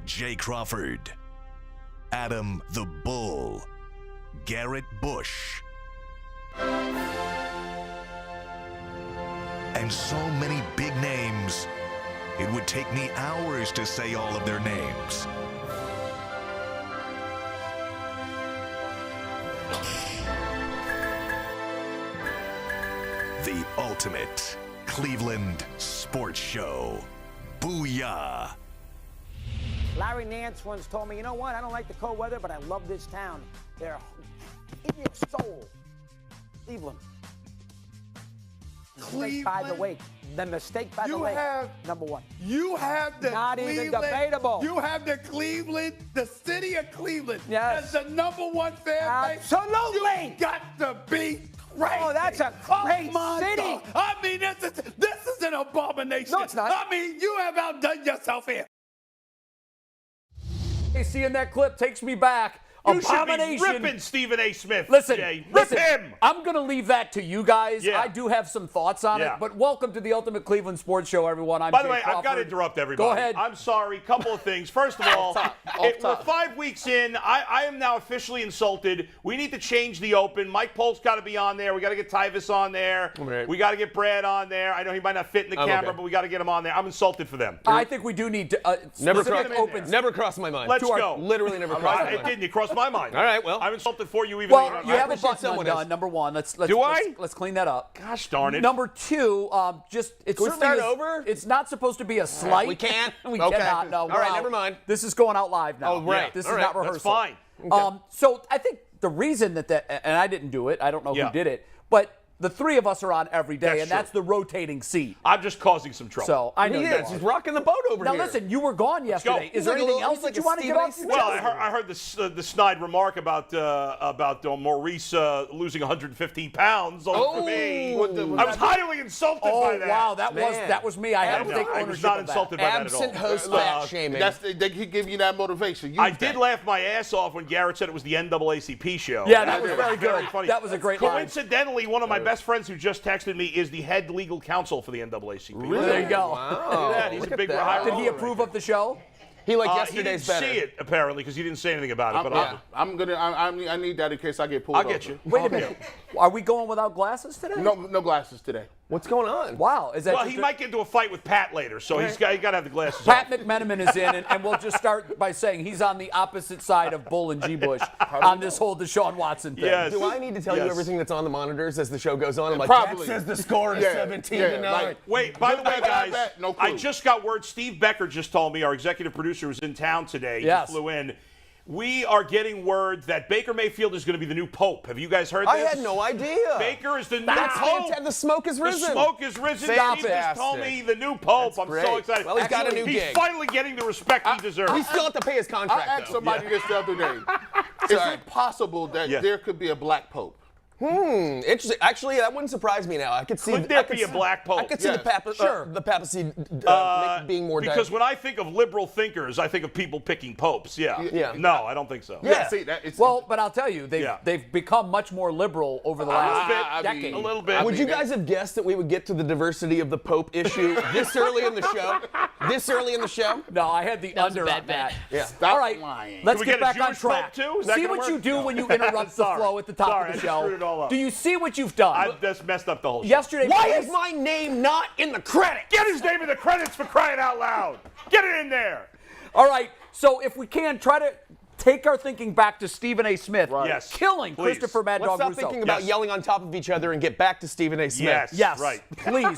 Jay Crawford, Adam the Bull, Garrett Bush, and so many big names, it would take me hours to say all of their names. The ultimate Cleveland sports show. Booyah! Larry Nance once told me, you know what, I don't like the cold weather, but I love this town. They're in your soul. Cleveland. Cleveland. By the way, the mistake by the way, number one. You have the Not even debatable. You have the Cleveland, the city of Cleveland, yes, as the number one fan base. Absolutely. You got to be crazy. Oh, that's a great city. God. I mean, this is an abomination. No, it's not. I mean, you have outdone yourself here. Seeing that clip takes me back You should be Abomination. ripping Stephen A. Smith, Listen, Jay. listen, Rip him. I'm going to leave that to you guys. Yeah. I do have some thoughts on Yeah. it, but welcome to the Ultimate Cleveland Sports Show, everyone. I'm By the Jay way, I've got to Crawford. interrupt everybody. Go ahead. I'm sorry. Couple of things. First of all, we're 5 weeks in. I am now officially insulted. We need to change the open. Mike Polk's got to be on there. We got to get Tyvis on there. Right. We got to get Brad on there. I know he might not fit in the camera, but we got to get him on there. I'm insulted for them. I think we do need to Never specific opens. Never crossed my mind. Let's go. Literally never crossed my It mind. didn't. It crossed my mind. All right, well. I'm insulted for you even. Well, though you have a appreciate button someone undone, else. number one. Let's clean that up. Gosh darn it. Number two, just it's Can we certainly start is- over? It's not supposed to be a slight. We can't? we Okay. cannot. No. All we're right, out. never mind. This is going out live now. Oh, right. This All is right, not that's rehearsal. fine. So I think the reason that and I didn't do it. I don't know who did it, but the three of us are on every day, That's and that's the rotating seat. I'm just causing some trouble. So I know He you is. are. He's rocking the boat over Now here. listen, you were gone yesterday. go. Is there He's like anything a little- else he's that like you a want to get Steve off your A. Well, chest? I heard the snide remark about Maurice losing 115 pounds over me. I was highly insulted by Oh that. wow, that Man. was me. I had to No, take I ownership was not of that. insulted by that Absent at all. host fat shaming. He give you that motivation. I did laugh my ass off when Garrett said it was the NAACP show. Yeah, that was very very good. funny. That was a great line. Coincidentally, one of my best friends who just texted me is the head legal counsel for the NAACP. Really? There you go. Wow. Yeah, he's Look a at big that. high Did he roller. approve of the show? He liked He yesterday's didn't better. see it apparently because he didn't say anything about it. But I need that in case I get pulled I'll over. get you. Wait a minute. Are we going without glasses today? No glasses today. What's going on? Wow. Is that Well, just he a- might get into a fight with Pat later, so he's got to have the glasses Pat on. McManamon is in, and we'll just start by saying he's on the opposite side of Bull and G. Bush on this whole Deshaun Watson thing. Yes. Do I need to tell you Yes. everything that's on the monitors as the show goes on? I'm like, Probably. that says the score is 17-9. like- Wait, by the way, Good, bad, guys, bad, no I clue. just got word. Steve Becker just told me, our executive producer who's in town today, Yes. just flew in. We are getting word that Baker Mayfield is going to be the new pope. Have you guys heard this? I had no idea. Baker is the new That's pope. fantastic. The smoke is The risen. smoke is risen. Stop Steve it. just told me the new pope. I'm so great. excited. Well, he's got a new He's gig. finally getting the respect he deserves. We still have to pay his I contract, asked though. somebody this the other day. Is Sorry. it possible that Yeah. there could be a black pope? Interesting. Actually, that wouldn't surprise me now. I could see. Could there I could be a see- black pope? I could see Yes. the papacy being more. Because when I think of liberal thinkers, I think of people picking popes. Yeah. Yeah. No, I don't think so. Yeah. See, that it's Well, but I'll tell you, Yeah. they've become much more liberal over the last decade. A little bit. Would you guys have guessed that we would get to the diversity of the Pope issue this early in the show? This early in the show? No, I had the under on that. Yeah. Stop All right, lying. let's Can we get get a back on Jewish track. pope, too? Is that See gonna what you work? do No. when you interrupt the Sorry. flow at the top Sorry, of I the just show. screwed it all up. Do you see what you've done? I've just messed up the whole show. Yesterday, Why Blaze- is my name not in the credits? Get his name in the credits for crying out loud. Get it in there. All right, so if we can, try to take our thinking back to Stephen A. Smith Yes, killing please. Christopher Mad Let's Dog stop Russo. thinking about Yes. yelling on top of each other and get back to Stephen A. Smith. Yes. Yes, Right. please.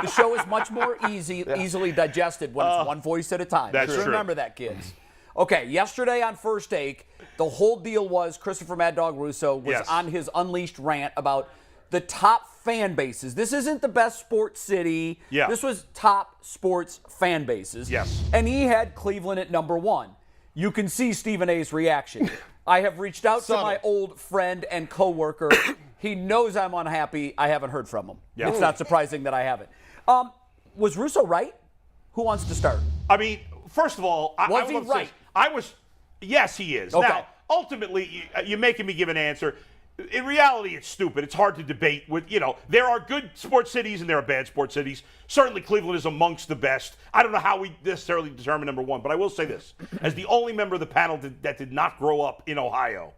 The show is much more easily digested when it's one voice at a time. That's Just true. remember that, kids. Okay, yesterday on First Take, the whole deal was Christopher Mad Dog Russo was Yes. on his Unleashed rant about the top fan bases. This isn't the best sports city. Yeah. This was top sports fan bases. Yes. And he had Cleveland at number one. You can see Stephen A's reaction. I have reached out to my old friend and coworker. He knows I'm unhappy. I haven't heard from him. Yeah. It's not surprising that I haven't. Was Russo right? Who wants to start? I mean, first of all, Was I he will say right? this. Yes, he is. Okay. Now, ultimately, you're making me give an answer. In reality, it's stupid. It's hard to debate with, there are good sports cities and there are bad sports cities. Certainly, Cleveland is amongst the best. I don't know how we necessarily determine number one, but I will say this. As the only member of the panel that did not grow up in Ohio,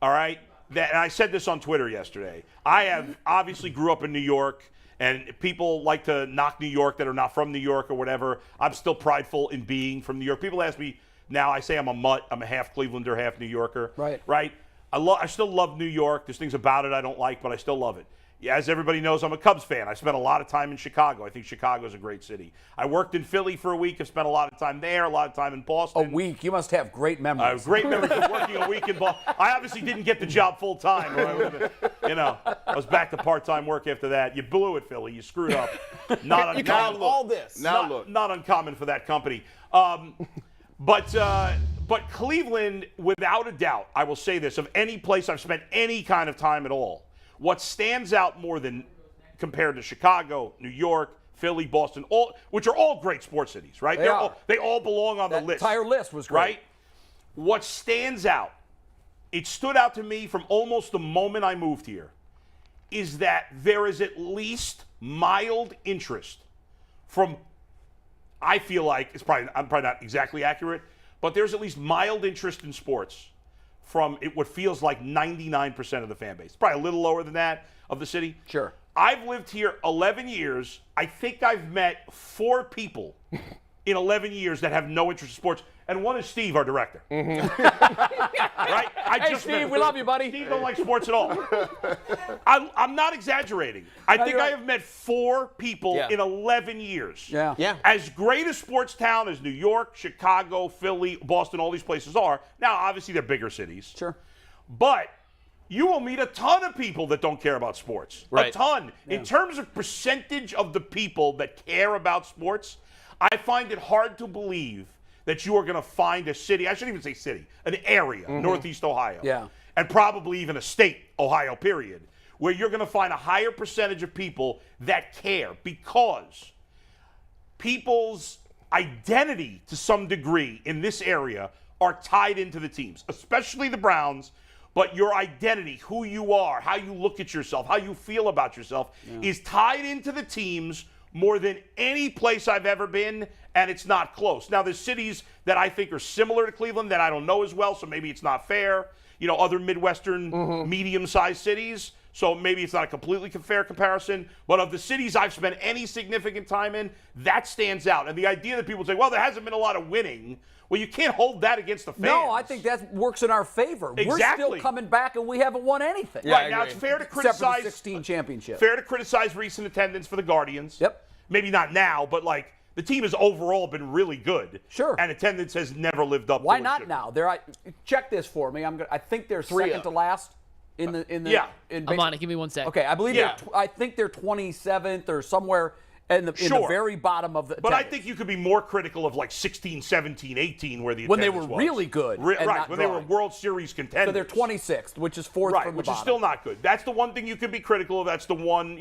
all right, and I said this on Twitter yesterday. I have obviously grew up in New York, and people like to knock New York that are not from New York or whatever. I'm still prideful in being from New York. People ask me now, I say I'm a mutt. I'm a half Clevelander, half New Yorker. Right. Right? I still love New York. There's things about it I don't like, but I still love it. Yeah, as everybody knows, I'm a Cubs fan. I spent a lot of time in Chicago. I think Chicago is a great city. I worked in Philly for a week. I've spent a lot of time there, a lot of time in A Boston. week. You must have great memories. Great memories of working a week in Boston. I obviously didn't get the job full time. I was back to part-time work after that. You blew it, Philly. You screwed up. Not You uncommon. called all this. Now look. Not uncommon for that company. But Cleveland, without a doubt, I will say this, of any place I've spent any kind of time at all, what stands out more than compared to Chicago, New York, Philly, Boston, which are all great sports cities, right? They are. They all belong on the That list. entire list was great. Right? what stands out, it stood out to me from almost the moment I moved here, is that there is at least mild interest from, I feel like, I'm probably not exactly accurate, but there's at least mild interest in sports from what feels like 99% of the fan base. Probably a little lower than that of the city. Sure. I've lived here 11 years. I think I've met 4 people in 11 years that have no interest in sports, and one is Steve, our director. Right? Hey, Steve, we love you, buddy. Steve don't like sports at all. I'm not exaggerating. I think I have met 4 people in 11 years. Yeah. As great a sports town as New York, Chicago, Philly, Boston, all these places are, now obviously they're bigger cities. Sure. But you will meet a ton of people that don't care about sports. Right. A ton. Yeah. In terms of percentage of the people that care about sports, I find it hard to believe that you are going to find a city, I shouldn't even say city, an area, Northeast Ohio, and probably even a state, Ohio, period, where you're going to find a higher percentage of people that care, because people's identity to some degree in this area are tied into the teams, especially the Browns. But your identity, who you are, how you look at yourself, how you feel about yourself, is tied into the teams more than any place I've ever been, and it's not close. Now, there's cities that I think are similar to Cleveland that I don't know as well, so maybe it's not fair. You know, other Midwestern medium-sized cities, so maybe it's not a completely fair comparison. But of the cities I've spent any significant time in, that stands out. And the idea that people say, well, there hasn't been a lot of winning, well, you can't hold that against the fans. No, I think that works in our favor. Exactly. We're still coming back, and we haven't won anything. Right, now it's fair to criticize. Except for the 16 championship. Fair to criticize recent attendance for the Guardians. Yep. Maybe not now, but like the team has overall been really good. Sure. And attendance has never lived up to Why what it not should now? Check this for me. I think they're second to last in the I'm on it. Give me 1 second. Okay, I believe I think they're 27th or somewhere in the very bottom of the But attendance. I think you could be more critical of like 16, 17, 18 where the when they attendance were was. really good. Right, when they were World Series contenders. So they're 26th, which is fourth right, from the which bottom. is still not good. That's the one thing you could be critical of. That's the one,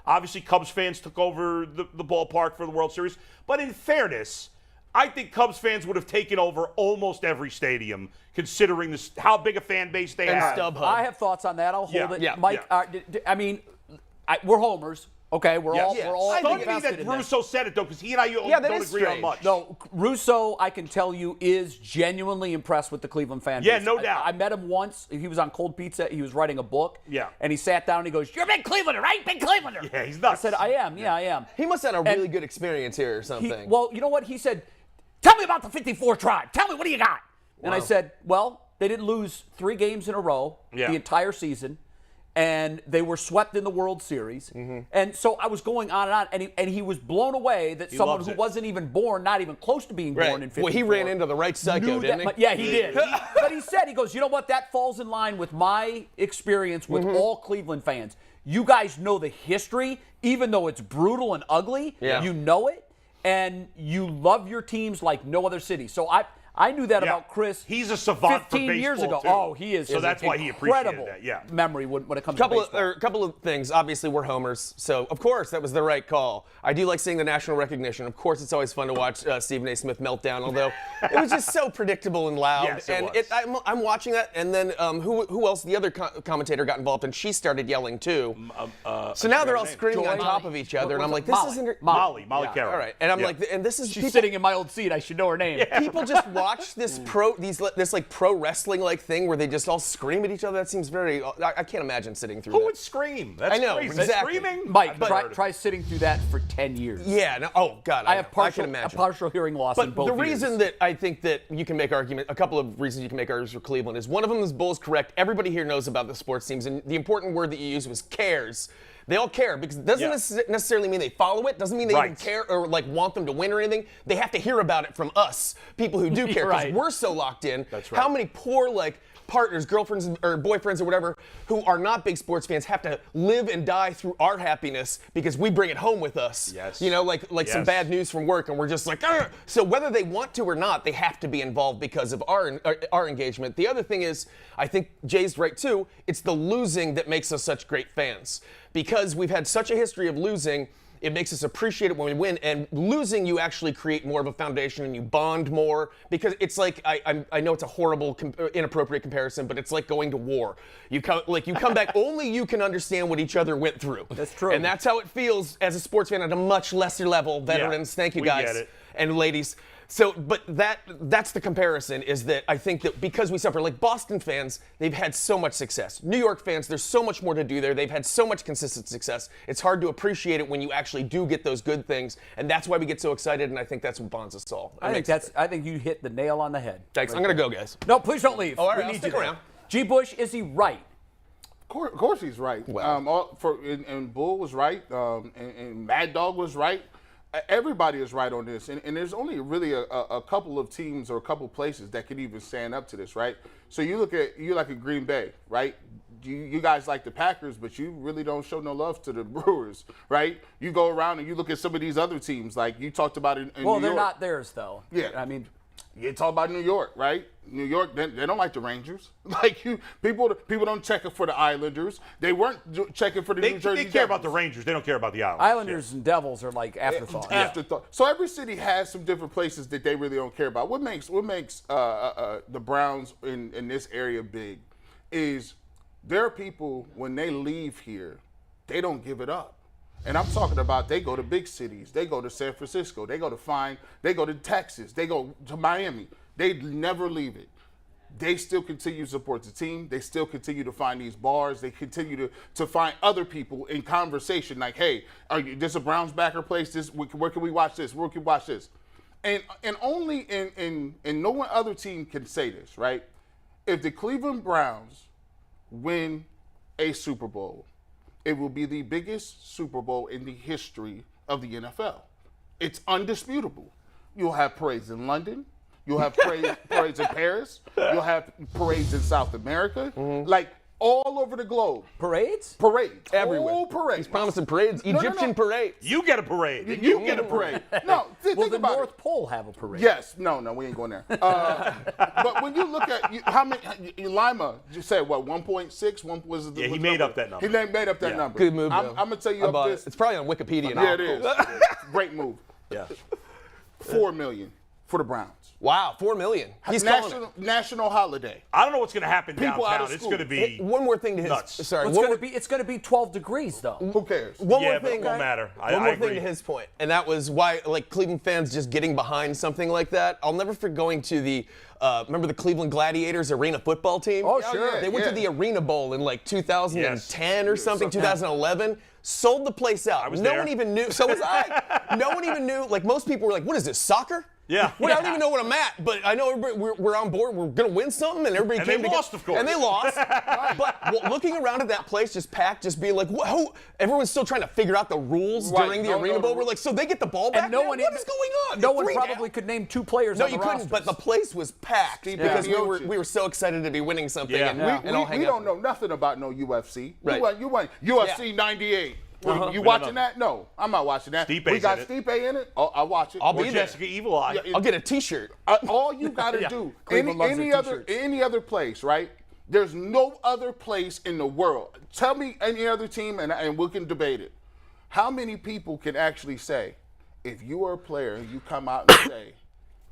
obviously Cubs fans took over the ballpark for the World Series. But in fairness, I think Cubs fans would have taken over almost every stadium, considering how big a fan base they have. StubHub. I have thoughts on that. I'll hold it. Yeah. Mike, I mean, we're homers. Okay, we're all Funny invested that in Russo said it, though, because he and I don't agree strange. on much. No, Russo, I can tell you, is genuinely impressed with the Cleveland fan base. Yeah, no doubt. I met him once. He was on Cold Pizza. He was writing a book. Yeah. And he sat down and he goes, "You're a big Clevelander, right? Big Clevelander." Yeah, he's nuts. I said, "I am. Yeah, I am." He must have had a really good experience here or something. Well, you know what? He said, "Tell me about the 54 tribe. Tell me, what do you got?" And I said, "Well, they didn't lose 3 games in a row the entire season. And they were swept in the World Series. And so I was going on, and he was blown away that someone who wasn't even born, not even close to being born in 54. Well, he ran into the right psycho, didn't he? Yeah, he did. But he said, he goes, "You know what? That falls in line with my experience with all Cleveland fans. You guys know the history, even though it's brutal and ugly. You know it, and you love your teams like no other city." So I knew that about Chris. He's a savant 15 for years ago. too. Oh, he is. So that's why he appreciated that. Yeah. Memory when it comes to baseball. A couple of things. Obviously, we're homers, so of course that was the right call. I do like seeing the national recognition. Of course, it's always fun to watch Stephen A. Smith meltdown, although it was just so predictable and loud. Yes, it and was. I'm watching that, and then who else? The other commentator got involved, and she started yelling too. So now they're all screaming on top of each other, and I'm like, this isn't Molly Carroll. all right. And I'm like, and this is She's sitting in my old seat. I should know her name. people just watch this this like pro wrestling like thing where they just all scream at each other. That seems very. I can't imagine sitting through Who that. would scream? That's I know, crazy. exactly. Screaming? Mike, I've never heard of try sitting through that for 10 years. Yeah. No, oh God. I have can a imagine. partial hearing loss in But both the ears. reason that I think that you can make a couple of reasons you can make arguments for Cleveland is one of them is Bull's correct. Everybody here knows about the sports teams, and the important word that you used was cares. They all care because it doesn't necessarily mean they follow it. Doesn't mean they even care or like want them to win or anything. They have to hear about it from us, people who do care, because we're so locked in. That's right. How many poor partners, girlfriends, or boyfriends or whatever who are not big sports fans have to live and die through our happiness because we bring it home with us. Yes. You know, like some bad news from work, and we're just like, "Argh!" So whether they want to or not, they have to be involved because of our engagement. The other thing is, I think Jay's right too. It's the losing that makes us such great fans. Because we've had such a history of losing, It makes us appreciate it when we win. And losing, you actually create more of a foundation and you bond more. Because it's like, I know it's a horrible, inappropriate comparison, but it's like going to war. You come back, only you can understand what each other went through. That's true. And that's how it feels as a sports fan at a much lesser level. Veterans, thank you guys. Get it. And ladies. So, but that's the comparison, is that I think that because we suffer, like Boston fans, they've had so much success. New York fans, there's so much more to do there. They've had so much consistent success. It's hard to appreciate it when you actually do get those good things, and that's why we get so excited, and I think that's what bonds us all. I think you hit the nail on the head. Thanks. I'm going to go, guys. No, please don't leave. Oh, all right, we I'll need stick you around. G. Bush, is he right? Of course he's right. Well. And Bull was right, and Mad Dog was right. Everybody is right on this, and there's only really a couple of teams or a couple places that could even stand up to this, right? So you like a Green Bay, right? You guys like the Packers, but you really don't show no love to the Brewers, right? You go around and you look at some of these other teams, like you talked about in New York. Well, they're not theirs, though. Yeah. I mean, you talk about New York, right? New York, they don't like the Rangers. Like people don't check it for the Islanders. They weren't checking for the New Jersey. They care about Devils. the Rangers. They don't care about the Islanders. Islanders and Devils are like afterthoughts. Afterthought. So every city has some different places that they really don't care about. What makes the Browns in this area big is there are people, when they leave here, they don't give it up. And I'm talking about they go to big cities. They go to San Francisco. They go to Texas. They go to Miami. They never leave it. They still continue to support the team. They still continue to find these bars. They continue to find other people in conversation like, hey, this a Browns backer place? Where can we watch this? Where can we watch this? And only in no one other team can say this, right? If the Cleveland Browns win a Super Bowl, it will be the biggest Super Bowl in the history of the NFL. It's undisputable. You'll have parades in London. You'll have parades in Paris. You'll have parades in South America. Like all over the globe. Parades? Parades. Everywhere. Whole parades. He's promising parades. No. Egyptian parades. You get a parade. You get a parade. No, Will think the about North it. Pole have a parade? Yes. No, we ain't going there. But when you look at how many, Lima just said what, 1.6? One was the Yeah, he made up that number. He made up that number. Good move, I'm though. gonna tell you I bought this. it. It's probably on Wikipedia now. Yeah, it is. Great move. Yeah. $4 million for the Browns. Wow, $4 million. He's calling it. National holiday. I don't know what's going to happen People out downtown. of It's school. going to be One more thing to his. nuts. Sorry. It's going to be 12 degrees, though. Who cares? One Yeah, more but thing. it won't matter. One I more agree. thing to his point, and that was why, like, Cleveland fans just getting behind something like that. I'll never forget going to the, remember the Cleveland Gladiators arena football team? Oh, sure. yeah. They went to the Arena Bowl in like 2010 or something, something. 2011. Sold the place out. was no there. one even knew. So was I. No one even knew. Like, most people were like, "What is this, soccer?" Yeah. Well, I don't even know what I'm at, but I know we're on board. We're gonna win something, and everybody And came they together. lost, of course. And they lost. But looking around at that place, just packed, just being like, who? Everyone's still trying to figure out the rules Right. during the No, Arena no, Bowl. no. We're like, so they get the ball back? And no now? one What is going on? No one Three probably now? could name two players No, on the you couldn't. rosters. But the place was packed Steve because Miocic. we were so excited to be winning something. Yeah. And, Yeah. and all hang We out. don't know nothing about no UFC. Right. You won UFC 98. You We watching don't know. that? No, I'm not watching that. Stipe's we got in Stipe in it. Oh, I'll watch it. I'll Or be there. Jessica Evil Eye. Yeah, I'll get a T-shirt. All you got to Yeah. do, Cleveland loves any their other t-shirts. any other place, right? There's no other place in the world. Tell me any other team, and we can debate it. How many people can actually say, if you are a player and you come out and say,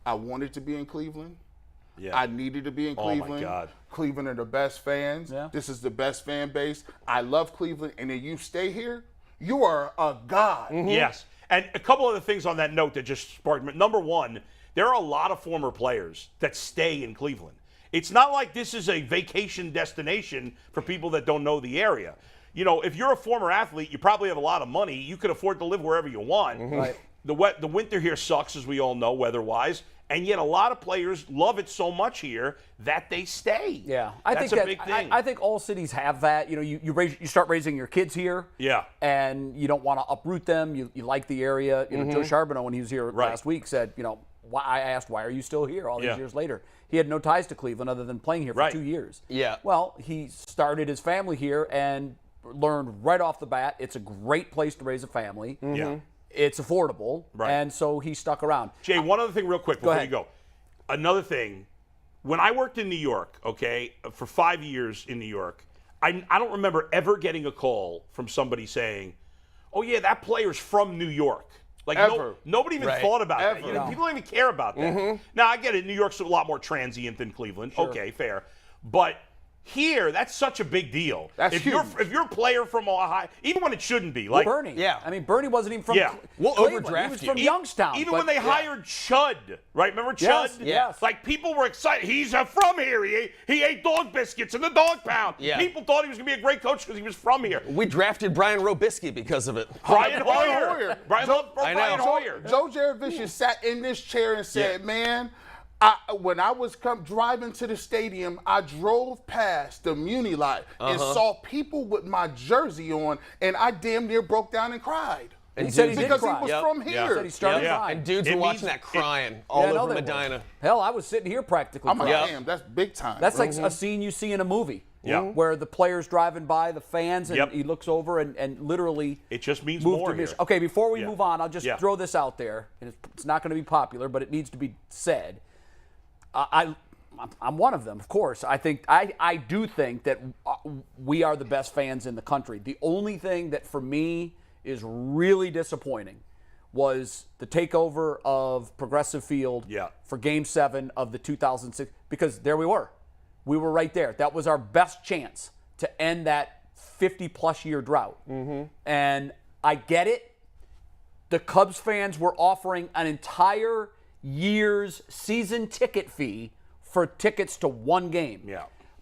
I wanted to be in Cleveland, Yeah. I needed to be in Oh, my Cleveland. God. Cleveland are the best fans. Yeah. This is the best fan base. I love Cleveland, and then you stay here, you are a god. Yes. And a couple other things on that note that just sparked me. Number one, there are a lot of former players that stay in Cleveland. It's not like this is a vacation destination for people that don't know the area. You know, if you're a former athlete, you probably have a lot of money. You could afford to live wherever you want. Right. The winter here sucks, as we all know, weather-wise. And yet a lot of players love it so much here that they stay. Yeah, That's a big thing. I think all cities have that. You know, you start raising your kids here. Yeah. And you don't want to uproot them. You like the area. You know, Joe Charbonneau, when he was here Right. last week, said, you know, I asked, why are you still here all these Yeah. years later? He had no ties to Cleveland other than playing here for Right. 2 years. Yeah. Well, he started his family here and learned right off the bat it's a great place to raise a family. Yeah. It's affordable. Right. And so he stuck around. Jay, one other thing real quick before you ahead. go. Another thing, when I worked in New York, okay, for 5 years in New York, I don't remember ever getting a call from somebody saying, oh yeah, that player's from New York. Like nobody even thought about that. You know, people don't even care about that. Now I get it. New York's a lot more transient than Cleveland. Sure. Okay, fair. But here, that's such a big deal. That's huge. If you're a player from Ohio, even when it shouldn't be, like Bernie. Yeah. I mean, Bernie wasn't even from We'll Cleveland. overdraft He was you. from Youngstown. Even when they hired Chud, right? Remember Chud? Yes. Like people were excited. He's from here. He ate dog biscuits in the dog pound. Yeah. People thought he was going to be a great coach because he was from here. We drafted Brian Robisky because of it. Brian Hoyer. Brian Hoyer. Joe Jaravicious sat in this chair and said, man, when I was driving to the stadium, I drove past the Muni lot and saw people with my jersey on, and I damn near broke down and cried. And he said he because did he cry. was from here. He said he started crying. And dudes were watching that crying all over Medina. Hell, I was sitting here practically I'm like, crying. damn, that's big time. That's like a scene you see in a movie. Where the player's driving by, the fans, and he looks over and literally it just means more here. Okay, before we move on, I'll just throw this out there. And it's not going to be popular, but it needs to be said. I'm one of them, of course. I do think that we are the best fans in the country. The only thing that for me is really disappointing was the takeover of Progressive Field for Game 7 of the 2006, because there we were. We were right there. That was our best chance to end that 50-plus year drought. And I get it. The Cubs fans were offering an entire year's season ticket fee for tickets to one game.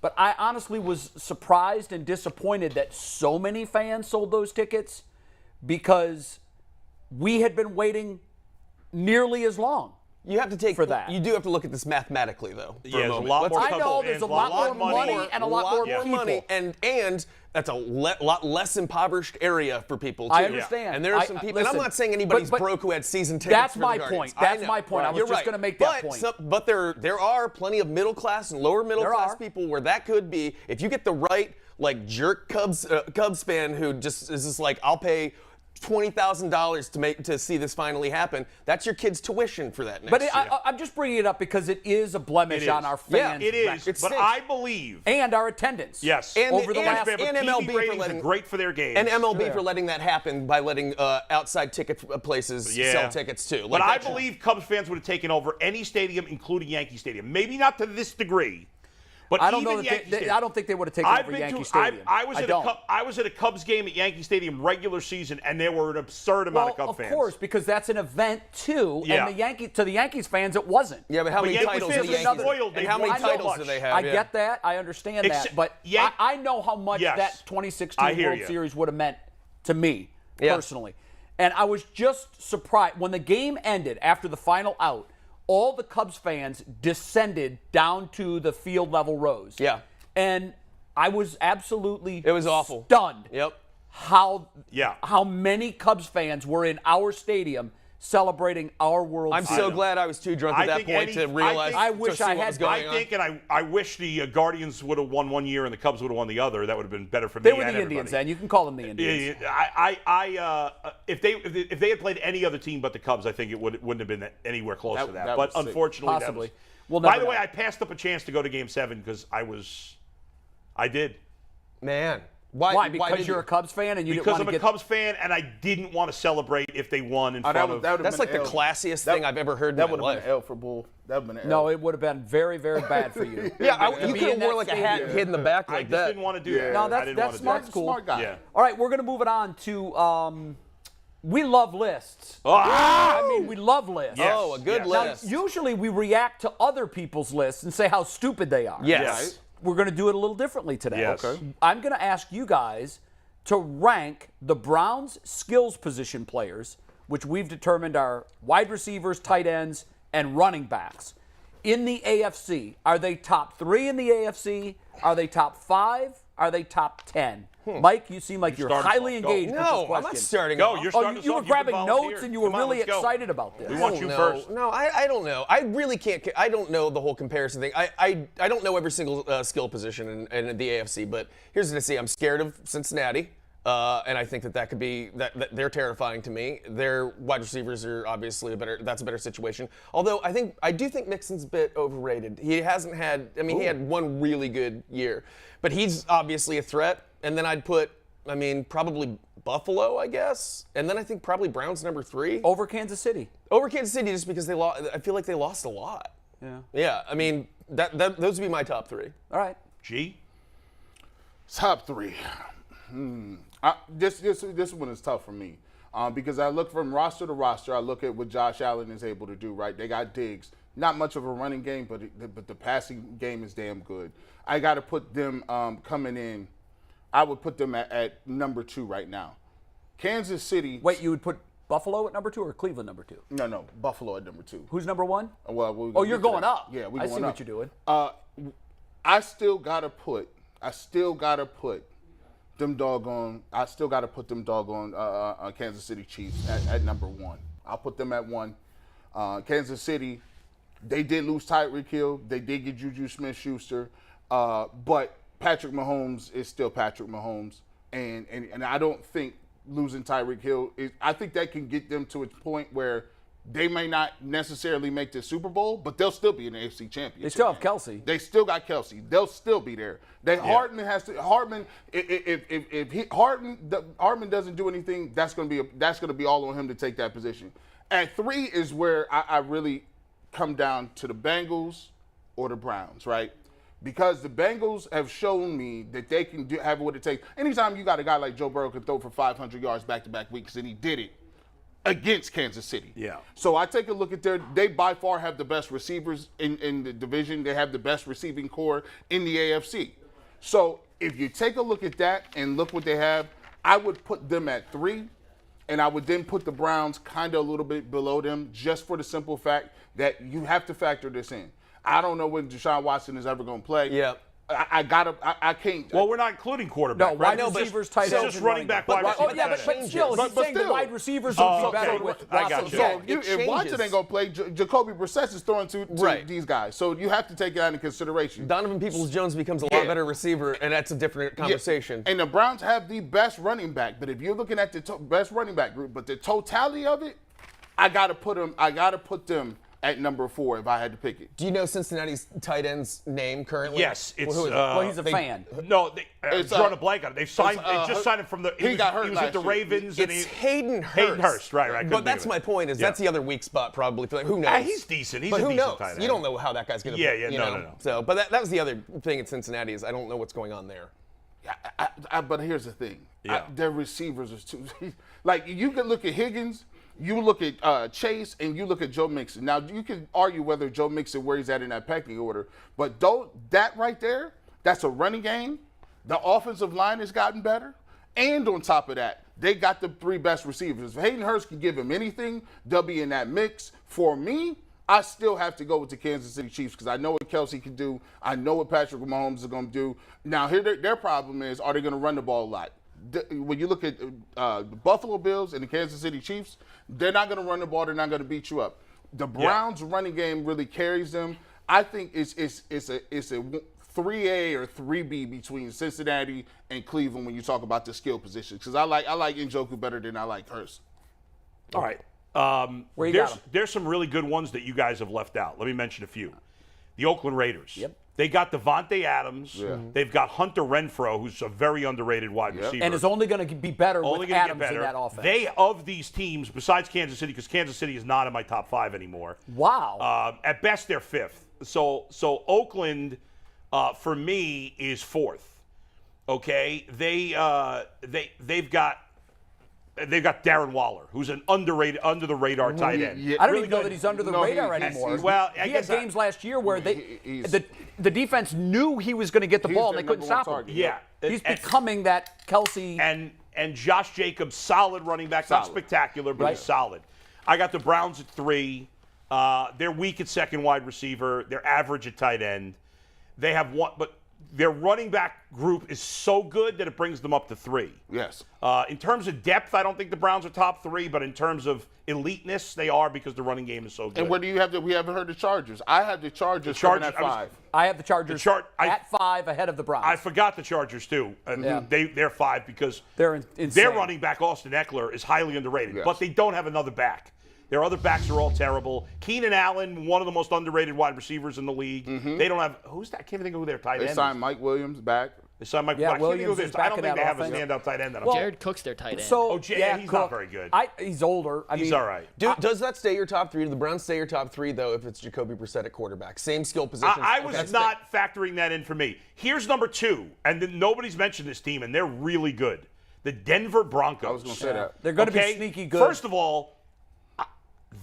But I honestly was surprised and disappointed that so many fans sold those tickets, because we had been waiting nearly as long. You have to take for that. You do have to look at this mathematically, though. There's a lot more. I know there's a lot more money and a lot more money, and that's a lot less impoverished area for people too. I understand. And there are some people. And I'm not saying anybody's broke who had season tickets. That's for my the point. Guardians. That's my point. I was just going to make that point. But there are plenty of middle class and lower middle class people where that could be, if you get the right jerk Cubs fan who just is just like, I'll pay $20,000 to see this finally happen. That's your kid's tuition for that next year. I'm just bringing it up because it is a blemish on our fans. Yeah, it is. But I believe and our attendance. Yes, and over the last and MLB for letting great for their games, and MLB for letting that happen by letting outside ticket places sell tickets too. But I believe Cubs fans would have taken over any stadium, including Yankee Stadium. Maybe not to this degree. But I don't know. I don't think they would have taken over Yankee Stadium. I was at a Cubs game at Yankee Stadium regular season, and there were an absurd amount of Cubs fans. Of course, because that's an event too. And to the Yankees fans, it wasn't. Yeah, but how many titles do the Yankees? And how many titles do they have? I get that. I understand that. But I know how much that 2016 World Series would have meant to me personally. And I was just surprised when the game ended after the final out. All the Cubs fans descended down to the field level rows. Yeah. And I was absolutely awful. Stunned. Yep. How many Cubs fans were in our stadium celebrating our World Series. I'm so glad I was too drunk at that point to realize. I wish I had. I wish the Guardians would have won one year and the Cubs would have won the other. That would have been better for me. They were and the everybody. Indians, then. You can call them the Indians. If they had played any other team but the Cubs, I think it wouldn't have been anywhere close to that. But unfortunately, possibly. By the way, I passed up a chance to go to Game 7 because I did. Man. Why? Because you're a Cubs fan and you didn't want to Because I'm a Cubs fan and I didn't want to celebrate if they won in front of. That's like the classiest thing I've ever heard in my life. That would have been an L for Bull. That would have been an L. No, it would have been very, very bad for you. You could have worn like a hat and hid in the back like that. I just didn't want to do that. No, that's smart. Cool. Smart guy. Yeah. All right, we're going to move it on to. We love lists. We love lists. Yes. Oh, a good list. Now, usually we react to other people's lists and say how stupid they are. Yes. Right? We're going to do it a little differently today. Yes. Okay. I'm going to ask you guys to rank the Browns' skills position players, which we've determined are wide receivers, tight ends, and running backs. In the AFC, are they top 3 in the AFC? Are they top 5? Are they top 10? Mike, you seem like you're highly engaged with this question. No, I'm not starting Go, off. you're starting you were grabbing notes and you were really excited about this. We want you first. No, I don't know. I really can't. I don't know the whole comparison thing. I don't know every single skill position in the AFC, but here's what I see. I'm scared of Cincinnati, and I think that could be that they're terrifying to me. Their wide receivers are obviously that's a better situation. Although I do think Mixon's a bit overrated. He hasn't had. He had one really good year, but he's obviously a threat. And then I'd put I mean, probably Buffalo, I guess. And then I think probably Browns number 3. Over Kansas City. Over Kansas City just because they lost. I feel like they lost a lot. Yeah. Yeah, I mean, those would be my top 3. All right. G? Top 3. This one is tough for me because I look from roster to roster. I look at what Josh Allen is able to do, right? They got Diggs. Not much of a running game, but the passing game is damn good. I got to put them coming in. I would put them at number 2 right now. Kansas City. Wait, you would put Buffalo at number 2 or Cleveland number 2? No, Buffalo at number 2. Who's number 1? Well, you're going up. Yeah, we're I going see up. what you're doing. I still gotta put them doggone Kansas City Chiefs at number 1. I'll put them at 1. Kansas City, they did lose Tyreek Hill. They did get Juju Smith-Schuster, but Patrick Mahomes is still Patrick Mahomes, and I don't think losing Tyreek Hill I think that can get them to a point where they may not necessarily make the Super Bowl, but they'll still be in the AFC Championship. They still have Kelsey. They still got Kelsey. They'll still be there. Hartman if Hartman doesn't do anything, that's going to be all on him to take that position. At 3 is where I really come down to the Bengals or the Browns, right? Because the Bengals have shown me that they can have what it takes. Anytime you got a guy like Joe Burrow can throw for 500 yards back-to-back weeks, and he did it against Kansas City. Yeah. So I take a look at they by far have the best receivers in the division. They have the best receiving core in the AFC. So if you take a look at that and look what they have, I would put them at 3, and I would then put the Browns kind of a little bit below them just for the simple fact that you have to factor this in. I don't know when Deshaun Watson is ever going to play. Yeah. I can't. Well, we're not including quarterback. No, wide right? receivers, tight ends, just and running back, wide receiver. Oh, yeah, but still, But he's saying still. the wide receivers would be better with I Watson. got you. So if changes. Watson ain't going to play, Jacoby Brissett is throwing to these guys. So you have to take that into consideration. Donovan Peoples-Jones becomes a lot better receiver, and that's a different conversation. Yeah. And the Browns have the best running back, but if you're looking at the best running back group, but the totality of it, I got to put them at number 4 if I had to pick it. Do you know Cincinnati's tight end's name currently? Yes, it's. Well, he's a fan. No, it's drawing a blank on it. They just signed him from the. He got hurt He was with the last year. Ravens. It's Hayden Hurst. Hayden Hurst, right. But that's my point. That's the other weak spot probably. For who knows? He's decent. He's but a who decent knows? tight end. You don't know how that guy's going to. Yeah, you no. know? So, but that was the other thing at Cincinnati is I don't know what's going on there. But here's the thing. Yeah. Their receivers are too. Like you can look at Higgins. You look at Chase and you look at Joe Mixon. Now, you can argue whether Joe Mixon, where he's at in that pecking order, but that right there, that's a running game. The offensive line has gotten better. And on top of that, they got the 3 best receivers. If Hayden Hurst can give him anything, they'll be in that mix. For me, I still have to go with the Kansas City Chiefs because I know what Kelsey can do. I know what Patrick Mahomes is going to do. Now, here their problem is, are they going to run the ball a lot? When you look at the Buffalo Bills and the Kansas City Chiefs, they're not going to run the ball. They're not going to beat you up. The Browns' running game really carries them. I think it's a 3A or 3B between Cincinnati and Cleveland when you talk about the skill positions because I like Njoku better than I like Hurst. All right. Where you got him? There's some really good ones that you guys have left out. Let me mention a few. The Oakland Raiders. Yep. They got Devontae Adams. Yeah. They've got Hunter Renfrow, who's a very underrated wide receiver. And is only going to be better with Adams in that offense. Of these teams, besides Kansas City, because Kansas City is not in my top 5 anymore. Wow. At best, they're 5th. So Oakland, for me, is 4th. Okay, they've got Darren Waller, who's an underrated, under the radar tight end. Yeah. I don't even know that he's under the radar anymore. Well, he had games last year where the defense knew he was going to get the ball and they couldn't stop him. Yeah, He's becoming that Kelsey. And Josh Jacobs, solid running back, not spectacular, but he's solid. I got the Browns at 3. They're weak at second wide receiver. They're average at tight end. They have one, but their running back group is so good that it brings them up to 3. Yes. In terms of depth, I don't think the Browns are top 3, but in terms of eliteness, they are because the running game is so good. And what do you have? We haven't heard the Chargers. I have the Chargers coming at 5. I have the Chargers at 5 ahead of the Browns. I forgot the Chargers too. And they're 5 because they're insane. Their running back Austin Eckler is highly underrated, but they don't have another back. Their other backs are all terrible. Keenan Allen, one of the most underrated wide receivers in the league. They don't have who's that? I can't even think of who their tight end is. They signed Mike Williams back. So I'm like, Yeah, I don't Williams think is they back have in a that standout tight end. Jared Cook's their tight end. So, he's Cook, not very good. He's older. He's all right. Does that stay your top 3? Do the Browns stay your top 3, though, if it's Jacoby Brissett at quarterback? Same skill position. I was not factoring that in for me. Here's number 2, and then nobody's mentioned this team, and they're really good. The Denver Broncos. I was going to say that. They're going to be sneaky good. First of all,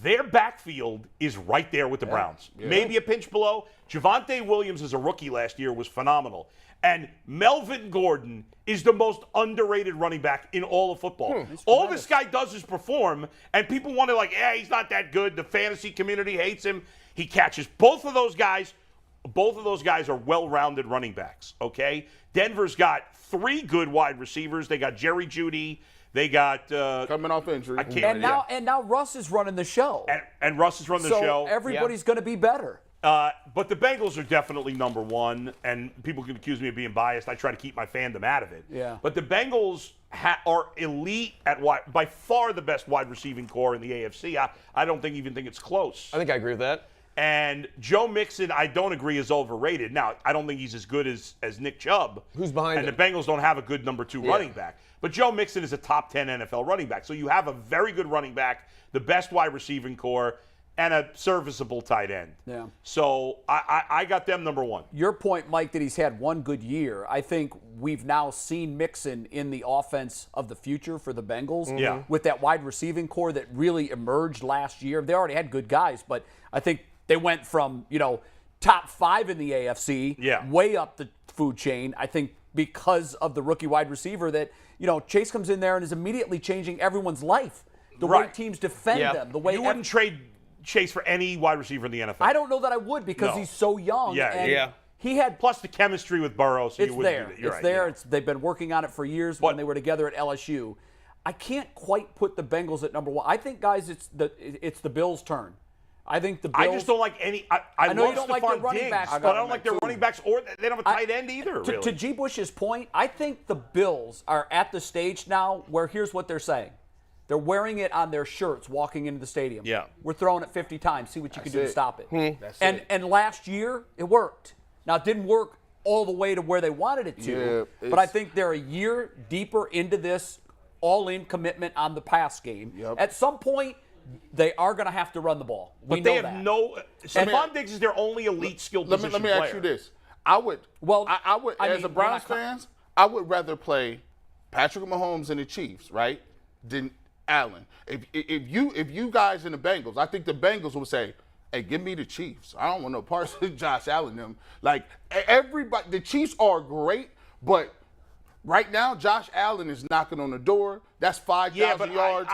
their backfield is right there with the Browns. Yeah. Maybe a pinch below. Javonte Williams as a rookie last year was phenomenal. And Melvin Gordon is the most underrated running back in all of football. All this guy does is perform, and people want to he's not that good. The fantasy community hates him. He catches both of those guys. Both of those guys are well-rounded running backs, okay? Denver's got 3 good wide receivers. They got Jerry Jeudy. They got coming off injury. And now Russ is running the show. And Russ is running the show. So everybody's going to be better. But the Bengals are definitely number 1, and people can accuse me of being biased. I try to keep my fandom out of it. Yeah. But the Bengals are elite at by far the best wide receiving core in the AFC. I don't even think it's close. I think I agree with that. And Joe Mixon, I don't agree, is overrated. Now, I don't think he's as good as Nick Chubb. Who's behind him? And the Bengals don't have a good number 2 running back. But Joe Mixon is a top 10 NFL running back. So you have a very good running back, the best wide receiving core, and a serviceable tight end. Yeah. So I got them number 1. Your point, Mike, that he's had one good year. I think we've now seen Mixon in the offense of the future for the Bengals. Yeah. With that wide receiving core that really emerged last year. They already had good guys, but I think they went from, top 5 in the AFC way up the food chain. I think because of the rookie wide receiver that, Chase comes in there and is immediately changing everyone's life. The way teams defend them. The way you wouldn't trade Chase for any wide receiver in the NFL. I don't know that I would because he's so young. Yeah. He had plus the chemistry with Burrow, so you wouldn't do that. It's there. They've been working on it for years when they were together at LSU. I can't quite put the Bengals at number 1. I think, guys, it's the Bills' turn. I think the Bills. I just don't like any. I know love you don't like their Stephon running Diggs, backs, but I don't like their running backs, or they don't have a tight end either. Really. To G. Bush's point, I think the Bills are at the stage now where here's what they're saying. They're wearing it on their shirts walking into the stadium. Yeah. We're throwing it 50 times. See what you can do to stop it. That's and last year, it worked. Now, it didn't work all the way to where they wanted it to, but I think they're a year deeper into this all-in commitment on the pass game. Yep. At some point, they are going to have to run the ball. But they have no. Stephon Diggs is their only elite skill position Let me player. ask you this: I would, as a Browns fans, I would rather play Patrick Mahomes and the Chiefs, right, than Allen. If you guys in the Bengals, I think the Bengals would say, "Hey, give me the Chiefs. I don't want no parts of Josh Allen." Them everybody, the Chiefs are great, but right now Josh Allen is knocking on the door. That's 5,000 yards.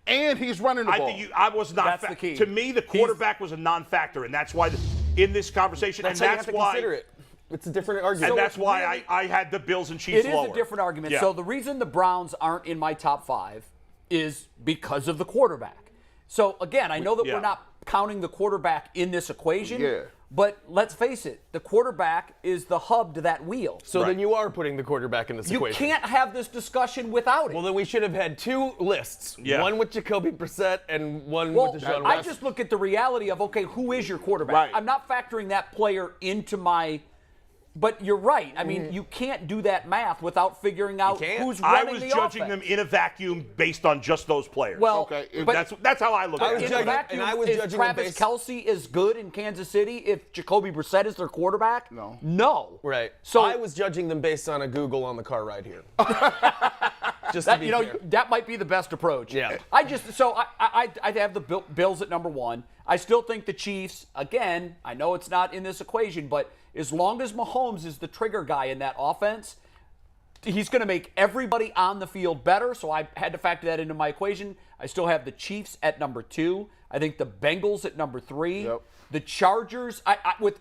And he's running the ball. I was not. That's the key. To me, the quarterback was a non-factor, and that's why in this conversation, that's and how that's you have to why. Consider it. It's a different argument. And that's why I had the Bills and Chiefs lower. It is a different argument. Yeah. So the reason the Browns aren't in my top 5 is because of the quarterback. So again, I know that we're not counting the quarterback in this equation. But let's face it, the quarterback is the hub to that wheel. So then you are putting the quarterback in this equation. You can't have this discussion without it. Well, then we should have had 2 lists. Yeah. One with Jacoby Brissett and one with Deshaun Watson. I just look at the reality of, okay, who is your quarterback? Right. I'm not factoring that player into my – but you're right. I mean, you can't do that math without figuring out who's running the offense. I was judging them in a vacuum based on just those players. Well, but that's how I look at it. In a vacuum, is Travis Kelce as good in Kansas City if Jacoby Brissett is their quarterback? No. Right. So I was judging them based on a Google on the car ride here. Just that, to be fair. that might be the best approach. Yeah. I have the Bills at number 1. I still think the Chiefs, again, I know it's not in this equation, but as long as Mahomes is the trigger guy in that offense, he's going to make everybody on the field better, so I had to factor that into my equation. I still have the Chiefs at number 2. I think the Bengals at number 3. Yep. The Chargers, with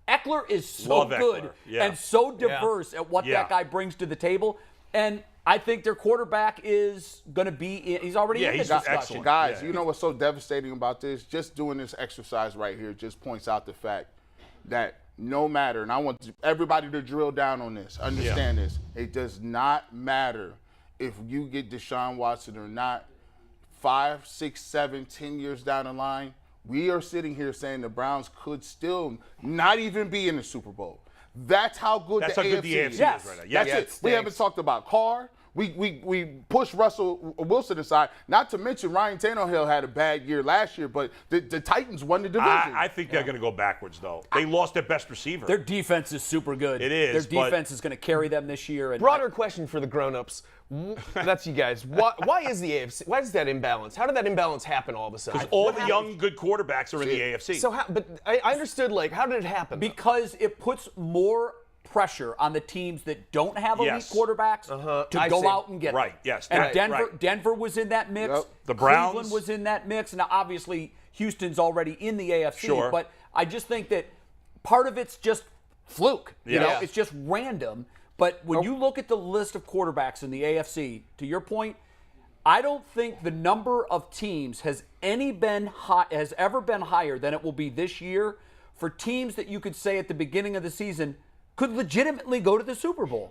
Eckler is so good and so diverse at what that guy brings to the table. And I think their quarterback is going to be he's already in the discussion. Excellent. Guys, you know what's so devastating about this? Just doing this exercise right here just points out the fact that no matter, and I want everybody to drill down on this, understand this, it does not matter if you get Deshaun Watson or not. 5, 6, 7, 10 years down the line, we are sitting here saying the Browns could still not even be in the Super Bowl. That's how good That's the how good the AFC is is right right now. That's Yeah, it. We haven't talked about Carr. We pushed Russell Wilson aside. Not to mention Ryan Tannehill had a bad year last year, but the Titans won the division. I think they're going to go backwards, though. They lost their best receiver. Their defense is super good. It is. Their defense is going to carry them this year. And Broader question for the grown-ups. That's you guys. Why is the AFC? Why is that imbalance? How did that imbalance happen all of a sudden? Because all the young, good quarterbacks are in the AFC. So, but I understood. Like, how did it happen? Because it puts more pressure on the teams that don't have elite quarterbacks to go out and get right. them. Yes, and Denver was in that mix. Yep. The Browns. Cleveland was in that mix. Now, obviously, Houston's already in the AFC. Sure. But I just think that part of it's just fluke. You know, Yeah. it's just random. But when you look at the list of quarterbacks in the AFC, to your point, I don't think the number of teams has ever been higher than it will be this year for teams that you could say at the beginning of the season could legitimately go to the Super Bowl.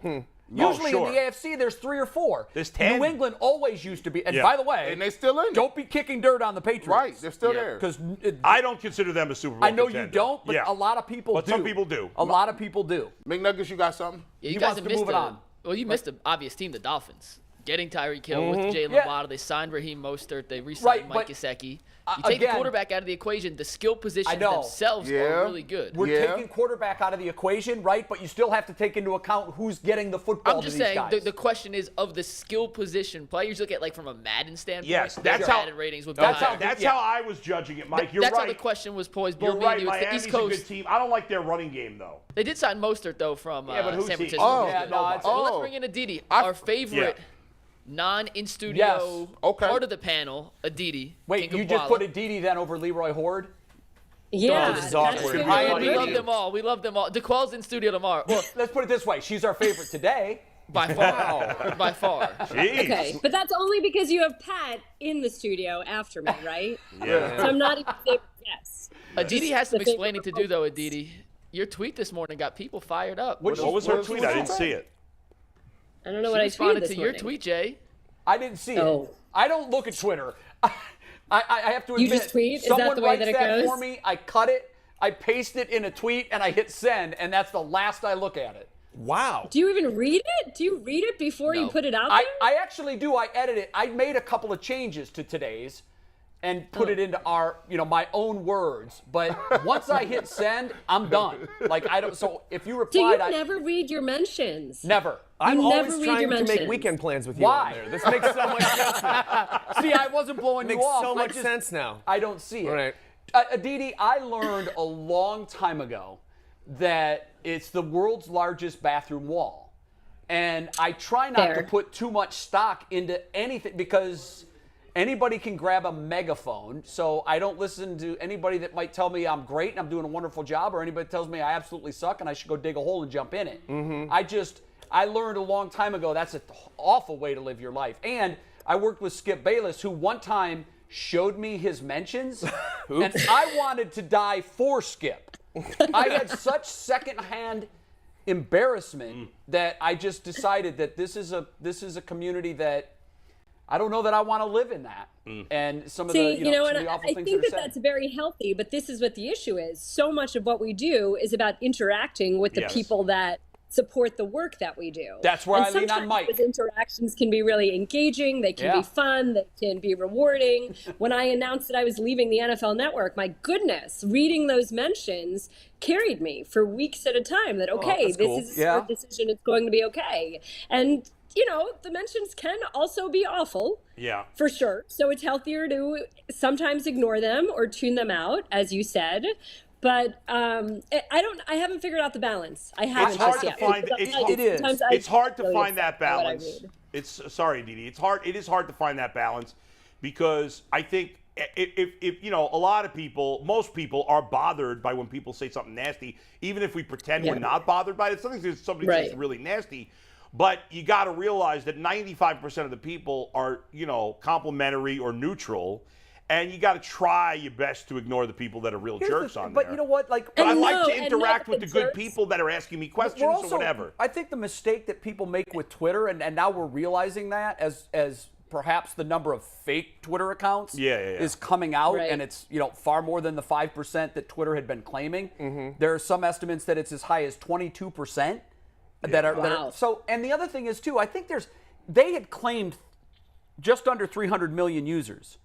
Usually in the AFC, there's 3 or 4. There's 10. New England always used to be. And by the way, and they still in it. don't be kicking dirt on the Patriots. Right, they're still there. Because I don't consider them a Super Bowl I know contender. you don't, but a lot of people But do. some people do. A lot of people do. McNuggets, you got something? Yeah, you He guys wants have to missed move it on. Well, you missed an obvious team, the Dolphins. Getting Tyreek Hill with Jalen Waddle. They signed Raheem Mostert. They re-signed Mike Gesicki. You take the quarterback out of the equation, the skill positions themselves are really good. We're taking quarterback out of the equation, right? But you still have to take into account who's getting the football I'm just to these saying guys. the question is of the skill position players. Look at like from a Madden standpoint. Yes, their that's how- Madden ratings would be That's higher. how I was judging it, Mike. You're That's right. how the question was posed. You're Both right. me and you. It's the Miami's East a Coast. good team. I don't like their running game, though. They did sign Mostert though from but who's San he? Francisco. Oh, yeah, no, it's- Well, let's bring in Aditi, our favorite non-in-studio Yes. Okay. part of the panel. Aditi. Wait, you just put Aditi then over Leroy Horde? Yeah, this is that's awkward. gonna be Ryan, really We Aditi. love them all. We love them all. DeQuell's in studio tomorrow. Well, Let's put it this way. She's our favorite today. by far. By far. Jeez. Okay, but that's only because you have Pat in the studio after me, right? Yeah. So I'm not even favorite guest. Aditi has some the favorite explaining to do, though, Aditi. Your tweet this morning got people fired up. What was her tweet? I didn't see it. I don't know She what I tweeted responded this to morning. your tweet, Jay. I didn't see Oh. it. I don't look at Twitter. I have to admit, You just tweet? Is that someone the way writes that it that goes? for me, I cut it, I paste it in a tweet, and I hit send, and that's the last I look at it. Wow. Do you even read it? Do you read it before you No. put it out there? I actually do. I edit it. I made a couple of changes to today's and put it into our, my own words. But once I hit send, I'm done. Like, I don't, so if you Do you replied, never read your mentions? never. I'm You always never read trying your to make mentions. weekend plans with you Why? on there. This makes so much sense now. See, I wasn't blowing you Makes off. so I much just- sense now. I don't see it. Right. Aditi, I learned a long time ago that it's the world's largest bathroom wall. And I try not to Fair. put too much stock into anything because anybody can grab a megaphone. So I don't listen to anybody that might tell me I'm great and I'm doing a wonderful job, or anybody that tells me I absolutely suck and I should go dig a hole and jump in it. I learned a long time ago that's an awful way to live your life. And I worked with Skip Bayless, who one time showed me his mentions, and I wanted to die for Skip. I had such secondhand embarrassment that I just decided that this is a community that I don't know that I want to live in that. And some of See, the some and of the awful I things think that are that said. that's very healthy, but this is what the issue is. So much of what we do is about interacting with the Yes. people that support the work that we do. That's where And I lean on sometimes Mike. Those interactions can be really engaging. They can Yeah. be fun. They can be rewarding. When I announced that I was leaving the NFL Network, my goodness, reading those mentions carried me for weeks at a time. That okay, that's this cool. is a Yeah. smart decision. It's going to be okay. And the mentions can also be awful. Yeah. For sure. So it's healthier to sometimes ignore them or tune them out, as you said. But I haven't figured out the balance. I haven't It's hard just to yet. find. Because It's, sometimes It is. I It's hard to really find that upset by what I balance. read. It's sorry, Didi. It is hard to find that balance because I think if a lot of people, most people are bothered by when people say something nasty, even if we pretend we're not bothered by it. Something somebody says Right. really nasty. But you got to realize that 95% of the people are, complimentary or neutral, and you got to try your best to ignore the people that are real jerks on there. But you know what? Like, But I And like no, to and interact not with the the good jerks. people that are asking me questions we're also, or whatever. I think the mistake that people make with Twitter, and now we're realizing that as perhaps the number of fake Twitter accounts is coming out, and it's far more than the 5% that Twitter had been claiming. There are some estimates that it's as high as 22% that are so. And the other thing is too, I think they had claimed just under 300 million users,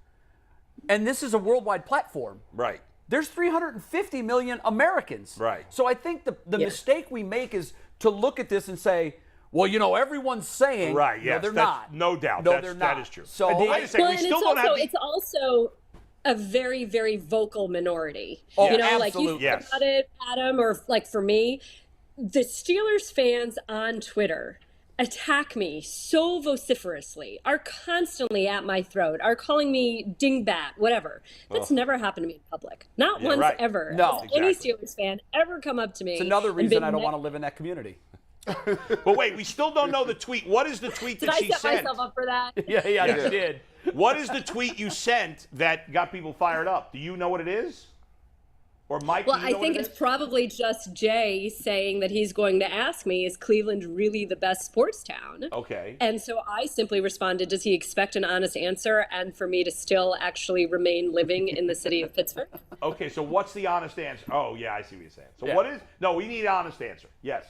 and this is a worldwide platform. Right. There's 350 million Americans. Right. So I think the mistake we make is to look at this and say, well, everyone's saying, right? Yes, no, they're not. No doubt. No, they're not. That is true. So wait a second. It's also a very, very vocal minority. Oh, like absolutely. you think about it, Adam, or like for me, the Steelers fans on Twitter attack me so vociferously, are constantly at my throat, are calling me dingbat, whatever. That's never happened to me in public. Not once ever. No. Has any Steelers fan ever come up to me? It's another reason I don't want to live in that community. But wait, we still don't know the tweet. What is the tweet that she sent? Did I set myself up for that? Yeah, you did. What is the tweet you sent that got people fired up? Do you know what it is? Or Mike? Well, I think it's probably just Jay saying that he's going to ask me, is Cleveland really the best sports town? Okay. And so I simply responded, does he expect an honest answer and for me to still actually remain living in the city of Pittsburgh? Okay, so what's the honest answer? Oh, yeah, I see what you're saying. So what is, no, we need an honest answer. Yes.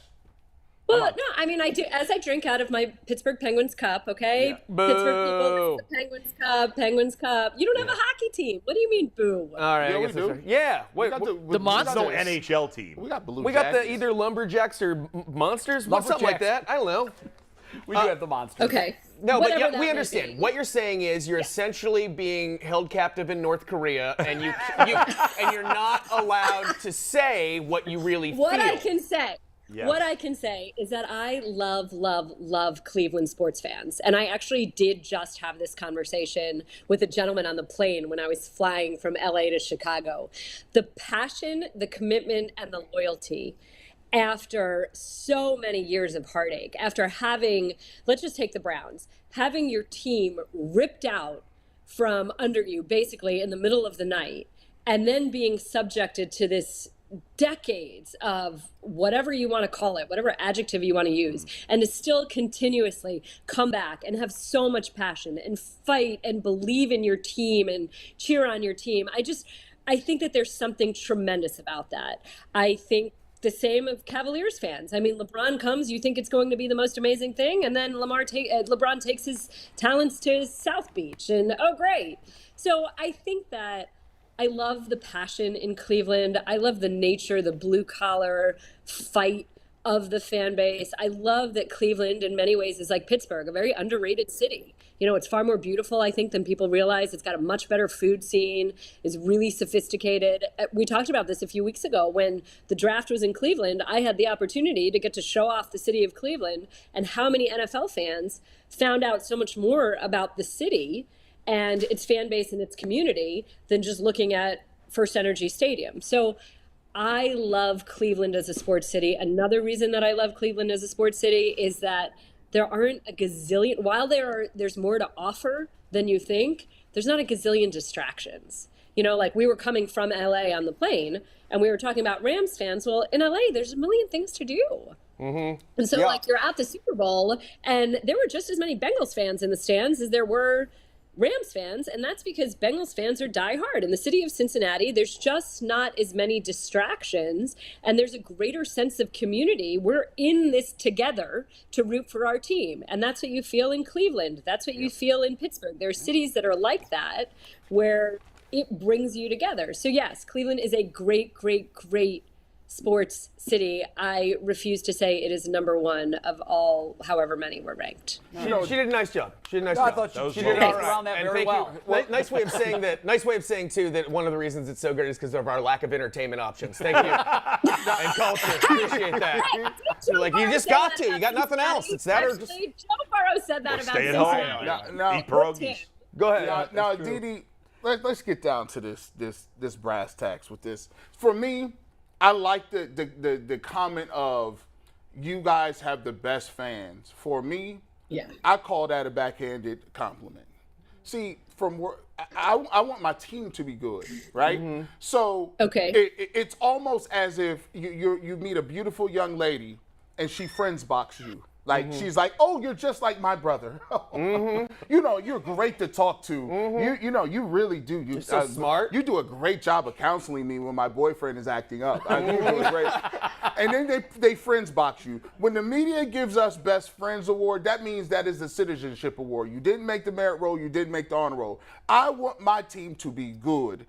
Well, no, I mean, I do, as I drink out of my Pittsburgh Penguins cup, okay? Yeah. Boo. Pittsburgh people, it's the Penguins cup. You don't have a hockey team. What do you mean, boo? All right, Yeah, I we guess do. that's right. Yeah. Wait, The Monsters. No NHL team. We got Blue we got the Jackets. either Lumberjacks or Monsters, something like that. I don't know. We do have the Monsters. Okay. No, Whatever but that we may understand. be. What you're saying is you're essentially being held captive in North Korea, and you're not allowed to say what you really feel. What I can say. Yes. What I can say is that I love, love, love Cleveland sports fans. And I actually did just have this conversation with a gentleman on the plane when I was flying from LA to Chicago. The passion, the commitment, and the loyalty after so many years of heartache, after having, let's just take the Browns, having your team ripped out from under you basically in the middle of the night, and then being subjected to this decades of whatever you want to call it, whatever adjective you want to use, and to still continuously come back and have so much passion and fight and believe in your team and cheer on your team. I think that there's something tremendous about that. I think the same of Cavaliers fans. I mean, LeBron comes, you think it's going to be the most amazing thing, and then LeBron takes his talents to South Beach, and oh, great. So I think that I love the passion in Cleveland. I love the nature, the blue-collar fight of the fan base. I love that Cleveland, in many ways, is like Pittsburgh, a very underrated city. It's far more beautiful, I think, than people realize. It's got a much better food scene, is really sophisticated. We talked about this a few weeks ago when the draft was in Cleveland. I had the opportunity to get to show off the city of Cleveland and how many NFL fans found out so much more about the city and its fan base and its community than just looking at First Energy Stadium. So I love Cleveland as a sports city. Another reason that I love Cleveland as a sports city is that there aren't a gazillion, while there's more to offer than you think, there's not a gazillion distractions. Like we were coming from LA on the plane and we were talking about Rams fans. Well, in LA, there's a million things to do. Mm-hmm. And so like you're at the Super Bowl and there were just as many Bengals fans in the stands as there were Rams fans, and that's because Bengals fans are diehard. In the city of Cincinnati, there's just not as many distractions, and there's a greater sense of community. We're in this together to root for our team, and that's what you feel in Cleveland. That's what you feel in Pittsburgh. There are cities that are like that, where it brings you together. So yes, Cleveland is a great, great, great sports city. I refuse to say it is number one of all, however many were ranked. She did a nice job. She did a nice job. I thought she did around that and very well. Nice way of saying that. Nice way of saying too that one of the reasons it's so good is because of our lack of entertainment options. Thank you. And culture. Appreciate that. You're like, you just got to. You got nothing else. It's that or just. Joe Burrow said that about stay at home. Now, eat pierogies. Go ahead. Now, Aditi, let's get down to this brass tacks with this. For me, I like the comment of you guys have the best fans. For me, I call that a backhanded compliment. See, from where I want my team to be good, right? Mm-hmm. So it's almost as if you meet a beautiful young lady and she friends box you, Like she's like, oh, you're just like my brother. You know, you're great to talk to. You really do. You're so smart. You do a great job of counseling me when my boyfriend is acting up. You do a great. And then they friends box you. When the media gives us Best Friends Award, that means that is the citizenship award. You didn't make the merit roll. You didn't make the honor roll. I want my team to be good.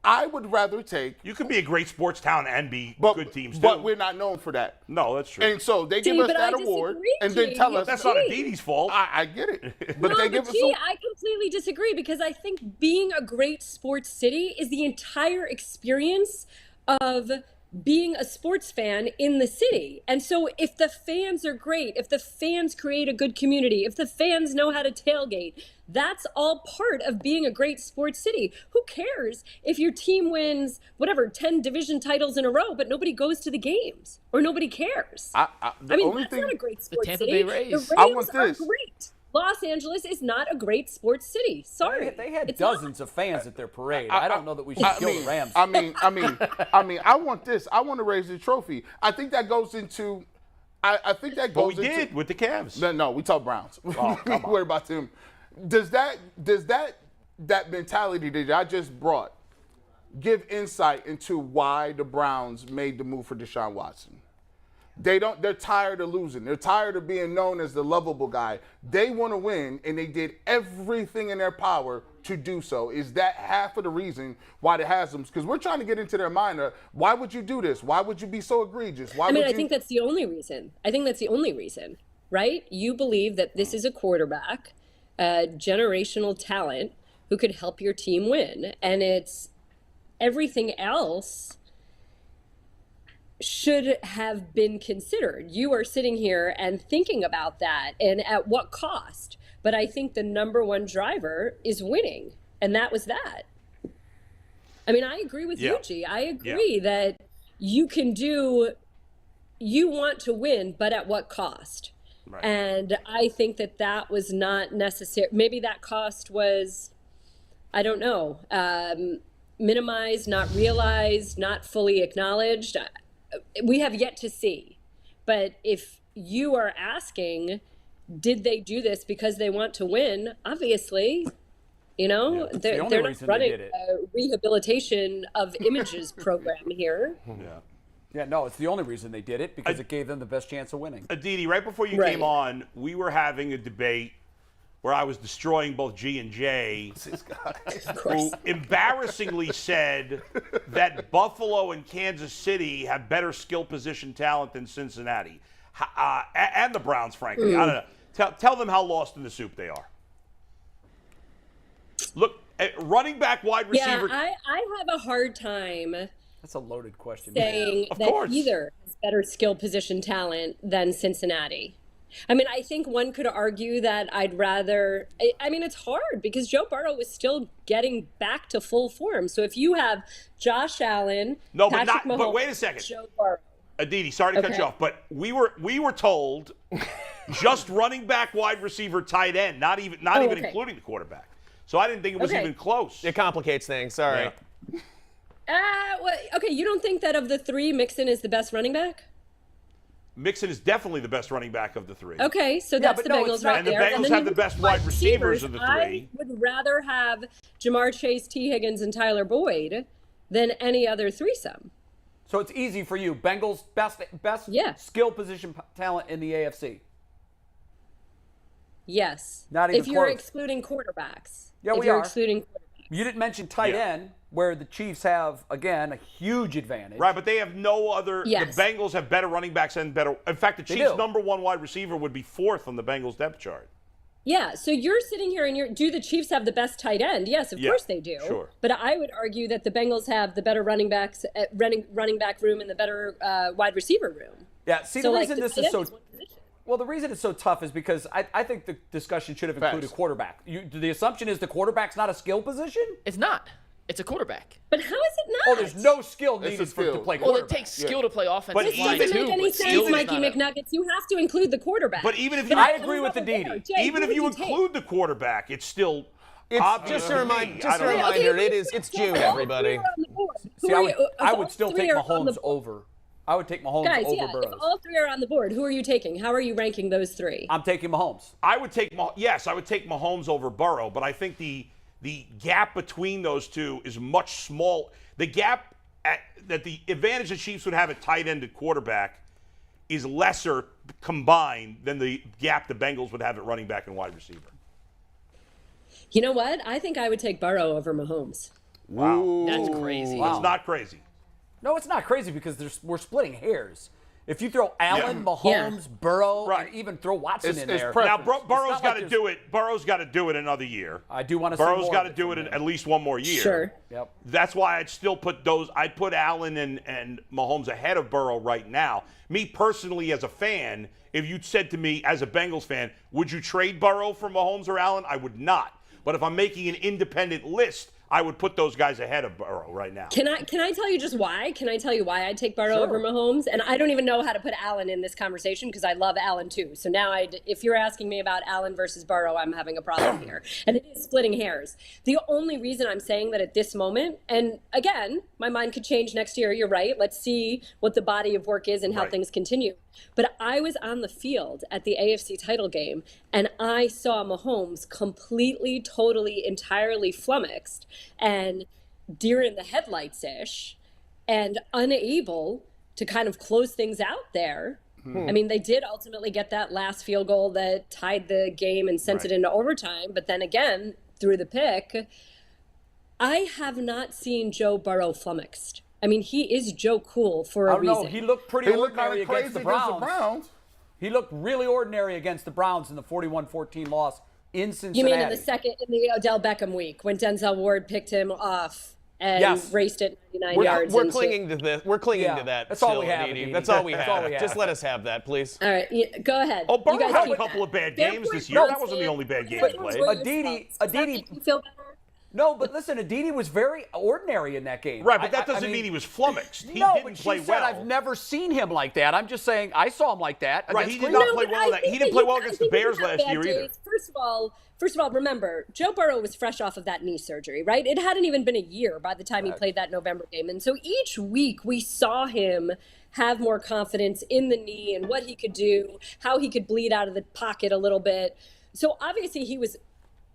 I would rather take. You could be a great sports town and be good teams too. But we're not known for that. No, that's true. And so they give us that award and then tell us that's not Aditi's fault. I get it. But no, they give us. I completely disagree because I think being a great sports city is the entire experience of being a sports fan in the city. And so if the fans are great, if the fans create a good community, if the fans know how to tailgate, that's all part of being a great sports city. Who cares if your team wins, 10 division titles in a row, but nobody goes to the games or nobody cares? That's not a great sports Tampa city. Bay Rays. The Rays are great. Los Angeles is not a great sports city. Sorry. They had dozens of fans at their parade. I don't know that we should kill the Rams. I want this. I want to raise the trophy. I think that goes into. I think that goes. But we did with the Cavs. No, we talk Browns. Oh, come on. Worry about them. Does that mentality that I just brought give insight into why the Browns made the move for Deshaun Watson? They're tired of losing. They're tired of being known as the lovable guy. They want to win, and they did everything in their power to do so. Is that half of the reason why they has them? Because we're trying to get into their mind. Why would you do this? Why would you be so egregious? I think that's the only reason. Right? You believe that this is a quarterback, a generational talent who could help your team win. And it's everything else should have been considered. You are sitting here and thinking about that and at what cost. But I think the number one driver is winning. And that was that. I mean, I agree with you, G. I agree that you want to win, but at what cost? Right. And I think that was not necessary. Maybe that cost was, I don't know, minimized, not realized, not fully acknowledged. We have yet to see. But if you are asking, did they do this because they want to win? Obviously, they're not running a rehabilitation of images program here. Yeah, no, it's the only reason they did it, because it gave them the best chance of winning. Aditi, right before you came on, we were having a debate where I was destroying both G and J, who embarrassingly said that Buffalo and Kansas City have better skill position talent than Cincinnati, and the Browns, frankly. I don't know. Tell them how lost in the soup they are. Look, running back, wide receiver. Yeah, I have a hard time. That's a loaded question. Saying that either has better skill position talent than Cincinnati. I mean, I think one could argue that I'd rather. I mean, it's hard because Joe Burrow is still getting back to full form. So if you have Josh Allen, Patrick Mahomes, but wait a second, Joe Burrow. Aditi, sorry to cut you off, but we were told just running back, wide receiver, tight end, not even including the quarterback. So I didn't think it was even close. It complicates things. Sorry. Okay, you don't think that of the three, Mixon is the best running back? Mixon is definitely the best running back of the three. Okay, so that's the Bengals right there. And the Bengals have the best wide receivers of the three. I would rather have Jamar Chase, T. Higgins, and Tyler Boyd than any other threesome. So it's easy for you. Bengals best skill position talent in the AFC. Yes. Not even if you're close. Excluding quarterbacks. Yeah, if we you're are. Excluding quarterbacks. You didn't mention tight end, where the Chiefs have, again, a huge advantage. Right, but they have no other. Yes. The Bengals have better running backs and better. In fact, the Chiefs' number one wide receiver would be fourth on the Bengals depth chart. Yeah, so you're sitting here and do the Chiefs have the best tight end? Yes, of course they do. Sure. But I would argue that the Bengals have the better running back room and the better wide receiver room. Yeah, see, so the reason the this is so. Well, the reason it's so tough is because I think the discussion should have included quarterback. The assumption is the quarterback's not a skill position? It's not. It's a quarterback. But how is it not? Oh, there's no skill needed to play quarterback. Well, it takes skill to play offensive line, too. This doesn't make any sense, Mikey McNuggets. You have to include the quarterback. But even if I agree with Aditi. Even if you include the quarterback, it's still just a reminder. It's June, everybody. See, I would still take Mahomes over I would take Mahomes over Burrows. If all three are on the board, who are you taking? How are you ranking those three? I'm taking Mahomes. I would take Mahomes over Burrow, but I think the gap between those two is much small. The gap that the advantage the Chiefs would have at tight end at quarterback is lesser combined than the gap the Bengals would have at running back and wide receiver. You know what? I think I would take Burrow over Mahomes. Wow. That's crazy. Wow. That's not crazy. No, it's not crazy because we're splitting hairs. If you throw Allen, Mahomes, Burrow, and even throw Watson in there. Now, Burrow's got to do it. Burrow's got to do it another year. I do want to see Burrow's got to do it at least one more year. Sure. Yep. That's why I'd still put I'd put Allen and Mahomes ahead of Burrow right now. Me personally, as a fan, if you'd said to me as a Bengals fan, would you trade Burrow for Mahomes or Allen? I would not. But if I'm making an independent list, I would put those guys ahead of Burrow right now. Can I tell you just why? Can I tell you why I'd take Burrow over Mahomes? And I don't even know how to put Allen in this conversation because I love Allen too. So now if you're asking me about Allen versus Burrow, I'm having a problem here. And it is splitting hairs. The only reason I'm saying that at this moment, and again, my mind could change next year, you're right. Let's see what the body of work is and how things continue. But I was on the field at the AFC title game, and I saw Mahomes completely, totally, entirely flummoxed and deer in the headlights-ish and unable to kind of close things out there. I mean, they did ultimately get that last field goal that tied the game and sent it into overtime. But then again, through the pick, I have not seen Joe Burrow flummoxed. I mean, he is Joe Cool for a reason. No, he looked pretty ordinary against the Browns. He looked really ordinary against the Browns in the 41-14 loss in Cincinnati. You mean in the Odell Beckham week when Denzel Ward picked him off and raced it 99 yards? We're clinging to this. We're clinging to that. That's all we have. That's all we have. Just let us have that, please. All right, go ahead. Oh, Burrow had a couple of bad games this year. That wasn't the only bad game he played. Aditi. You feel better? No, but listen, Aditi was very ordinary in that game. Right, but that doesn't mean he was flummoxed. He didn't play well. I've never seen him like that. I'm just saying I saw him like that. Right, he did not play well. He didn't play well against the Bears last year either. First of all, remember, Joe Burrow was fresh off of that knee surgery, right? It hadn't even been a year by the time he played that November game. And so each week we saw him have more confidence in the knee and what he could do, how he could bleed out of the pocket a little bit. So obviously he was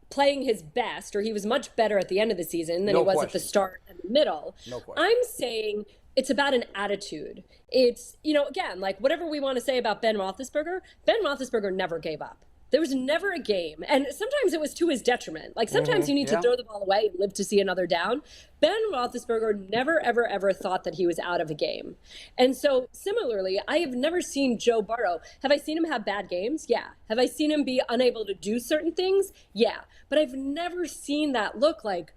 playing his best, or he was much better at the end of the season than he was at the start and the middle. No question. I'm saying it's about an attitude. It's, again, like whatever we want to say about Ben Roethlisberger never gave up. There was never a game, and sometimes it was to his detriment. Like sometimes you need to throw the ball away and live to see another down. Ben Roethlisberger never, ever, ever thought that he was out of a game. And so similarly, I have never seen Joe Burrow. Have I seen him have bad games? Yeah. Have I seen him be unable to do certain things? Yeah. But I've never seen that look like,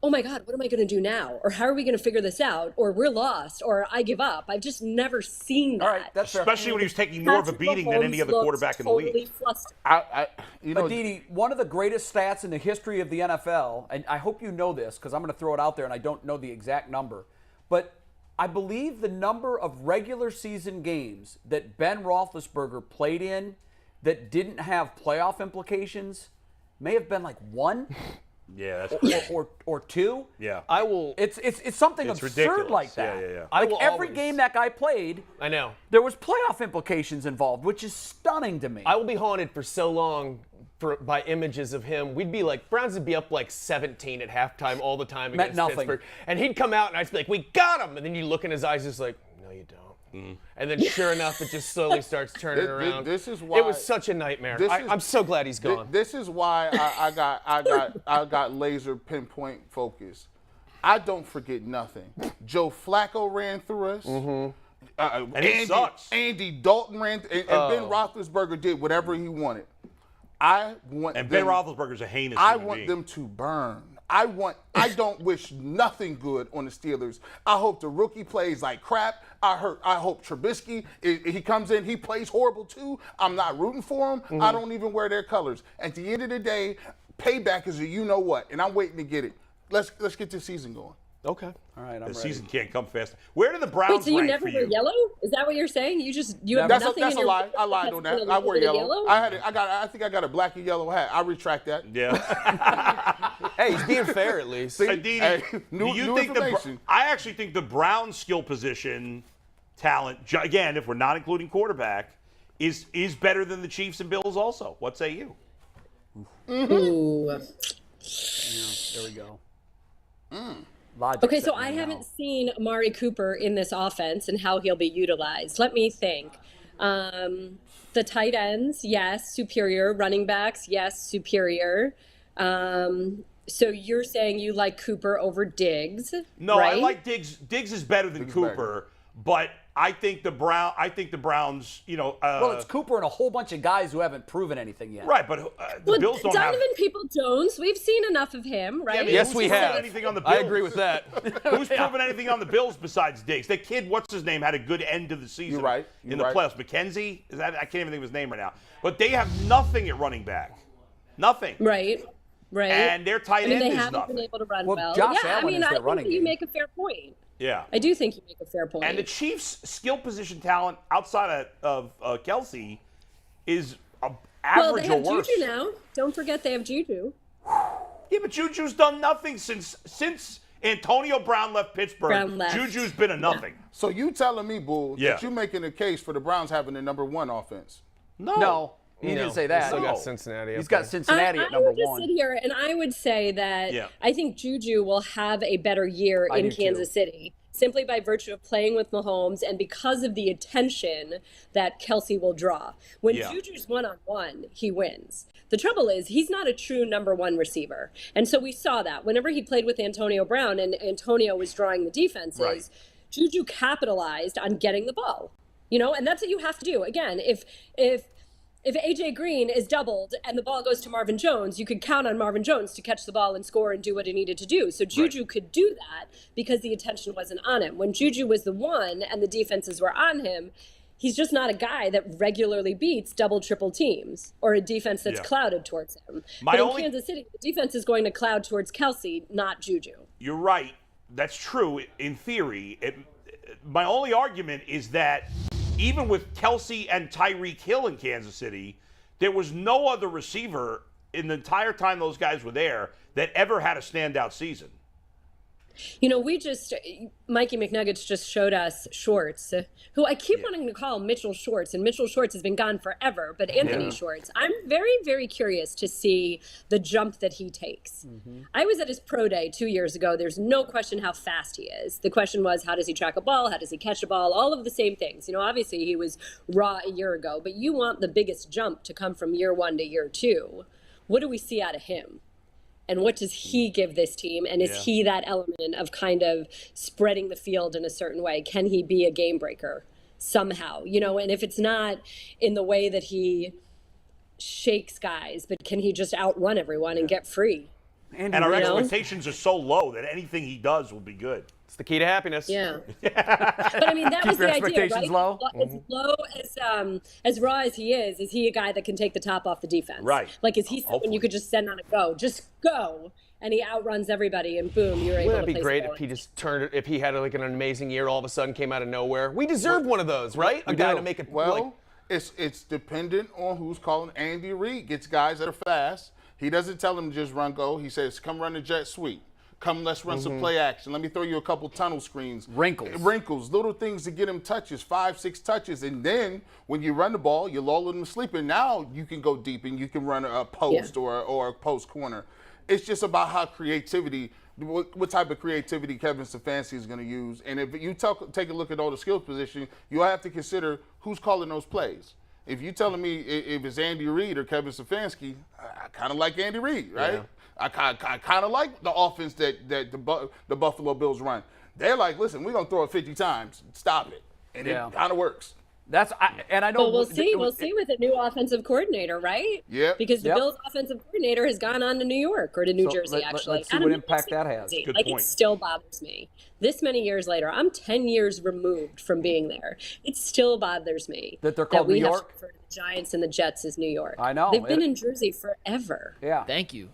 oh my God, what am I going to do now? Or how are we going to figure this out? Or we're lost, or I give up. I've just never seen that. All right, that's fair. Especially when he was taking more of a beating than any other quarterback in the league. Aditi, one of the greatest stats in the history of the NFL, and I hope you know this because I'm going to throw it out there and I don't know the exact number, but I believe the number of regular season games that Ben Roethlisberger played in that didn't have playoff implications may have been like one. Yeah, that's or two. Yeah, I will. It's something absurd ridiculous. Like that. Yeah. Like every game that guy played, I know there was playoff implications involved, which is stunning to me. I will be haunted for so long by images of him. We'd be like, Browns would be up like 17 at halftime all the time against Pittsburgh, and he'd come out and I'd be like, "We got him!" And then you look in his eyes, just like, "No, you don't." And then sure enough, it just slowly starts turning around. This is why it was such a nightmare. I'm so glad he's gone. This is why I got laser pinpoint focus. I don't forget nothing. Joe Flacco ran through us. And he sucks. Andy Dalton ran, and Ben Roethlisberger did whatever he wanted. Ben Roethlisberger's a heinous I human want being. them to burn. I don't wish nothing good on the Steelers. I hope the rookie plays like crap. I hope Trubisky, he comes in, he plays horrible too. I'm not rooting for him. I don't even wear their colors. At the end of the day, payback is a you-know-what, and I'm waiting to get it. Let's get this season going. Okay. All right, I'm ready. The season can't come fast. Where do the Browns Wait, so you rank never for wear you? yellow? Is that what you're saying? You have That's nothing a in your lie. I lied on that. I wear yellow. I think I got a black and yellow hat. I retract that. Yeah. Hey, he's being fair at least. Aditi, new do you think information. I actually think the Browns' skill position talent, again, if we're not including quarterback, is better than the Chiefs and Bills also. What say you? Ooh. Yeah, there we go. Okay, so I haven't seen Amari Cooper in this offense and how he'll be utilized. Let me think. The tight ends, yes, superior. Running backs, yes, superior. So you're saying you like Cooper over Diggs? No, right? I like Diggs. Diggs is better than Cooper, but I think the Browns, well, it's Cooper and a whole bunch of guys who haven't proven anything yet. Right, but the Bills don't have. Donovan Peoples-Jones, we've seen enough of him, right? Yeah, yes, we have. Anything on the Bills? I agree with that. Who's proven anything on the Bills besides Diggs? That kid, what's his name, had a good end of the season. You're right. In the playoffs. McKenzie? I can't even think of his name right now. But they have nothing at running back. Nothing. Right. And their tight end is they nothing. haven't been able to run well. Josh Yeah, Allen is their running think you game. make a fair point. Yeah. I do think you make a fair point. And the Chiefs' skill position talent outside of Kelsey is average they have or worse. Juju now. Don't forget they have Juju. Yeah, but Juju's done nothing since Antonio Brown left Pittsburgh. Juju's been a nothing. Yeah. So you telling me, Bull, Yeah. that you're making a case for the Browns having the number one offense? No. He didn't say that. He's still got Cincinnati. He's got Cincinnati at number I would just one. sit here and I would say that I think Juju will have a better year in Kansas City simply by virtue of playing with Mahomes and because of the attention that Kelsey will draw. When Juju's one-on-one, he wins. The trouble is he's not a true number one receiver. And so we saw that. Whenever he played with Antonio Brown and Antonio was drawing the defenses, Juju capitalized on getting the ball. And that's what you have to do. Again, if A.J. Green is doubled and the ball goes to Marvin Jones, you could count on Marvin Jones to catch the ball and score and do what he needed to do. So Juju could do that because the attention wasn't on him. When Juju was the one and the defenses were on him, he's just not a guy that regularly beats double, triple teams or a defense that's clouded towards him. But in Kansas City, the defense is going to cloud towards Kelsey, not Juju. You're right. That's true in theory. My only argument is that even with Kelsey and Tyreek Hill in Kansas City, there was no other receiver in the entire time those guys were there that ever had a standout season. Mikey McNuggets just showed us Schwartz, who I keep wanting to call Mitchell Schwartz, and Mitchell Schwartz has been gone forever, but Anthony Schwartz. I'm very, very curious to see the jump that he takes. Mm-hmm. I was at his pro day 2 years ago. There's no question how fast he is. The question was, how does he track a ball? How does he catch a ball? All of the same things. Obviously he was raw a year ago, but you want the biggest jump to come from year one to year two. What do we see out of him? And what does he give this team? And is he that element of kind of spreading the field in a certain way? Can he be a game breaker somehow? And if it's not in the way that he shakes guys, but can he just outrun everyone and get free? And our expectations are so low that anything he does will be good. It's the key to happiness. Yeah. But that was the idea, right? Low? As low as raw as he is he a guy that can take the top off the defense? Right. Like, is he someone you could just send on a go? Just go. And he outruns everybody, and boom, you're able to play. Wouldn't that be great if he just if he had an amazing year, all of a sudden came out of nowhere? We deserve one of those, right? A guy to make it. Well, it's dependent on who's calling. Andy Reid gets guys that are fast. He doesn't tell them to just run go. He says, come run the jet sweep. Come, let's run some play action. Let me throw you a couple tunnel screens. Wrinkles, little things to get him touches, 5-6 touches. And then when you run the ball, you lull him to sleep. And now you can go deep and you can run a post or a post corner. It's just about how creativity, what type of creativity Kevin Stefanski is going to use. And if you take a look at all the skill position, you'll have to consider who's calling those plays. If you're telling me if it's Andy Reid or Kevin Stefanski, I kind of like Andy Reid, right? Yeah. I kind of like the offense that the Buffalo Bills run. They're like, listen, we're going to throw it 50 times. Stop it. And it kind of works. I know. Well, we'll see with a new offensive coordinator, right? Yeah. Because the Bills' offensive coordinator has gone on to New York or to New Jersey, actually. Let's see what impact that has. Good point. It still bothers me. This many years later, I'm 10 years removed from being there. It still bothers me that they're called New York. Have to refer to the Giants and the Jets as New York. I know. They've been in Jersey forever. Yeah. Thank you.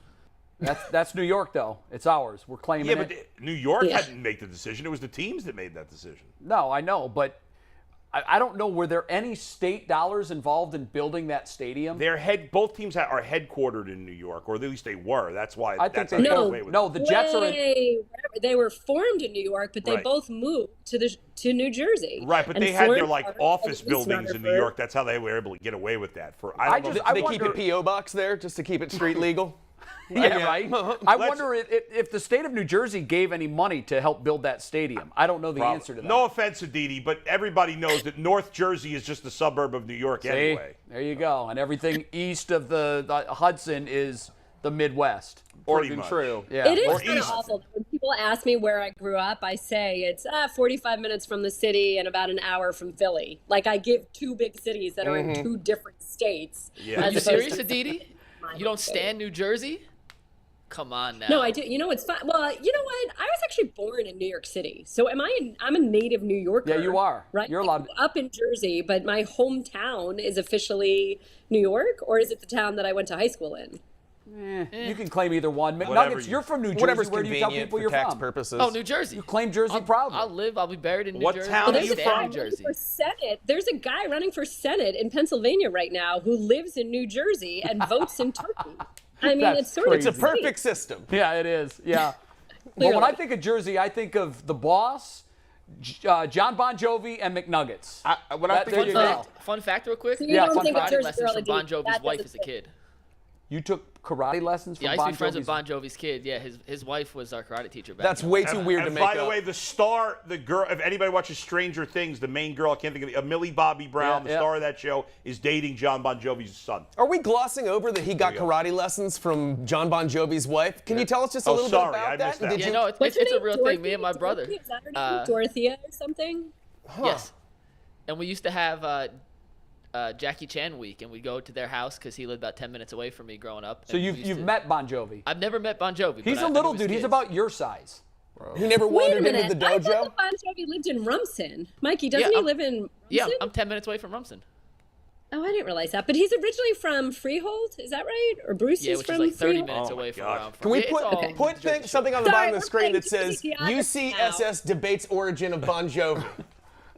That's New York, though. It's ours. We're claiming it. Yeah, but New York hadn't made the decision. It was the teams that made that decision. No, I know, but I don't know, were there any state dollars involved in building that stadium? Both teams are headquartered in New York, or at least they were. That's why. I think the Jets are. They were formed in New York, but they both moved to New Jersey. Right, but they had their office buildings in New York. That's how they were able to get away with that. They keep a P.O. box there just to keep it street legal. Yeah, right. I wonder if the state of New Jersey gave any money to help build that stadium. I don't know the answer to that. No offense, Aditi, but everybody knows that North Jersey is just a suburb of New York anyway. There you go. And everything east of the Hudson is the Midwest. Oregon Trail. Yeah. It is kind of awful. When people ask me where I grew up, I say it's 45 minutes from the city and about an hour from Philly. Like, I give two big cities that are in two different states. Yeah. Are you serious, Aditi? You don't stand New Jersey? Come on now. No, I do. You know, it's fun. Well, you know what? I was actually born in New York City. So I'm a native New Yorker. Yeah, you are. Right? You're allowed. Up in Jersey, but my hometown is officially New York, or is it the town that I went to high school in? You can claim either one. McNuggets, you're from New Jersey. Whatever's Where do you tell people you're tax from? purposes. Oh, New Jersey. You claim Jersey proudly. I'll be buried in New Jersey. What town are you from? New Jersey. For Senate. There's a guy running for Senate in Pennsylvania right now who lives in New Jersey and votes in Turkey. I mean, it's sort of It's a perfect system. Yeah, it is. Yeah. But when I think of Jersey, I think of the boss, John Bon Jovi, and McNuggets. Fun fact real quick. So you don't think of karate Jersey lessons Girl, from Bon Aditi. Jovi's wife as a kid. You took karate lessons from I used Bon to be friends Jovi's? with Bon Jovi's kid. Yeah, his wife was our karate teacher back That's then. way too weird to make up. By the way, the girl, if anybody watches Stranger Things, the main girl, I can't think of it, Millie Bobby Brown, the star of that show, is dating John Bon Jovi's son. Are we glossing over that he got karate lessons from John Bon Jovi's wife? Can you tell us just a little bit about I missed that. You know, it's a real thing. Me and my brother. Is that her name? Dorothea or something? Yes. And we used to have Jackie Chan week, and we'd go to their house because he lived about 10 minutes away from me growing up. So you've met Bon Jovi? I've never met Bon Jovi. He's a little dude. He's about your size. He never wandered into the I dojo? thought that Bon Jovi lived in Rumson. Mikey, doesn't he live in Rumson? Yeah, I'm 10 minutes away from Rumson. Oh, I didn't realize that. But he's originally from Freehold, is that right? Or Bruce is which from is like 30 Freehold? minutes away from where I'm from. Can we Yeah, put something on the bottom of the screen that saying says geography now. UCSS debates origin of Bon Jovi?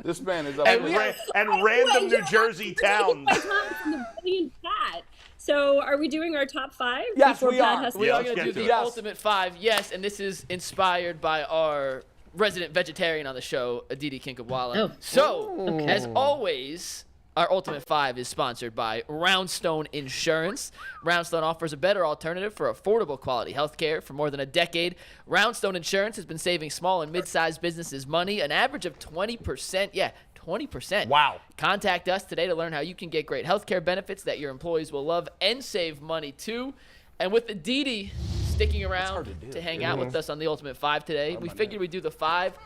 This man is up And random New Jersey towns. From the brilliant Pat. So, are we doing our top 5? Yes, before we Pat are. has to We go? are going to do the ultimate 5, yes, and this is inspired by our resident vegetarian on the show, Aditi Kinkhabwala. Oh. So, as always, our ultimate 5 is sponsored by Roundstone Insurance. Roundstone offers a better alternative for affordable quality health care for more than a decade. Roundstone Insurance has been saving small and mid-sized businesses money, an average of 20%. Yeah, 20%. Wow. Contact us today to learn how you can get great healthcare benefits that your employees will love and save money too. And with Aditi sticking around to hang out with us on the Ultimate 5 today, we figured we'd do the 5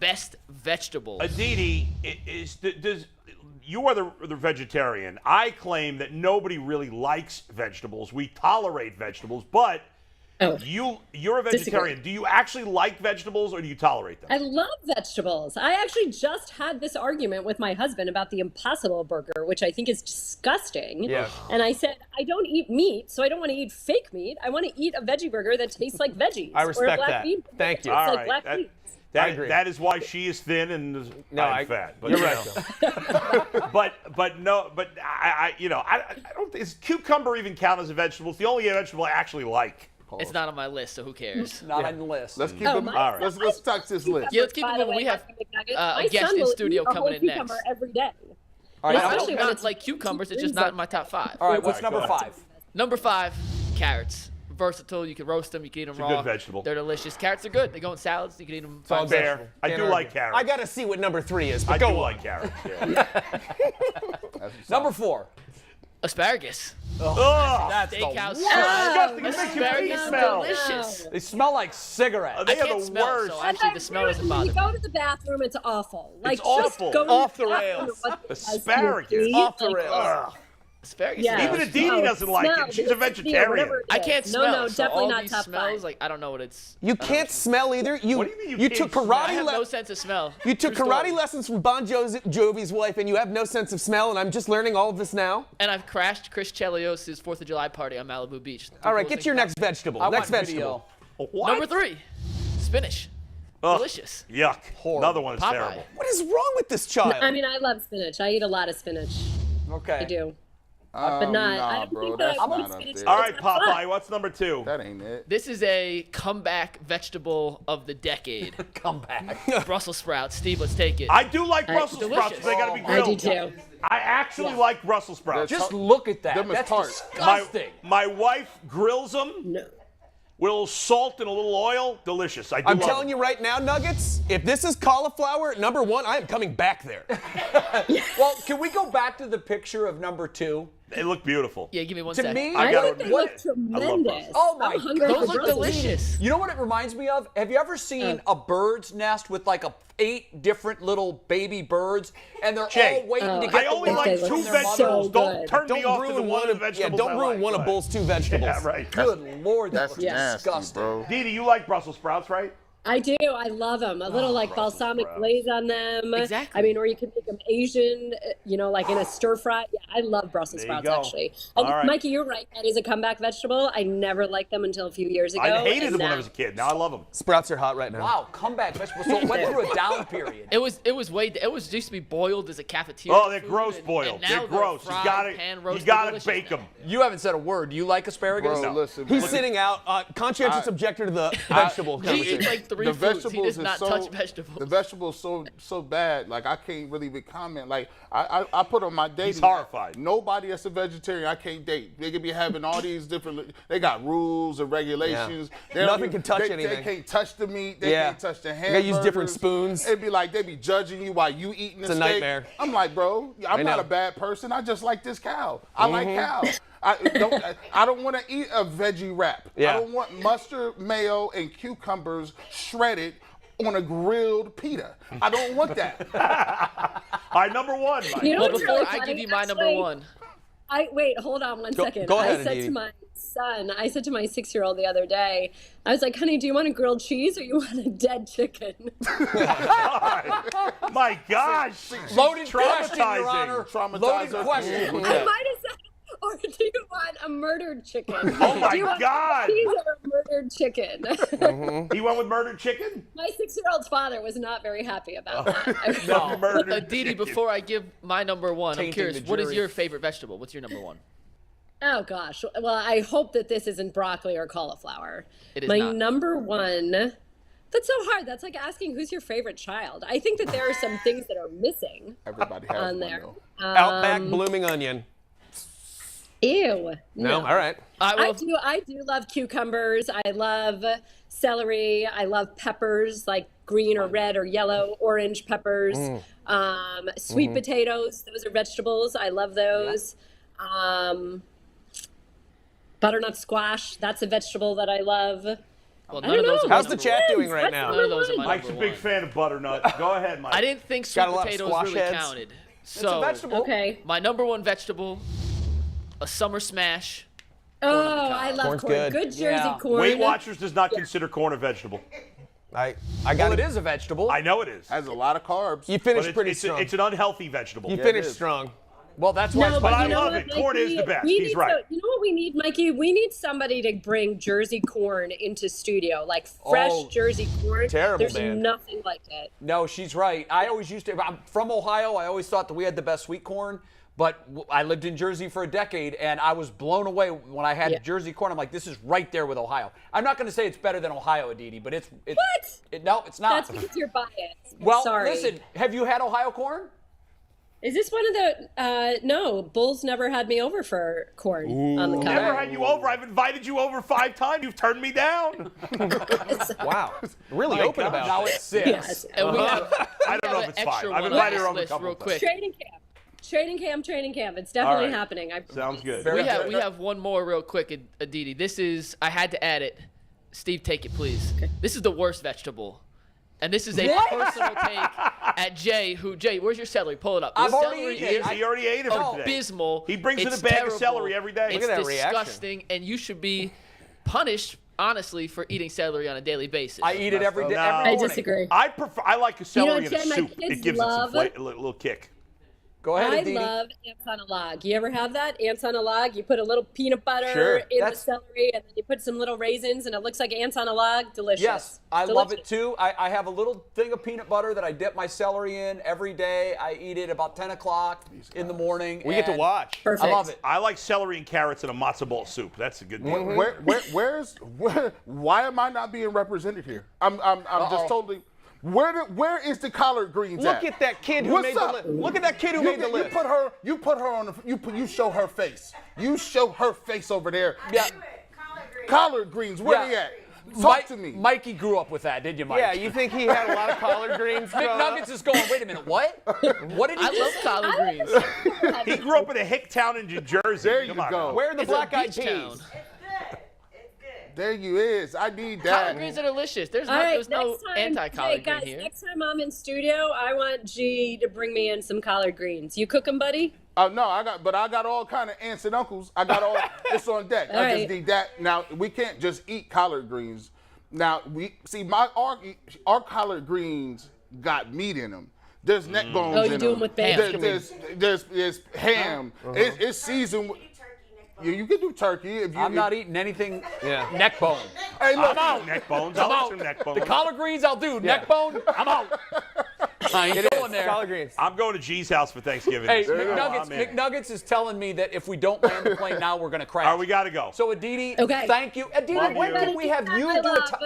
best vegetables. Aditi, you are the vegetarian. I claim that nobody really likes vegetables. We tolerate vegetables, but you're a vegetarian. Do you actually like vegetables or do you tolerate them? I love vegetables. I actually just had this argument with my husband about the Impossible Burger, which I think is disgusting. Yeah. And I said, I don't eat meat, so I don't want to eat fake meat. I want to eat a veggie burger that tastes like veggies. I respect or a black that. bean burger Thank you. that tastes All like right. black beans. I agree. That is why she is thin and I'm fat. But, You're right, though. but I don't. Does cucumber even count as a vegetable? It's the only vegetable I actually like. It's not on my list, so who cares? Not on the list. Let's keep him. All right. Let's touch this list. Yeah, let's keep it moving. We have a guest in studio coming in next. Every day. All right, I Especially don't when not it's like cucumbers. It's just not in my top 5. all right, what's number 5? Number 5, carrots. Versatile. You can roast them. You can eat them raw. good vegetable. They're delicious. Carrots are good. They go in salads. You can eat them. Sounds Fair. I do like carrots. I got to see what number 3 is, but I go do on. like carrots. Yeah. Number 4. Asparagus. That's Steakhouse. Disgusting. It makes your Asparagus teeth is smell. delicious. They smell like cigarettes. They I are can't the smell, worst. so actually the smell doesn't When bother you me. go to the bathroom, it's awful. Like, awful. Just go to Off the the bathroom, rails. what it does to your Asparagus. feet, Off the like, rails. ugh. Asparagus. Yeah. is Even delicious. Aditi doesn't like it. She's a vegetarian. Whatever it I is. can't smell. No, so definitely all not these top smells, 5. like I don't know what it's. You can't smell either. What do you mean you you can't took I karate have no lessons. sense of smell. You took True karate story. lessons from Bon Jovi's wife, and you have no sense of smell, and I'm just learning all of this now? And I've crashed Chris Chelios' 4th of July party on Malibu Beach. All right, get your next vegetable. I Next want vegetable. video. What? Number 3, spinach. Delicious. Yuck. Another one is Popeye. terrible. What is wrong with this child? I mean, I love spinach. I eat a lot of spinach. Okay. I do. But not. I don't bro, think that's that I not want up spinach. there. All right, Popeye, what's number 2? That ain't it. This is a comeback vegetable of the decade. Come back. Brussels sprouts. Steve, let's take it. I do like Brussels delicious. sprouts. They got to be I grilled. do too. I actually like Brussels sprouts. Just look at that. Them is That's tart. disgusting. My wife grills them No. with a little salt and a little oil. Delicious. I do I'm love telling them. you right now, Nuggets, if this is cauliflower, number 1, I am coming back there. Well, can we go back to the picture of number 2? They look beautiful. Yeah, give me one To second. me, I I gotta think they admit look it. I love tremendous. Brussels. Oh, my I'm hungry Those for look Brussels. delicious. you know what it reminds me of? Have you ever seen a bird's nest with like 8 different little baby birds, and they're Jay, all waiting to I get I only the think like they 2 look vegetables. so Don't good. turn me Don't off to the ruin one one of the of vegetables. don't I ruin like. one Go of ahead. Bull's 2 vegetables. Yeah, right. Good Lord, that That's looks nasty, disgusting. bro. Didi, you like Brussels sprouts, right? I do. I love them. A little like Brussels balsamic sprouts. glaze on them. Exactly. I mean, or you can make them Asian, like in a stir fry. Yeah, I love Brussels There you sprouts, go. actually. All And right. Mikey, you're right. That is a comeback vegetable. I never liked them until a few years ago. I hated and them when I now- was a kid. Now I love them. Sprouts are hot right now. Wow, comeback vegetable. So it went through a down period. It was used to be boiled as a cafeteria. Oh, they're food, gross and boiled. now They're gross. fried, pan You roasted, gotta delicious bake now. them. You haven't said a word. Do you like asparagus? Bro, listen. He's man. sitting out, conscientious objector to the vegetable He conversation. eats like 3 The foods. He vegetables does is not so touch vegetables. the vegetables so bad. Like I can't really be comment. Like I put on my dating. He's horrified. Nobody that's a vegetarian I can't date. They could be having all these different. They got rules and regulations. They don't Nothing can touch they, anything. They can't touch the meat. They Yeah. can't touch the You hamburgers. gotta use different spoons. It'd be like they be judging you while you eating the It's a steak. nightmare. I'm like, bro, I'm not know. a bad person. I just like this cow. I like cow. I don't want to eat a veggie wrap. Yeah. I don't want mustard, mayo, and cucumbers shredded on a grilled pita. I don't want that. All right, number 1, Mike. You know Well, what's before really I funny? give you my Actually, number 1. Wait, hold on one second. go ahead, I said Aditi. to my son, I said to my 6-year-old the other day, I was like, honey, do you want a grilled cheese or you want a dead chicken? My gosh. Loaded question, Your Traumatizing. Honor. Traumatized Loaded her question. kid with I that. might have said, or do you want a murdered chicken? Oh, my do you want God. cheese or a murdered chicken? He went with murdered chicken? My 6-year-old's father was not very happy about that. No, murdered Aditi, chicken. before I give my number 1, I'm Tainting curious, the what is jury. your favorite vegetable? What's your number 1? Oh gosh. Well, I hope that this isn't broccoli or cauliflower. It is My not. number 1. That's so hard. That's like asking who's your favorite child. I think that there are some things that are missing Everybody has on one there. though. Outback blooming onion. Ew. No? All right. I do love cucumbers. I love celery. I love peppers, like green or red or yellow, orange peppers. Sweet potatoes. Those are vegetables. I love those. Butternut squash. That's a vegetable that I love. Well, I none of don't those know. are my How's the number chat 1. doing right What's now? None of those are my Mike's a number big 1. fan of butternut. Go ahead, Mike. I didn't think sweet Got a lot of potatoes squash really heads. counted. It's a So, vegetable. Okay. my number 1 vegetable, a summer smash. Oh, I love Corn's corn. good. Good Jersey Yeah. corn. Weight Watchers does not consider corn a vegetable. I Well, got it is a vegetable. I know it is. Has a lot of carbs. You But finished pretty strong. it's an unhealthy vegetable. You it finished is. strong. Well, that's why. No, it's But my I you know love what, it. Corn is the best. we He's need right. you know what we need, Mikey? We need somebody to bring Jersey corn into studio, like fresh Oh, Jersey corn. terrible There's band. nothing like it. No, she's right. I always used to. I'm from Ohio. I always thought that we had the best sweet corn. But I lived in Jersey for a decade, and I was blown away when I had Yeah. Jersey corn. I'm like, this is right there with Ohio. I'm not going to say it's better than Ohio, Aditi, but it's What? no, it's not. That's because you're biased. Well, Sorry. listen, have you had Ohio corn? Is this one of the? No, Bulls never had me over for corn on the Never cover. had you over. I've invited you over 5 times. You've turned me down. Wow. Really My open God. about Now it. it's 6. Yes. And we have, I don't know if it's 5. I've one invited on her over a this list couple real of quick. Training camp. It's definitely right. happening. Sounds good. Very We have one more real quick, Aditi. This is, I had to add it. Steve, take it, please. This is the worst vegetable. And this is a personal take at Jay, Jay, where's your celery? Pull it up. I've This already celery eaten it. is He already ate it for today. abysmal. He brings in It's a bag of terrible. celery every day. It's Look at that reaction. disgusting, and you should be punished, honestly, for eating celery on a daily basis. I eat it every day. No. Every I morning. disagree. I like a celery in a Jay, my soup. kids It gives love- it some little kick. Go ahead, I Aditi. love ants on a log. You ever have that? Ants on a log? You put a little peanut butter Sure. in the celery, and then you put some little raisins, and it looks like ants on a log. Delicious. Yes, I love it Delicious. too. I have a little thing of peanut butter that I dip my celery in every day. I eat it about 10 o'clock in the morning. We get to watch. Perfect. I love it. I like celery and carrots in a matzo ball soup. That's a good deal. Why am I not being represented here? I'm just totally. Where is the collard greens Look at? at that kid who What's made the up? list. Look at that kid who made the list. You put her on the. You show her face. You show her face over there. Yeah. Collard greens. Where Yeah. they at? Talk to me. Mikey grew up with that, didn't you, Mike? Yeah, you think he had a lot of collard greens? McNuggets is going, wait a minute, what? What did he I do? love collard greens. He grew up in a hick town in New Jersey. There you Come on go. now. Where are the It's black a eyed beach peas? town. There you is. I need Collard that. greens are delicious. There's All no, right, there's no next time, anti-collard hey, guys, green here. next time I'm in studio, I want G to bring me in some collard greens. You cook them, buddy? No, I got all kind of aunts and uncles. I got all. It's on deck. All I just right. need that. Now we can't just eat collard greens. Now we see our collard greens got meat in them. There's neck bones Oh, in you them. do them with bacon. There's ham. It's seasoned. You can do turkey if you. I'm not eating anything Yeah. neck bone. Hey, look, I'm out. Neck bones. I'm I'll out. eat some neck bones. The collard greens I'll do. Neck bone, I'm out. I ain't going there. Collard greens. I'm going to G's house for Thanksgiving. Hey, There you go. I'm in. McNuggets is telling me that if we don't land the plane now, we're going to crash. All right, we got to go. So, Aditi, Okay. thank you. Aditi, Love when you. can we have you I do a love. top?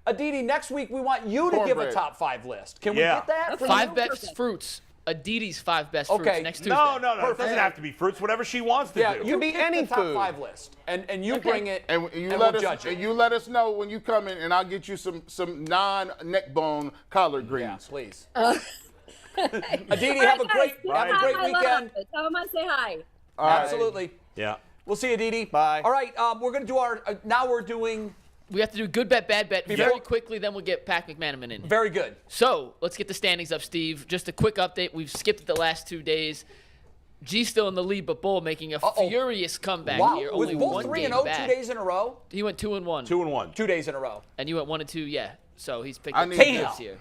Aditi, next week we want you to give a Cornbread. top 5 list. Can Yeah. we get that? from Five you? best fruits. Aditi's 5 best fruits Okay. next Tuesday. No. It Perfect. doesn't have to be fruits. Whatever she wants to Yeah, do. you be pick any the top food. 5 list, and you bring it, and you and let we'll us judge it. and you let us know when you come in, and I'll get you some non-neck bone collard Yeah, greens. please. Aditi, have a great weekend. Tell them I say hi. All right. Absolutely. Yeah. We'll see you, Aditi. Bye. All right, we're going to do our. Now we're doing. We have to do good bet, bad bet very quickly, then we'll get Pat McManaman in. Very good. So let's get the standings up, Steve. Just a quick update. We've skipped it the last 2 days. G's still in the lead, but Bull making a furious comeback Wow. here. Was Only Bull one 3-0 game back. 2 days in a row? He went 2-1. 2-1. 2 days in a row. And you went 1-2, yeah. So he's picked I up need 2 that. wins here.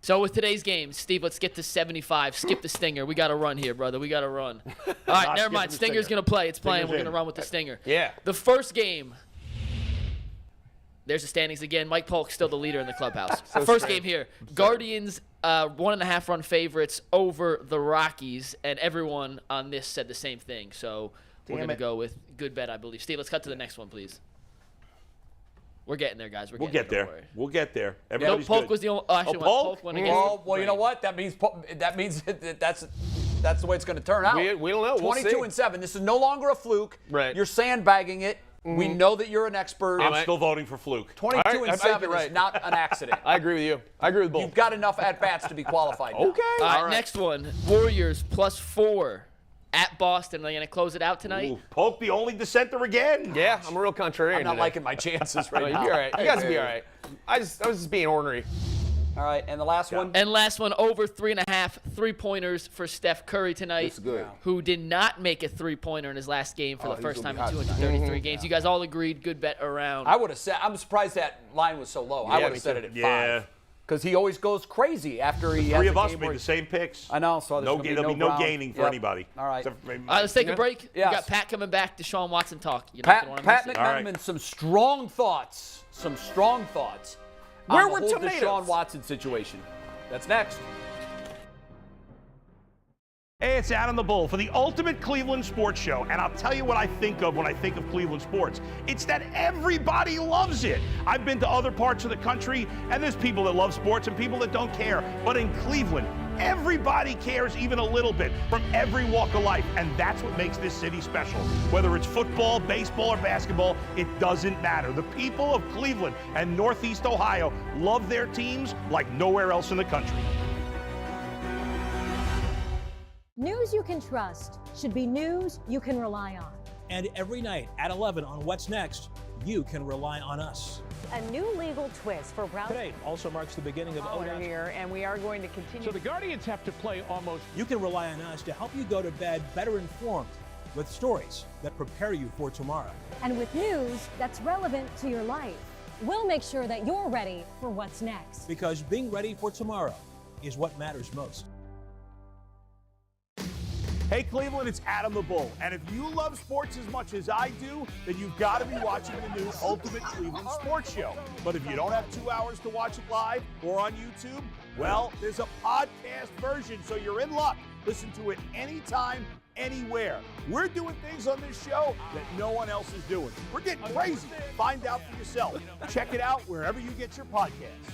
So with today's game, Steve, let's get to 75. Skip the stinger. We got to run here, brother. We got to run. All right, never mind. skipping the Stinger's going to play. It's playing. Stinger's We're going to in. run with the stinger. Yeah. The first game. There's the standings again. Mike Polk's still the leader in the clubhouse. First game here. Guardians, 1.5 run favorites over the Rockies, and everyone on this said the same thing. So we're going to go with good bet, I believe. Steve, let's cut to the next one, please. We're getting there, guys. We'll get there. Don't worry. We'll get there. No, Everybody's Polk good. was the only. Actually, Polk? Polk went against. Well, you know what? That means that's the way it's going to turn out. We don't know. We'll 22 see. 7. This is no longer a fluke. Right. You're sandbagging it. We know that you're an expert. I'm still voting for Fluke. 22 All right, I and think 7 you're right. is not an accident. I agree with you. I agree with Bull. You've got enough at bats to be qualified. now. Okay. All right, next one. Warriors +4 at Boston. They're going to close it out tonight. Ooh, Polk, the only dissenter again. Yeah, I'm a real contrarian. I'm not today. liking my chances right No, now. you'll be all right. You guys will be all right. I was just being ornery. All right, and the last one. And last one, over 3.5 3-pointers for Steph Curry tonight. That's good. Who did not make a 3-pointer in his last game for the he's first gonna time be in hot 233 games. You guys all agreed, good bet around. I would have said. I'm surprised that line was so low. I Yeah, would me have said too. it at Yeah. 5. Because he always goes crazy after he has Three a of us game made where the same picks. I know. So There'll be no ground. gaining for Yep. anybody. All right. Except for maybe All right, let's take a break. Yes. We got Pat coming back. Deshaun Watson talk. You're not going to Pat want to miss it. McManaman, right. some strong thoughts. Where on were the whole tomatoes? Deshaun Watson situation. That's next. Hey, it's Adam the Bull for the ultimate Cleveland sports show, and I'll tell you what I think of when I think of Cleveland sports. It's that everybody loves it. I've been to other parts of the country, and there's people that love sports and people that don't care. But in Cleveland, everybody cares even a little bit from every walk of life, and that's what makes this city special. Whether it's football, baseball, or basketball, it doesn't matter. The people of Cleveland and Northeast Ohio love their teams like nowhere else in the country. News you can trust should be news you can rely on. And every night at 11 on What's Next, you can rely on us. A new legal twist for Brown. Today also marks the beginning of Caller here, and we are going to continue. So the Guardians have to play almost. You can rely on us to help you go to bed better informed with stories that prepare you for tomorrow. And with news that's relevant to your life. We'll make sure that you're ready for what's next. Because being ready for tomorrow is what matters most. Hey Cleveland, it's Adam the Bull. And if you love sports as much as I do, then you've got to be watching the new Ultimate Cleveland Sports Show. But if you don't have 2 hours to watch it live or on YouTube, well, there's a podcast version, so you're in luck. Listen to it anytime, anywhere. We're doing things on this show that no one else is doing. We're getting crazy. Find out for yourself. Check it out wherever you get your podcasts.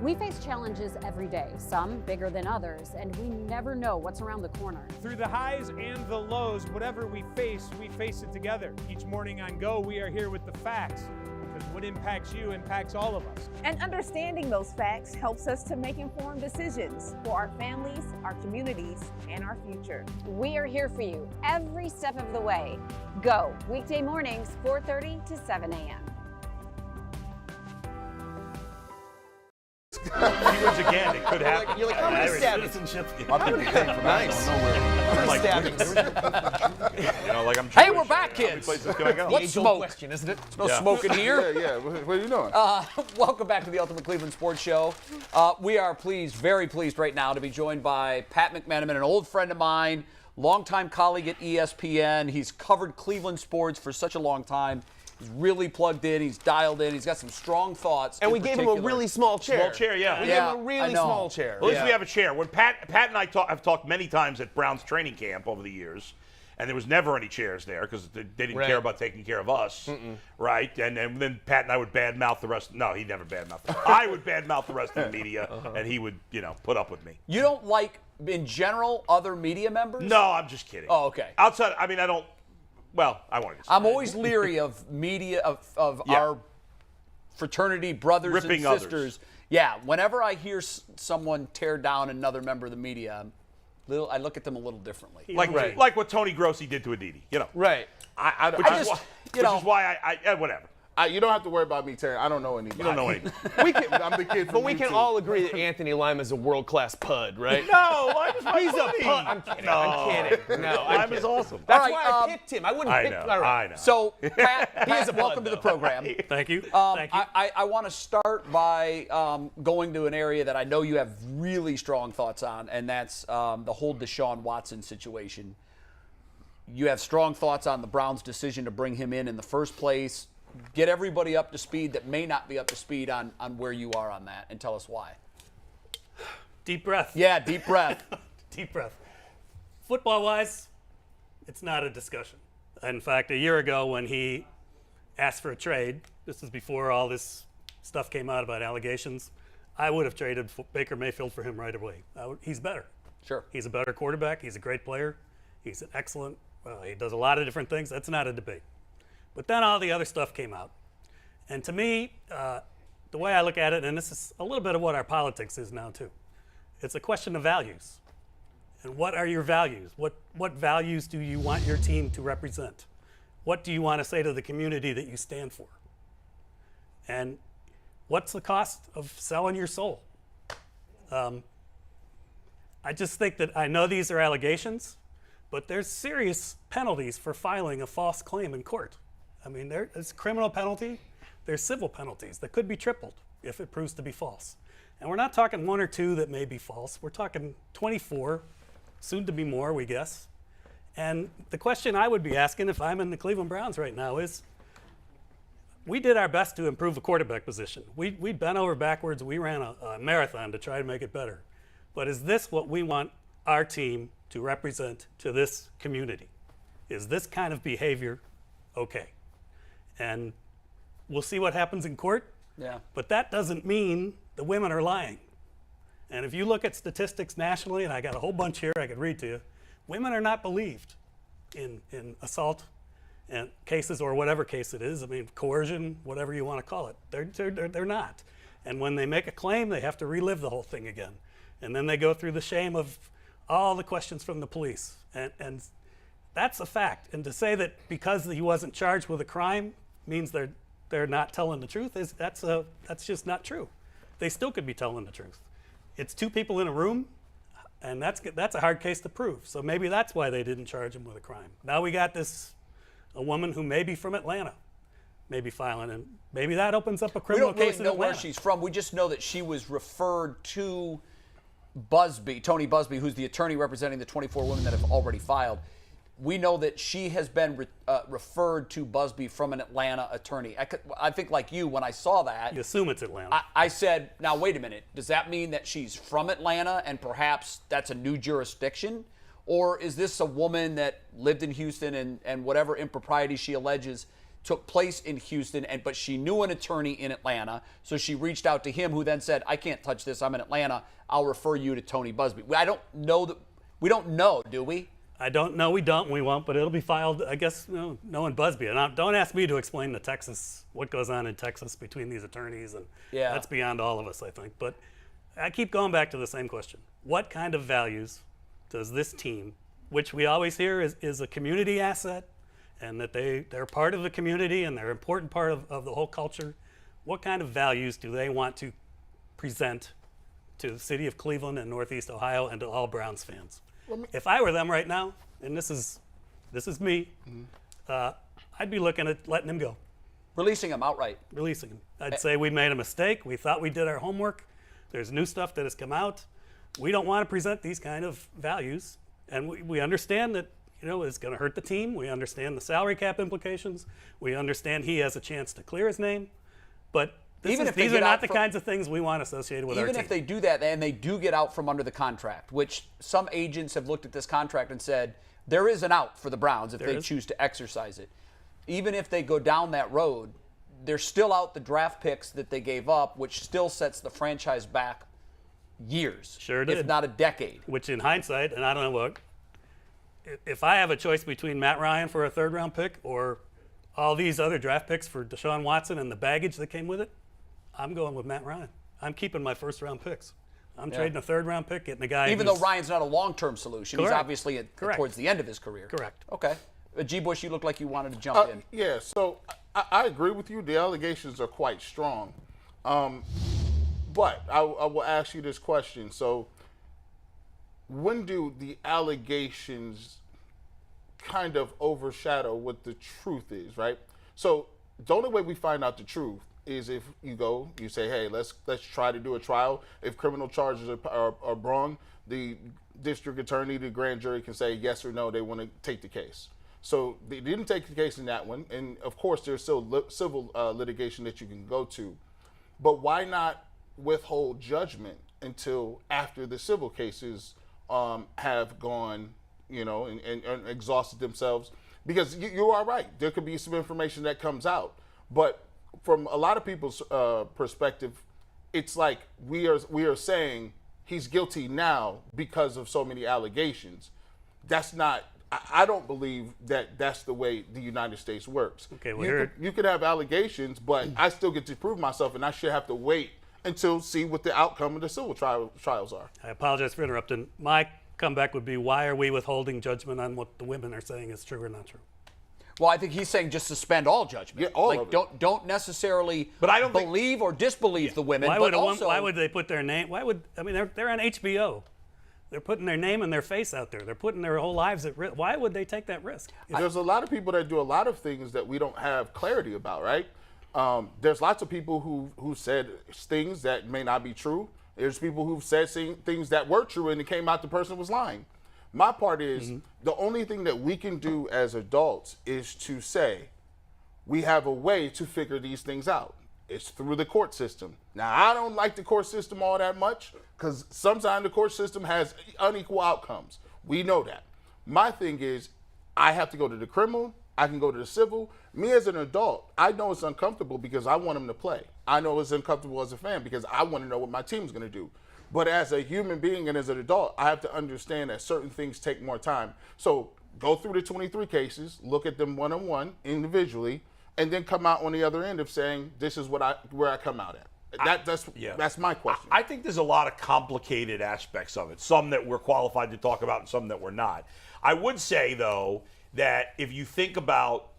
We face challenges every day, some bigger than others, and we never know what's around the corner. Through the highs and the lows, whatever we face it together. Each morning on Go, we are here with the facts, because what impacts you impacts all of us. And understanding those facts helps us to make informed decisions for our families, our communities, and our future. We are here for you every step of the way. Go, weekday mornings, 4:30 to 7 a.m. He wins again. It could happen. You're like, how many stabbings? Nice. Like I'm. Hey, we're back, kids. What What smoke? question, isn't it? No smoke in here. Yeah. What are you doing? Welcome back to the Ultimate Cleveland Sports Show. We are pleased, very pleased right now to be joined by Pat McManamon, an old friend of mine, longtime colleague at ESPN. He's covered Cleveland sports for such a long time. He's really plugged in. He's dialed in. He's got some strong thoughts. And we gave him a really small chair. Small chair, yeah. We gave him a really small chair. Well, at least we have a chair. When Pat and I have talked many times at Brown's training camp over the years, and there was never any chairs there because they didn't care about taking care of us, right? And then Pat and I would badmouth the rest. No, he never badmouthed. I would badmouth the rest of the media, and he would, put up with me. You don't like, in general, other media members? No, I'm just kidding. Oh, okay. Outside, I mean, I don't. Well, I won't even say I'm always leery of media, of our fraternity brothers ripping and sisters. Others. Yeah, whenever I hear someone tear down another member of the media, I look at them a little differently. Like what Tony Grossi did to Aditi, Right. Which is why I whatever. You don't have to worry about me, Terry. I don't know anybody. You don't know anybody. I'm the kid from But we can all agree that Anthony Lima is a world-class pud, right? No, Lima's my He's buddy. a pud. I'm kidding. I'm kidding. No, Lima's awesome. That's why I picked him. I wouldn't pick him. I know. So, Pat, welcome to the program. Thank you. Thank you. I want to start by going to an area that I know you have really strong thoughts on, and that's the whole Deshaun Watson situation. You have strong thoughts on the Browns' decision to bring him in the first place. Get everybody up to speed that may not be up to speed on where you are on that, and tell us why. Deep breath. Yeah, deep breath. Deep breath. Football-wise, it's not a discussion. In fact, a year ago when he asked for a trade, this is before all this stuff came out about allegations, I would have traded Baker Mayfield for him right away. He's better. Sure. He's a better quarterback. He's a great player. He's an excellent, he does a lot of different things. That's not a debate. But then all the other stuff came out. And to me, the way I look at it, and this is a little bit of what our politics is now too, it's a question of values. And what are your values? What values do you want your team to represent? What do you want to say to the community that you stand for? And what's the cost of selling your soul? I just think that I know these are allegations, but there's serious penalties for filing a false claim in court. I mean, there's criminal penalty, there's civil penalties that could be tripled if it proves to be false. And we're not talking 1 or 2 that may be false. We're talking 24, soon to be more, we guess. And the question I would be asking if I'm in the Cleveland Browns right now is, we did our best to improve the quarterback position. We bent over backwards. We ran a marathon to try to make it better. But is this what we want our team to represent to this community? Is this kind of behavior okay? And we'll see what happens in court. Yeah. But that doesn't mean the women are lying. And if you look at statistics nationally, and I got a whole bunch here I could read to you, women are not believed in assault and cases or whatever case it is. I mean, coercion, whatever you want to call it. They're not. And when they make a claim, they have to relive the whole thing again. And then they go through the shame of all the questions from the police. And that's a fact. And to say that because he wasn't charged with a crime means they're not telling the truth, that's just not true. They still could be telling the truth. It's 2 people in a room, and that's a hard case to prove. So maybe that's why they didn't charge him with a crime. Now we got a woman who may be from Atlanta, maybe filing, and maybe that opens up a criminal case. We don't case really know in where Atlanta. she's from. We just know that she was referred to Tony Busby, who's the attorney representing the 24 women that have already filed. We know that she has been referred to Busby from an Atlanta attorney. I think, like you, when I saw that, You assume it's Atlanta. I said, now wait a minute. Does that mean that she's from Atlanta and perhaps that's a new jurisdiction? Or is this a woman that lived in Houston and whatever impropriety she alleges took place in Houston, but she knew an attorney in Atlanta, so she reached out to him, who then said, I can't touch this, I'm in Atlanta, I'll refer you to Tony Busby. I don't know that. We don't know, do we? I don't know. We don't. We won't. But it'll be filed, I guess, knowing Busby. And don't ask me to explain the Texas, what goes on in Texas between these attorneys. And that's beyond all of us, I think. But I keep going back to the same question. What kind of values does this team, which we always hear is a community asset, and that they're part of the community and they're an important part of the whole culture, what kind of values do they want to present to the city of Cleveland and Northeast Ohio and to all Browns fans? If I were them right now, and this is me, I'd be looking at letting him go. Releasing him outright. Releasing him. I'd say we made a mistake. We thought we did our homework. There's new stuff that has come out. We don't want to present these kind of values. And we understand that, it's going to hurt the team. We understand the salary cap implications. We understand he has a chance to clear his name. But these are not the kinds of things we want associated with our team. Even if they do that, and they do get out from under the contract, which some agents have looked at this contract and said, there is an out for the Browns if they choose to exercise it. Even if they go down that road, they're still out the draft picks that they gave up, which still sets the franchise back years, if not a decade. Which in hindsight, and I don't know, if I have a choice between Matt Ryan for a third-round pick or all these other draft picks for Deshaun Watson and the baggage that came with it, I'm going with Matt Ryan. I'm keeping my first-round picks. I'm trading a third-round pick, getting a guy Even though Ryan's not a long-term solution. Correct. He's obviously towards the end of his career. Correct. Okay. G. Bush, you look like you wanted to jump in. Yeah, so I agree with you. The allegations are quite strong. But I will ask you this question. So when do the allegations kind of overshadow what the truth is, right? So the only way we find out the truth is if you say, hey, let's try to do a trial. If criminal charges are brung, the district attorney, the grand jury can say yes or no, they want to take the case. So they didn't take the case in that one. And of course, there's still civil litigation that you can go to. But why not withhold judgment until after the civil cases have gone, and exhausted themselves? Because you are right. There could be some information that comes out. But from a lot of people's perspective, it's like we are saying he's guilty now because of so many allegations. That's not. I don't believe that that's the way the United States works. Okay, well, you could have allegations, but I still get to prove myself, and I should have to wait until see what the outcome of the civil trials are. I apologize for interrupting. My comeback would be, why are we withholding judgment on what the women are saying is true or not true? Well, I think he's saying just suspend all judgment. Yeah, all of it. Don't necessarily believe or disbelieve the women. Why would they put their name? They're on HBO. They're putting their name and their face out there. They're putting their whole lives at risk. Why would they take that risk? There's a lot of people that do a lot of things that we don't have clarity about, right? There's lots of people who said things that may not be true. There's people who've said things that were true and it came out the person was lying. My part is the only thing that we can do as adults is to say we have a way to figure these things out. It's through the court system. Now, I don't like the court system all that much because sometimes the court system has unequal outcomes. We know that. My thing is I have to go to the criminal. I can go to the civil. Me as an adult, I know it's uncomfortable because I want him to play. I know it's uncomfortable as a fan because I want to know what my team's going to do. But as a human being and as an adult, I have to understand that certain things take more time. So go through the 23 cases, look at them one-on-one, individually, and then come out on the other end of saying, this is where I come out at. That's my question. I think there's a lot of complicated aspects of it, some that we're qualified to talk about and some that we're not. I would say, though, that if you think about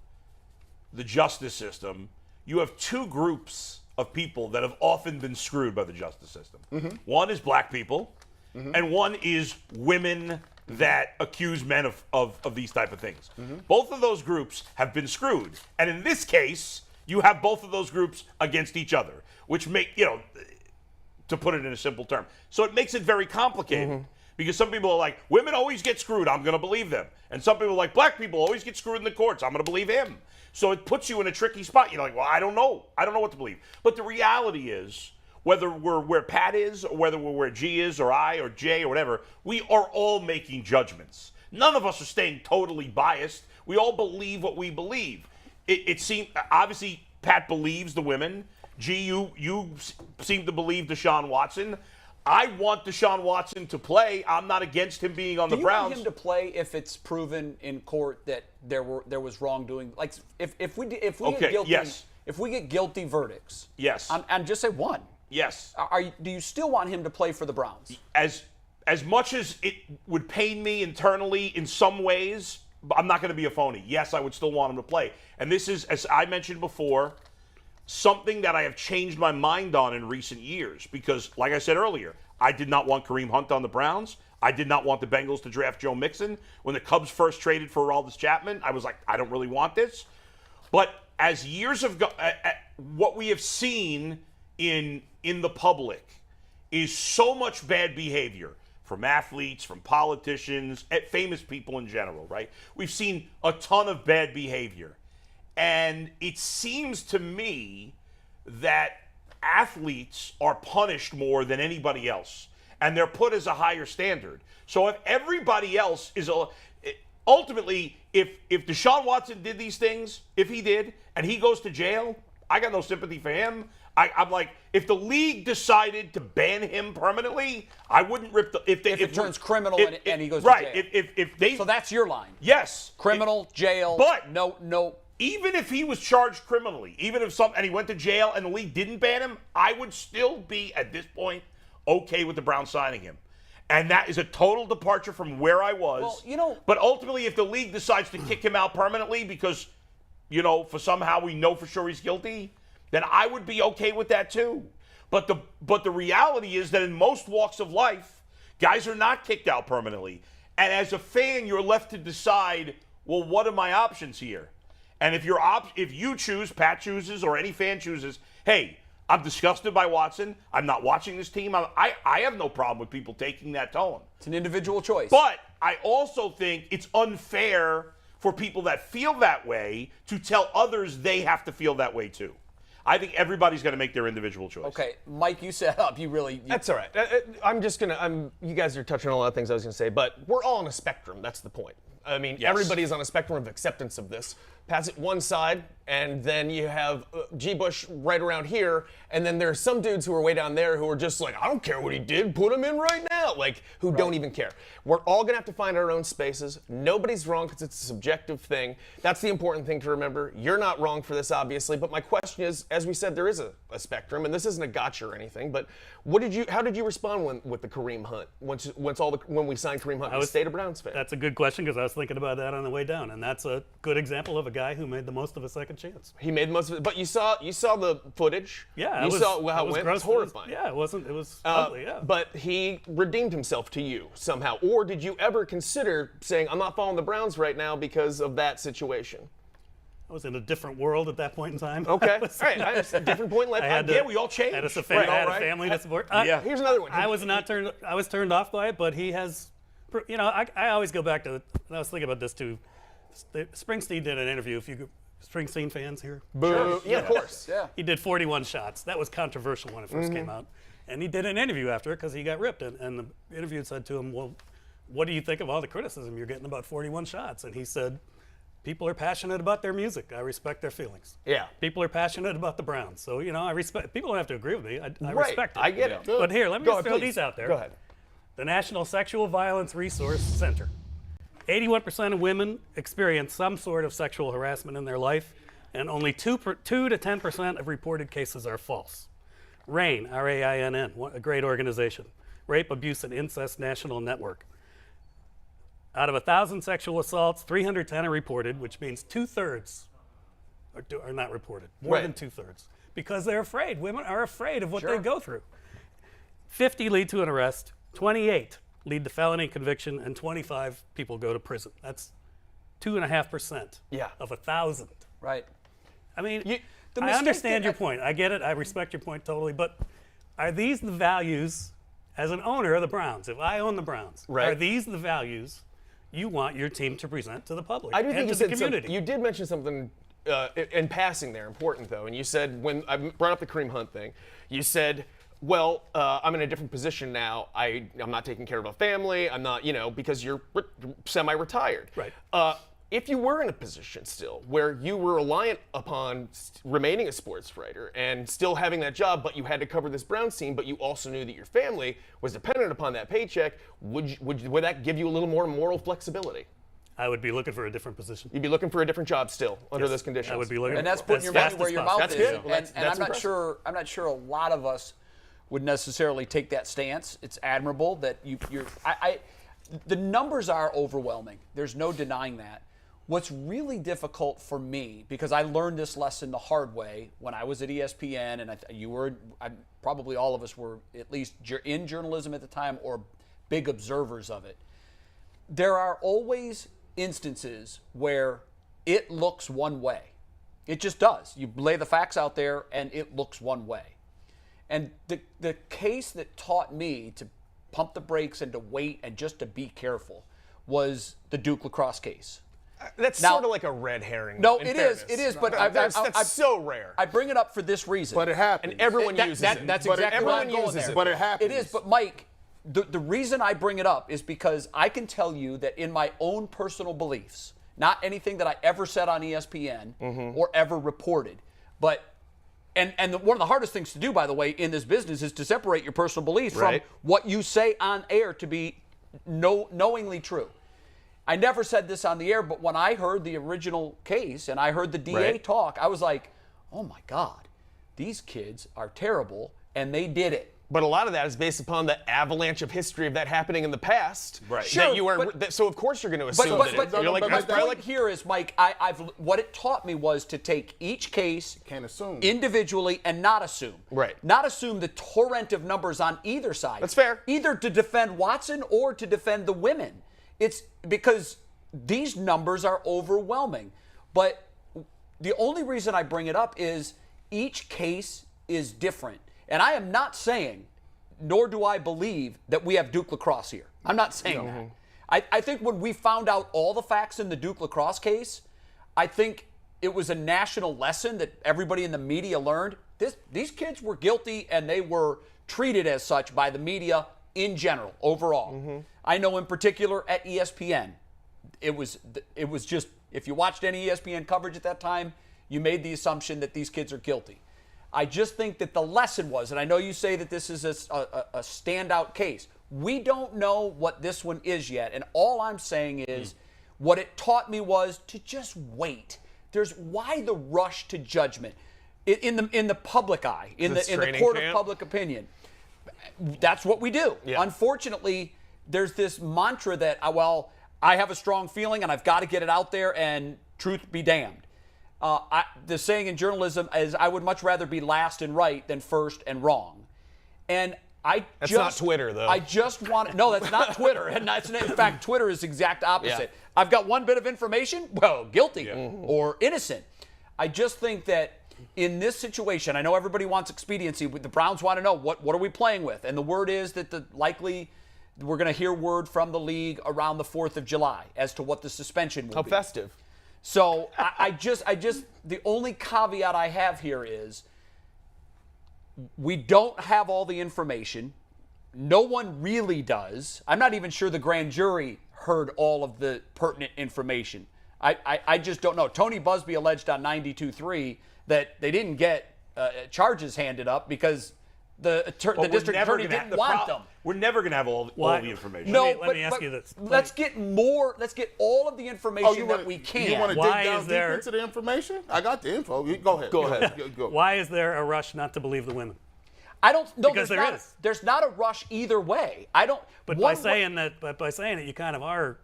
the justice system, you have two groups of people that have often been screwed by the justice system. Mm-hmm. One is black people, and one is women that accuse men of these type of things. Mm-hmm. Both of those groups have been screwed. And in this case, You have both of those groups against each other, which make, to put it in a simple term. So it makes it very complicated because some people are like, women always get screwed, I'm going to believe them. And some people are like, black people always get screwed in the courts, I'm going to believe him. So it puts you in a tricky spot. You're like, well, I don't know. I don't know what to believe. But the reality is, whether we're where Pat is, or whether we're where G is, or I, or Jay, or whatever, we are all making judgments. None of us are staying totally biased. We all believe what we believe. It seems, obviously, Pat believes the women. G, you seem to believe Deshaun Watson. I want Deshaun Watson to play. I'm not against him being on the Browns. Do you want him to play if it's proven in court that there was wrongdoing? Like if we get guilty, yes. If we get guilty verdicts, yes, and just say one, yes. Do you still want him to play for the Browns? As much as it would pain me internally in some ways, I'm not going to be a phony. Yes, I would still want him to play. And this is, as I mentioned before, something that I have changed my mind on in recent years because, like I said earlier, I did not want Kareem Hunt on the Browns. I did not want the Bengals to draft Joe Mixon. When the Cubs first traded for Aroldis Chapman, I was like, I don't really want this. But as years have gone, what we have seen in the public is so much bad behavior from athletes, from politicians, famous people in general, right? We've seen a ton of bad behavior. And it seems to me that athletes are punished more than anybody else. And they're put as a higher standard. So if everybody else is ultimately, if Deshaun Watson did these things, if he did, and he goes to jail, I got no sympathy for him. I'm like, if the league decided to ban him permanently, I wouldn't rip the. If it turns criminal and he goes to jail. If they. So that's your line. Yes. Criminal, jail. But no. Even if he was charged criminally, even if and he went to jail and the league didn't ban him, I would still be at this point okay with the Browns signing him. And that is a total departure from where I was. Well, but ultimately, if the league decides to kick him out permanently because, for somehow we know for sure he's guilty, then I would be okay with that too. But the reality is that in most walks of life, guys are not kicked out permanently. And as a fan, you're left to decide, well, what are my options here? And if you choose, Pat chooses, or any fan chooses, hey, I'm disgusted by Watson. I'm not watching this team. I have no problem with people taking that tone. It's an individual choice. But I also think it's unfair for people that feel that way to tell others they have to feel that way too. I think everybody's going to make their individual choice. Okay, Mike, you set up. That's all right. You guys are touching on a lot of things I was going to say, but we're all on a spectrum. That's the point. I mean, Yes. Everybody's on a spectrum of acceptance of this. Pat's at one side, and then you have G. Bush right around here, and then there's some dudes who are way down there who are just like, I don't care what he did, put him in right now, who don't even care. We're all going to have to find our own spaces. Nobody's wrong because it's a subjective thing. That's the important thing to remember. You're not wrong for this, obviously, but my question is, as we said, there is a spectrum, and this isn't a gotcha or anything, but how did you respond with the Kareem Hunt when we signed Kareem Hunt? I was State of Browns fan. That's a good question because I was thinking about that on the way down, and that's a good example of a guy who made the most of a second chance. He made the most of it, but you saw the footage. Yeah, you saw how it went. It was horrifying. Yeah, it was ugly. Yeah, but he redeemed himself to you somehow. Or did you ever consider saying, "I'm not following the Browns right now because of that situation"? I was in a different world at that point in time. Okay, all right, I was a different point in life. We all changed. I had a family to support. Here's another one. I was turned off by it, but he has. I always go back to. I was thinking about this too. Springsteen did an interview. If you Springsteen fans here? Boo. Sure. Yeah, of course. Yeah. He did 41 shots. That was controversial when it first came out. And he did an interview after it because he got ripped. And the interview said to him, well, what do you think of all the criticism you're getting about 41 shots? And he said, people are passionate about their music. I respect their feelings. Yeah. People are passionate about the Browns. So, I respect. People don't have to agree with me. I respect it. I get it. But here, let me just throw these out there. Go ahead. The National Sexual Violence Resource Center. 81% of women experience some sort of sexual harassment in their life, and only 2 to 10% of reported cases are false. RAINN, R-A-I-N-N, a great organization. Rape, Abuse, and Incest National Network. Out of 1,000 sexual assaults, 310 are reported, which means 2/3 are not reported. More than 2/3. Because they're afraid. Women are afraid of what they go through. 50 lead to an arrest, 28 lead to felony conviction, and 25 people go to prison. That's 2.5% of 1,000. Right. I mean, I understand your point. I get it. I respect your point totally. But are these the values, as an owner of the Browns, if I own the Browns, are these the values you want your team to present to the public I do think and you to the said community? You did mention something in passing there, important though, and you said, when I brought up the Kareem Hunt thing, you said, well, I'm in a different position now. I'm not taking care of a family. I'm not, because you're semi-retired. Right. If you were in a position still where you were reliant upon remaining a sports writer and still having that job, but you had to cover this Browns team, but you also knew that your family was dependent upon that paycheck, would that give you a little more moral flexibility? I would be looking for a different position. You'd be looking for a different job still under those conditions. I would be looking, and that's putting your money where your mouth is. Good. Well, and I'm not sure. I'm not sure a lot of us would necessarily take that stance. It's admirable that you're. The numbers are overwhelming. There's no denying that. What's really difficult for me, because I learned this lesson the hard way when I was at ESPN, and probably all of us were at least in journalism at the time or big observers of it. There are always instances where it looks one way. It just does. You lay the facts out there and it looks one way. And the case that taught me to pump the brakes and to wait and just to be careful was the Duke lacrosse case. That's sort of like a red herring. No, it is, but that's so rare. I bring it up for this reason. But it happens. And everyone uses it. That's exactly what I'm going there. But it happens. It is, but Mike, the reason I bring it up is because I can tell you that in my own personal beliefs, not anything that I ever said on ESPN or ever reported, but and one of the hardest things to do, by the way, in this business is to separate your personal beliefs from what you say on air to be knowingly true. I never said this on the air, but when I heard the original case and I heard the DA talk, I was like, oh my God, these kids are terrible, and they did it. But a lot of that is based upon the avalanche of history of that happening in the past. Right. Sure, so of course you're going to assume my point here is, Mike, what it taught me was to take each case individually and not assume. Right. Not assume the torrent of numbers on either side. That's fair. Either to defend Watson or to defend the women. It's because these numbers are overwhelming. But the only reason I bring it up is each case is different. And I am not saying, nor do I believe, that we have Duke lacrosse here. I'm not saying that. I think when we found out all the facts in the Duke lacrosse case, I think it was a national lesson that everybody in the media learned. These kids were guilty, and they were treated as such by the media in general, overall. I know in particular at ESPN, it was just, if you watched any ESPN coverage at that time, you made the assumption that these kids are guilty. I just think that the lesson was, and I know you say that this is a standout case. We don't know what this one is yet, and all I'm saying is what it taught me was to just wait. Why the rush to judgment in the public eye, in the court of public opinion? That's what we do. Yeah. Unfortunately, there's this mantra that, I have a strong feeling and I've got to get it out there, and truth be damned. The saying in journalism is, I would much rather be last and right than first and wrong. And that's not Twitter, though. I just want to, no, that's not Twitter. And in fact, Twitter is the exact opposite. Yeah. I've got one bit of information, guilty or innocent. I just think that in this situation, I know everybody wants expediency. The Browns want to know, what are we playing with? And the word is that likely we're going to hear word from the league around the 4th of July as to what the suspension will be. How festive. So I just the only caveat I have here is we don't have all the information. No one really does. I'm not even sure the grand jury heard all of the pertinent information. I just don't know. Tony Busby alleged on 92.3 that they didn't get charges handed up because the district attorney didn't want them. We're never going to have all the information. No, let me ask you this. Let's get more. Let's get all of the information that we can. You want to dig down deep into the information? I got the info. Go ahead. Go ahead. Go. Why is there a rush not to believe the women? I don't know. Because there's not a rush either way. I don't. But by saying it, you kind of are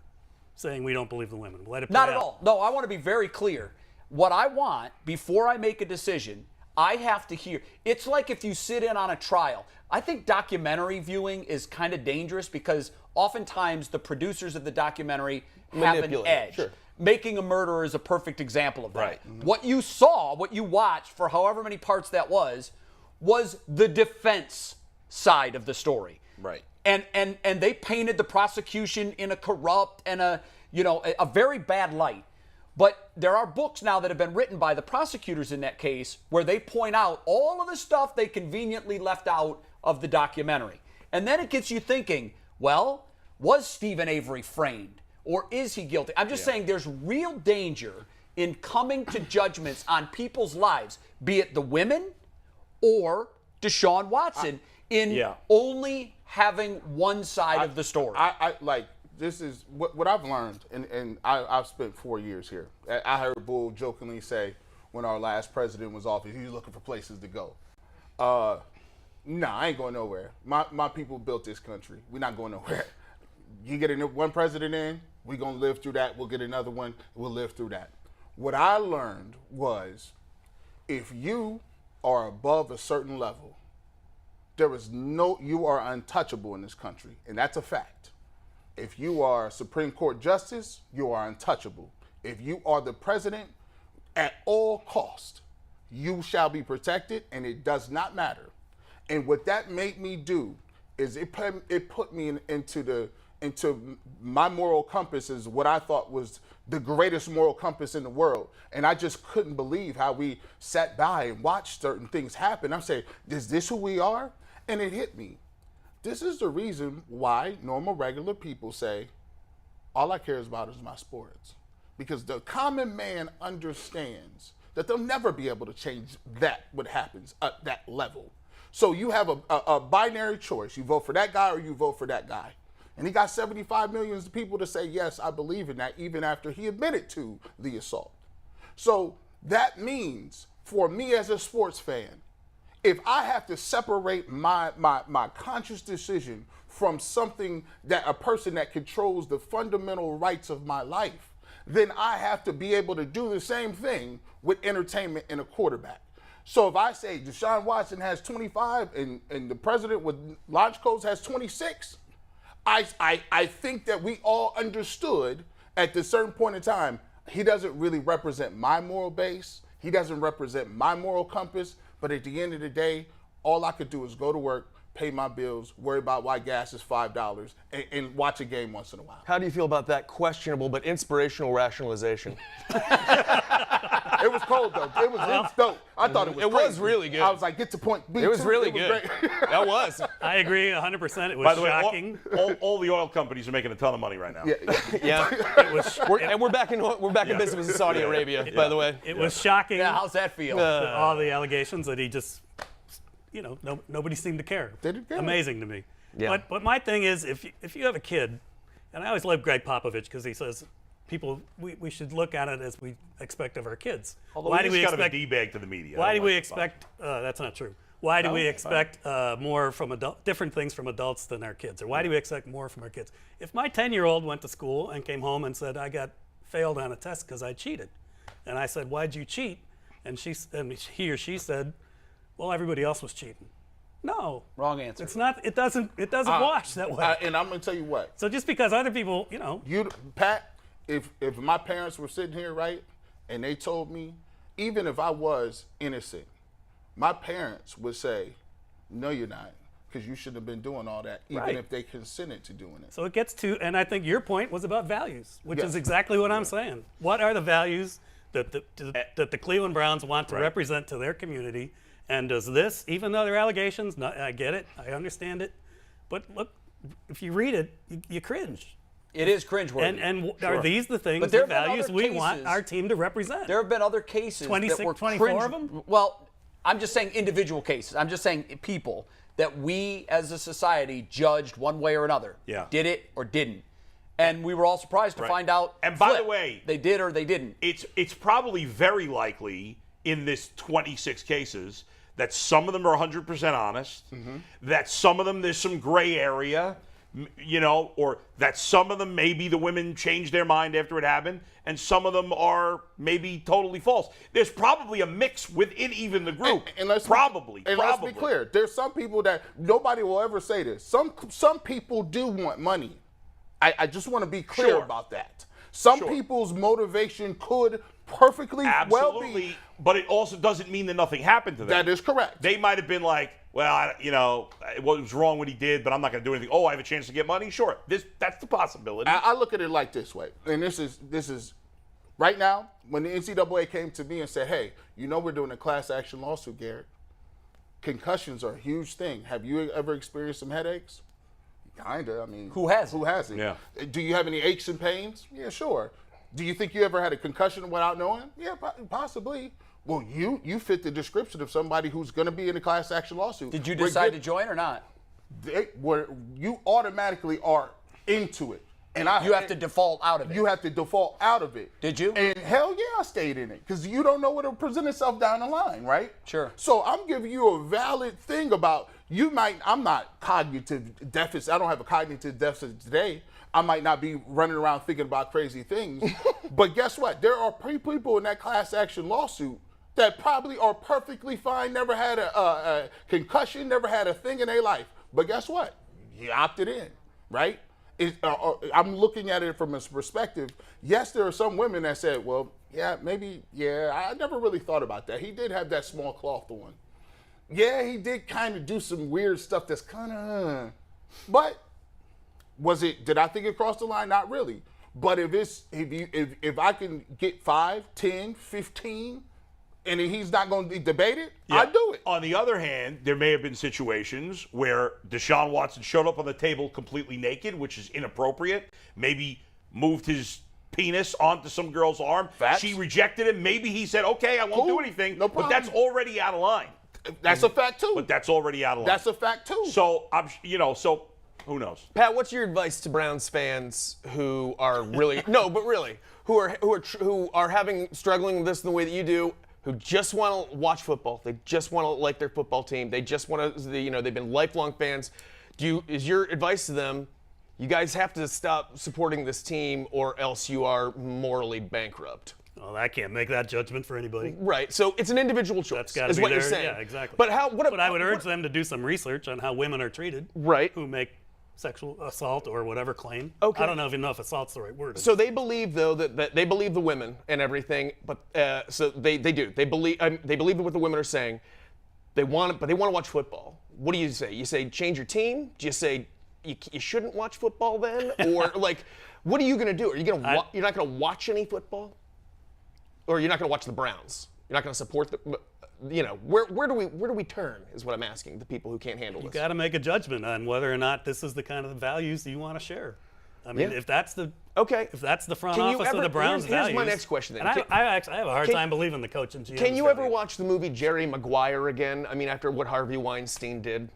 saying we don't believe the women. Let it play not out. at all. No, I want to be very clear. What I want before I make a decision, I have to hear. It's like if you sit in on a trial. I think documentary viewing is kind of dangerous because oftentimes the producers of the documentary have an edge. Sure. Making a Murderer is a perfect example of that. Right. What you saw, what you watched for however many parts that was the defense side of the story. Right. And they painted the prosecution in a corrupt and a very bad light. But there are books now that have been written by the prosecutors in that case where they point out all of the stuff they conveniently left out of the documentary. And then it gets you thinking, well, was Stephen Avery framed or is he guilty? I'm just saying there's real danger in coming to judgments on people's lives, be it the women or Deshaun Watson, only having one side of the story. This is what I've learned, and I've spent 4 years here. I heard Bull jokingly say when our last president was off, he's looking for places to go. Nah, I ain't going nowhere. My people built this country. We're not going nowhere. You get one president in, we're going to live through that. We'll get another one, we'll live through that. What I learned was if you are above a certain level, you are untouchable in this country, and that's a fact. If you are a Supreme Court justice, you are untouchable. If you are the president, at all cost, you shall be protected, and it does not matter. And what that made me do is it put me into my moral compass is what I thought was the greatest moral compass in the world. And I just couldn't believe how we sat by and watched certain things happen. I'm saying, is this who we are? And it hit me. This is the reason why normal, regular people say, all I care about is my sports. Because the common man understands that they'll never be able to change what happens at that level. So you have a binary choice. You vote for that guy or you vote for that guy. And he got 75 million people to say, yes, I believe in that, even after he admitted to the assault. So that means, for me as a sports fan, if I have to separate my conscious decision from something that a person that controls the fundamental rights of my life, then I have to be able to do the same thing with entertainment and a quarterback. So if I say Deshaun Watson has 25 and the president with launch codes has 26, I think that we all understood at this certain point in time, he doesn't really represent my moral base. He doesn't represent my moral compass. But at the end of the day, all I could do is go to work, pay my bills, worry about why gas is $5, and watch a game once in a while. How do you feel about that questionable but inspirational rationalization? It was cold, though. It was dope. I thought it was crazy. It was really good. I was like, get to point B. It was really good. That was. I agree 100%. It was By the shocking. way, all the oil companies are making a ton of money right now. Yeah. We're back in business with Saudi Arabia, by the way. It was shocking. Yeah, how's that feel? All the allegations that he just, nobody seemed to care. They didn't care. Amazing to me. Yeah. But my thing is, if you have a kid, and I always love Greg Popovich because he says, we should look at it as we expect of our kids. Although why do we expect a D-bag to the media? Why do we expect? That's not true. Why do we expect more from different things from adults than our kids? Or why do we expect more from our kids? If my 10-year-old went to school and came home and said, I got failed on a test because I cheated, and I said, why'd you cheat? And he or she said, well, everybody else was cheating. No. Wrong answer. It's not. It doesn't wash that way. And I'm going to tell you what. So just because other people, Pat, if my parents were sitting here, right, and they told me, even if I was innocent, my parents would say, no, you're not, because you shouldn't have been doing all that, even if they consented to doing it. So it gets to, and I think your point was about values, which is exactly what I'm saying. What are the values that the Cleveland Browns want to represent to their community? And does this, even though there are allegations, I get it, I understand it, but look, if you read it, you cringe. It is cringeworthy. And are these the things, the values we want our team to represent? There have been other cases 26, that were 24 of them? Well, I'm just saying individual cases. I'm just saying people that we as a society judged one way or another. Yeah. Did it or didn't. And we were all surprised to find out. And by the way, they did or they didn't. It's probably very likely in this 26 cases that some of them are 100% honest, that some of them there's some gray area, or that some of them maybe the women changed their mind after it happened, and some of them are maybe totally false. There's probably a mix within even the group. And let's be clear. There's some people that nobody will ever say this. Some people do want money. I just want to be clear about that. Some people's motivation could perfectly well be. But it also doesn't mean that nothing happened to them. That is correct. They might have been like, well, what was wrong what he did, but I'm not going to do anything. Oh, I have a chance to get money? Sure. That's the possibility. I look at it like this way, and this is right now, when the NCAA came to me and said, hey, we're doing a class action lawsuit, Garrett. Concussions are a huge thing. Have you ever experienced some headaches? Kinda. I mean, who hasn't? Who hasn't? Yeah. Do you have any aches and pains? Yeah, sure. Do you think you ever had a concussion without knowing? Yeah, possibly. Well, you fit the description of somebody who's going to be in a class action lawsuit. Did you decide to join or not? You automatically are into it. And you have to default out of it. You have to default out of it. Did you? And hell yeah, I stayed in it because you don't know what will present itself down the line, right? Sure. So I'm giving you a valid thing about I'm not cognitive deficit. I don't have a cognitive deficit today. I might not be running around thinking about crazy things. But guess what? There are people in that class action lawsuit that probably are perfectly fine, never had a concussion, never had a thing in their life. But guess what? He opted in, right? I'm looking at it from a perspective. Yes, there are some women that said, well, yeah, maybe, I never really thought about that. He did have that small cloth on. Yeah, he did kind of do some weird stuff that's kind of, but did I think it crossed the line? Not really. But if I can get 5, 10, 15, and he's not going to debate it, I'd do it. On the other hand, there may have been situations where Deshaun Watson showed up on the table completely naked, which is inappropriate. Maybe moved his penis onto some girl's arm. Facts. She rejected him. Maybe he said, okay, I won't do anything. No problem. But that's already out of line. That's a fact, too. But that's already out of line. That's a fact, too. So, who knows? Pat, what's your advice to Browns fans who are really who are struggling with this in the way that you do, who just want to watch football, they just want to like their football team, they just want to, they've been lifelong fans. Is your advice to them, you guys have to stop supporting this team or else you are morally bankrupt? Well, I can't make that judgment for anybody. Right. So it's an individual choice. That's got to is be what there. You're saying. Yeah, exactly. But I would urge them to do some research on how women are treated. Right. Who make sexual assault or whatever claim. Okay. I don't even know if assault's the right word. So they believe, though, that they believe the women and everything, but so they do. They believe what the women are saying. They want it, but they want to watch football. What do you say? You say change your team? Do you say you shouldn't watch football then? Or what are you going to do? Are you going to you're not going to watch any football? Or you're not going to watch the Browns? You're not going to support the where do we turn is what I'm asking the people who can't handle this. You got to make a judgment on whether or not this is the kind of values that you want to share. I mean, if that's the front office of the Browns values. Here's my next question then. I have a hard time believing the coach and GM. Can you ever watch the movie Jerry Maguire again? I mean, after what Harvey Weinstein did.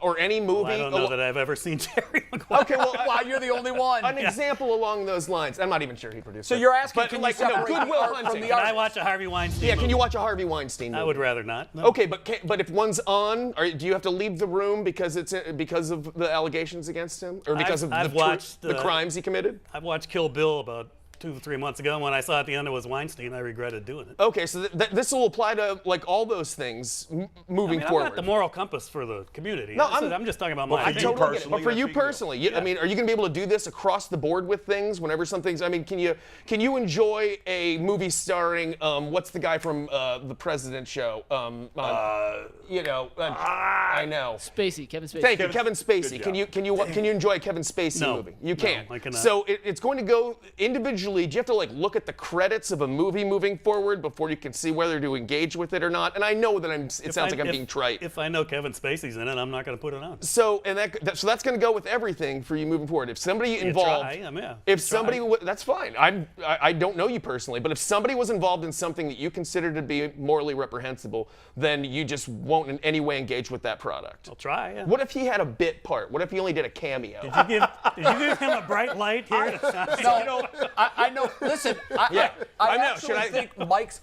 Or any movie. Well, I don't know that I've ever seen Jerry Maguire. Okay, well, you're the only one. An example along those lines. I'm not even sure he produced it. So you're asking, but can you separate Goodwill art Hunting. from the Can art? I watch a Harvey Weinstein movie? Can you watch a Harvey Weinstein movie? I would rather not. No. Okay, but if one's on, do you have to leave the room because of the allegations against him, or because of the crimes he committed? I've watched Kill Bill about 2 or 3 months ago, and when I saw at the end it was Weinstein, I regretted doing it. Okay, so this will apply to all those things moving forward. I'm not the moral compass for the community. No, I'm just talking about my opinion. But for you personally, I mean, are you going to be able to do this across the board with things whenever something's? I mean, can you enjoy a movie starring what's the guy from the President Show? I know. Spacey, Kevin Spacey. Thank you, Kevin Spacey. Can you enjoy a Kevin Spacey movie? You can't. No, I cannot. So it's going to go individually. Do you have to look at the credits of a movie moving forward before you can see whether to engage with it or not? And I know that it sounds like I'm being trite. If I know Kevin Spacey's in it, I'm not going to put it on. So so that's going to go with everything for you moving forward. If somebody involved, that's fine. I don't know you personally, but if somebody was involved in something that you consider to be morally reprehensible, then you just won't in any way engage with that product. I'll try. Yeah. What if he had a bit part? What if he only did a cameo? Did you give him a bright light here? I know. Listen, I actually think Mike's.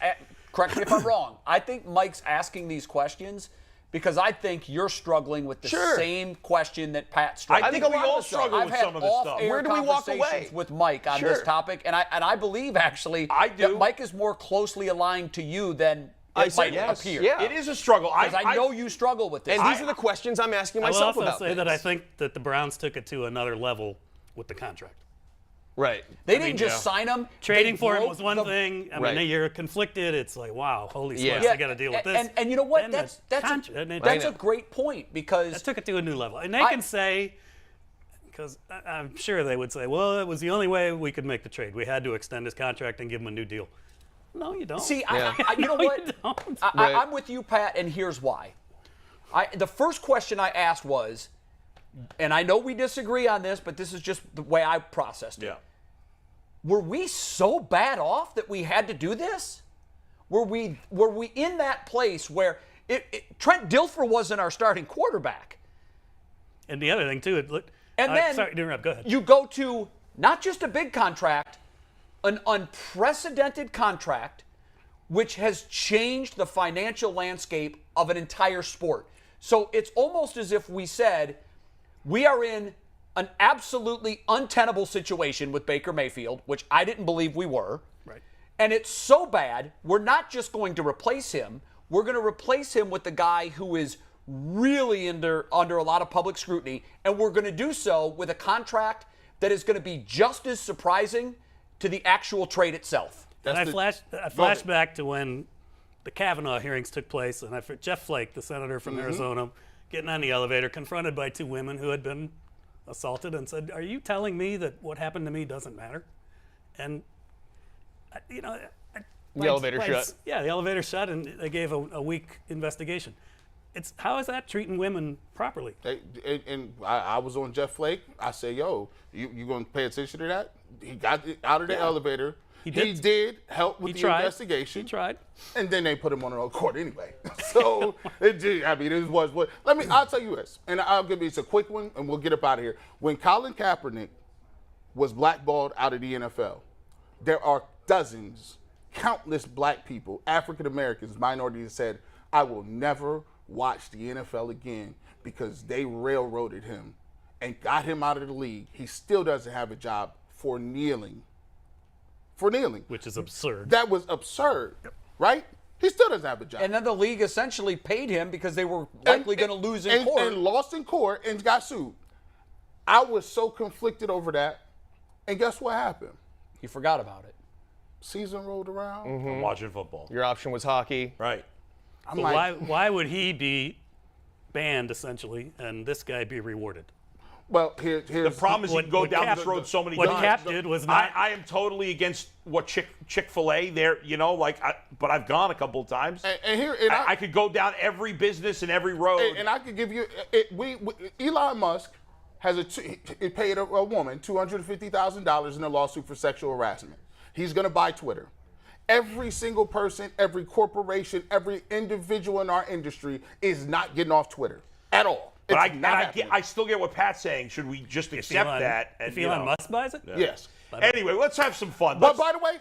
Correct me if I'm wrong. I think Mike's asking these questions because I think you're struggling with the same question that Pat struggled. I think we all struggle with some of this stuff. Where do we walk away with Mike on this topic? And I believe actually that Mike is more closely aligned to you than it might appear. Yeah. It is a struggle. Because I know you struggle with this. And these are the questions I'm asking myself about. I will also say that I think that the Browns took it to another level with the contract. Right. They didn't just sign him. Trading They for him broke was one thing. I Right. mean, you're conflicted. It's like, wow, holy smokes, Yeah. I got to deal with this. And you know what? Then That's a great point because that took it to a new level. And they can say, because I'm sure they would say, well, it was the only way we could make the trade. We had to extend his contract and give him a new deal. No, you don't. See, you know No, what? you don't. I'm with you, Pat, and here's why. The first question I asked was, and I know we disagree on this, but this is just the way I processed it. Yeah. Were we so bad off that we had to do this? Were we in that place where Trent Dilfer wasn't our starting quarterback? And the other thing, too, And then sorry to interrupt, go ahead. You go to not just a big contract, an unprecedented contract, which has changed the financial landscape of an entire sport. So it's almost as if we said, we are in an absolutely untenable situation with Baker Mayfield, which I didn't believe we were. Right. And it's so bad, we're not just going to replace him, we're going to replace him with the guy who is really under a lot of public scrutiny, and we're going to do so with a contract that is going to be just as surprising to the actual trade itself. And I flashed back to when the Kavanaugh hearings took place, and Jeff Flake, the senator from Arizona, getting on the elevator, confronted by two women who had been assaulted, and said, "Are you telling me that what happened to me doesn't matter?" And the elevator shut. Yeah, the elevator shut, and they gave a week investigation. How is that treating women properly? I was on Jeff Flake. I said, yo, you going to pay attention to that? He got out of the elevator. He did help with the investigation. He tried. And then they put him on the road court anyway. So, it was what. I'll tell you this, and I'll give you a quick one, and we'll get up out of here. When Colin Kaepernick was blackballed out of the NFL, there are dozens, countless black people, African Americans, minorities, said, I will never watch the NFL again because they railroaded him and got him out of the league. He still doesn't have a job for kneeling. Which is absurd. That was absurd, right? He still doesn't have a job. And then the league essentially paid him because they were likely going to lose in court. And lost in court and got sued. I was so conflicted over that. And guess what happened? He forgot about it. Season rolled around. I'm watching football. Your option was hockey. Right. So why would he be banned, essentially, and this guy be rewarded? Well, here's the problem is you can go down this road so many times. What Cap did was not. I am totally against what Chick-fil-A there, but I've gone a couple of times. I could go down every business and every road. And I could give you, Elon Musk he paid a woman $250,000 in a lawsuit for sexual harassment. He's going to buy Twitter. Every single person, every corporation, every individual in our industry is not getting off Twitter at all. But I still get what Pat's saying. Should we just accept that? If Elon Musk buys it? Yeah. Yes. Anyway, let's have some fun. But by the way,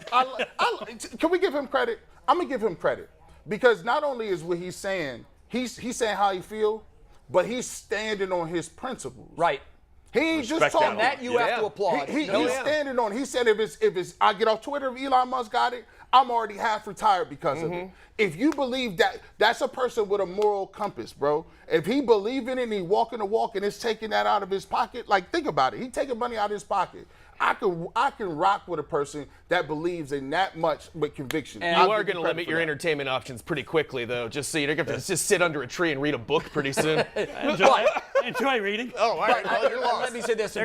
can we give him credit? I'm going to give him credit. Because not only is what he's saying saying how he feels, but he's standing on his principles. Right. He ain't just talking. That you have to applaud. He's standing on. He said, if it's I get off Twitter, if Elon Musk got it, I'm already half retired because of it. If you believe that, that's a person with a moral compass, bro. If he believe in it and he walking the walk and it's taking that out of his pocket, like think about it. He taking money out of his pocket. I can rock with a person that believes in that much with conviction. And you are going to limit your entertainment options pretty quickly, though, just so you don't have to just sit under a tree and read a book pretty soon. Enjoy reading. Oh, all right. Well, let me say this.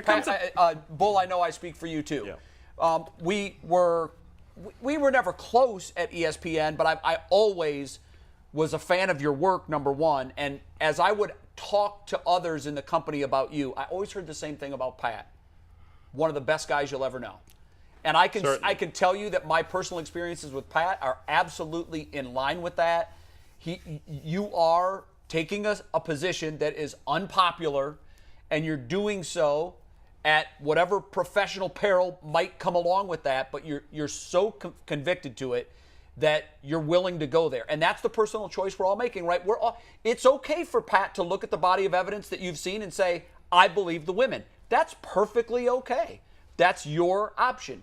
Bull, I know I speak for you, too. Yeah. We were never close at ESPN, but I always was a fan of your work, number one. And as I would talk to others in the company about you, I always heard the same thing about Pat. One of the best guys you'll ever know. And I can tell you that my personal experiences with Pat are absolutely in line with that. You are taking a position that is unpopular, and you're doing so at whatever professional peril might come along with that, but you're so convicted to it that you're willing to go there. And that's the personal choice we're all making, right? It's okay for Pat to look at the body of evidence that you've seen and say, I believe the women. That's perfectly okay. That's your option.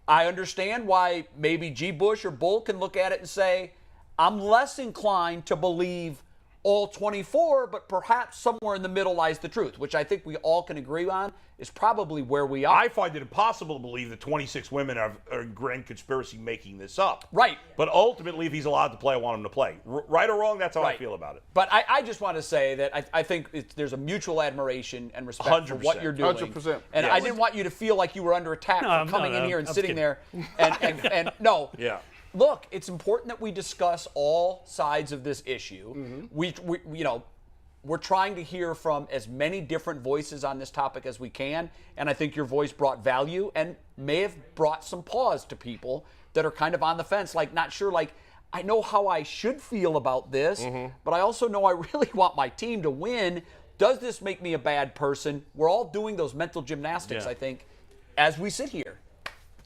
I understand why maybe G. Bush or Bull can look at it and say, I'm less inclined to believe all 24, but perhaps somewhere in the middle lies the truth, which I think we all can agree on is probably where we are. I find it impossible to believe that 26 women are in grand conspiracy making this up. Right. But ultimately, if he's allowed to play, I want him to play. Right or wrong, that's how I feel about it. But I just want to say that I think there's a mutual admiration and respect for what you're doing. 100%. And I didn't want you to feel like you were under attack for coming in here and sitting there. And no. Yeah. Look, it's important that we discuss all sides of this issue. We we're trying to hear from as many different voices on this topic as we can, and I think your voice brought value and may have brought some pause to people that are kind of on the fence, like not sure, like, I know how I should feel about this, but I also know I really want my team to win. Does this make me a bad person? We're all doing those mental gymnastics, I think, as we sit here.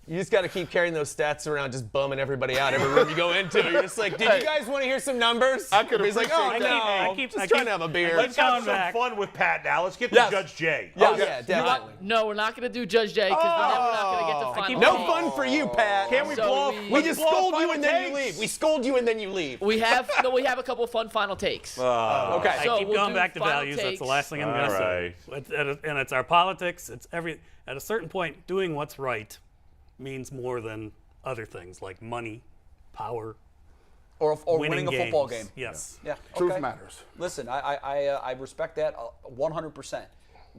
You just got to keep carrying those stats around, just bumming everybody out every room you go into. You're just like, did you guys want to hear some numbers? I could He's like, oh, no. I keep trying to have a beer. Let's have some fun with Pat now. Let's get to Judge Jay. Oh, yeah, definitely. No, we're not going to do Judge Jay because then we're not going to get to final. No fun for you, Pat. Can we blow off? We just scold you and then you leave. We scold you and then you leave. We have a couple of fun final takes. Okay. So I keep we'll going do back to final values. That's takes. the last thing I'm going to say. And it's our politics. It's at a certain point, doing what's right means more than other things like money, power, or winning a football game. Yes. Yeah. Truth matters. Listen, I respect that 100%.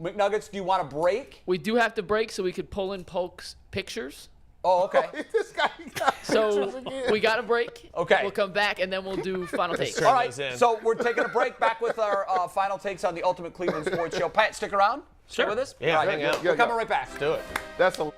McNuggets, do you want a break? We do have to break so we could pull in Polk's pictures. Oh, okay. This guy got So we got a break. Okay. We'll come back and then we'll do final takes. All right. So we're taking a break. Back with our final takes on the Ultimate Cleveland Sports Show. Pat, stick around. Stay with us. Yeah, all right. hang out. We're coming right back. Let's do it. That's a.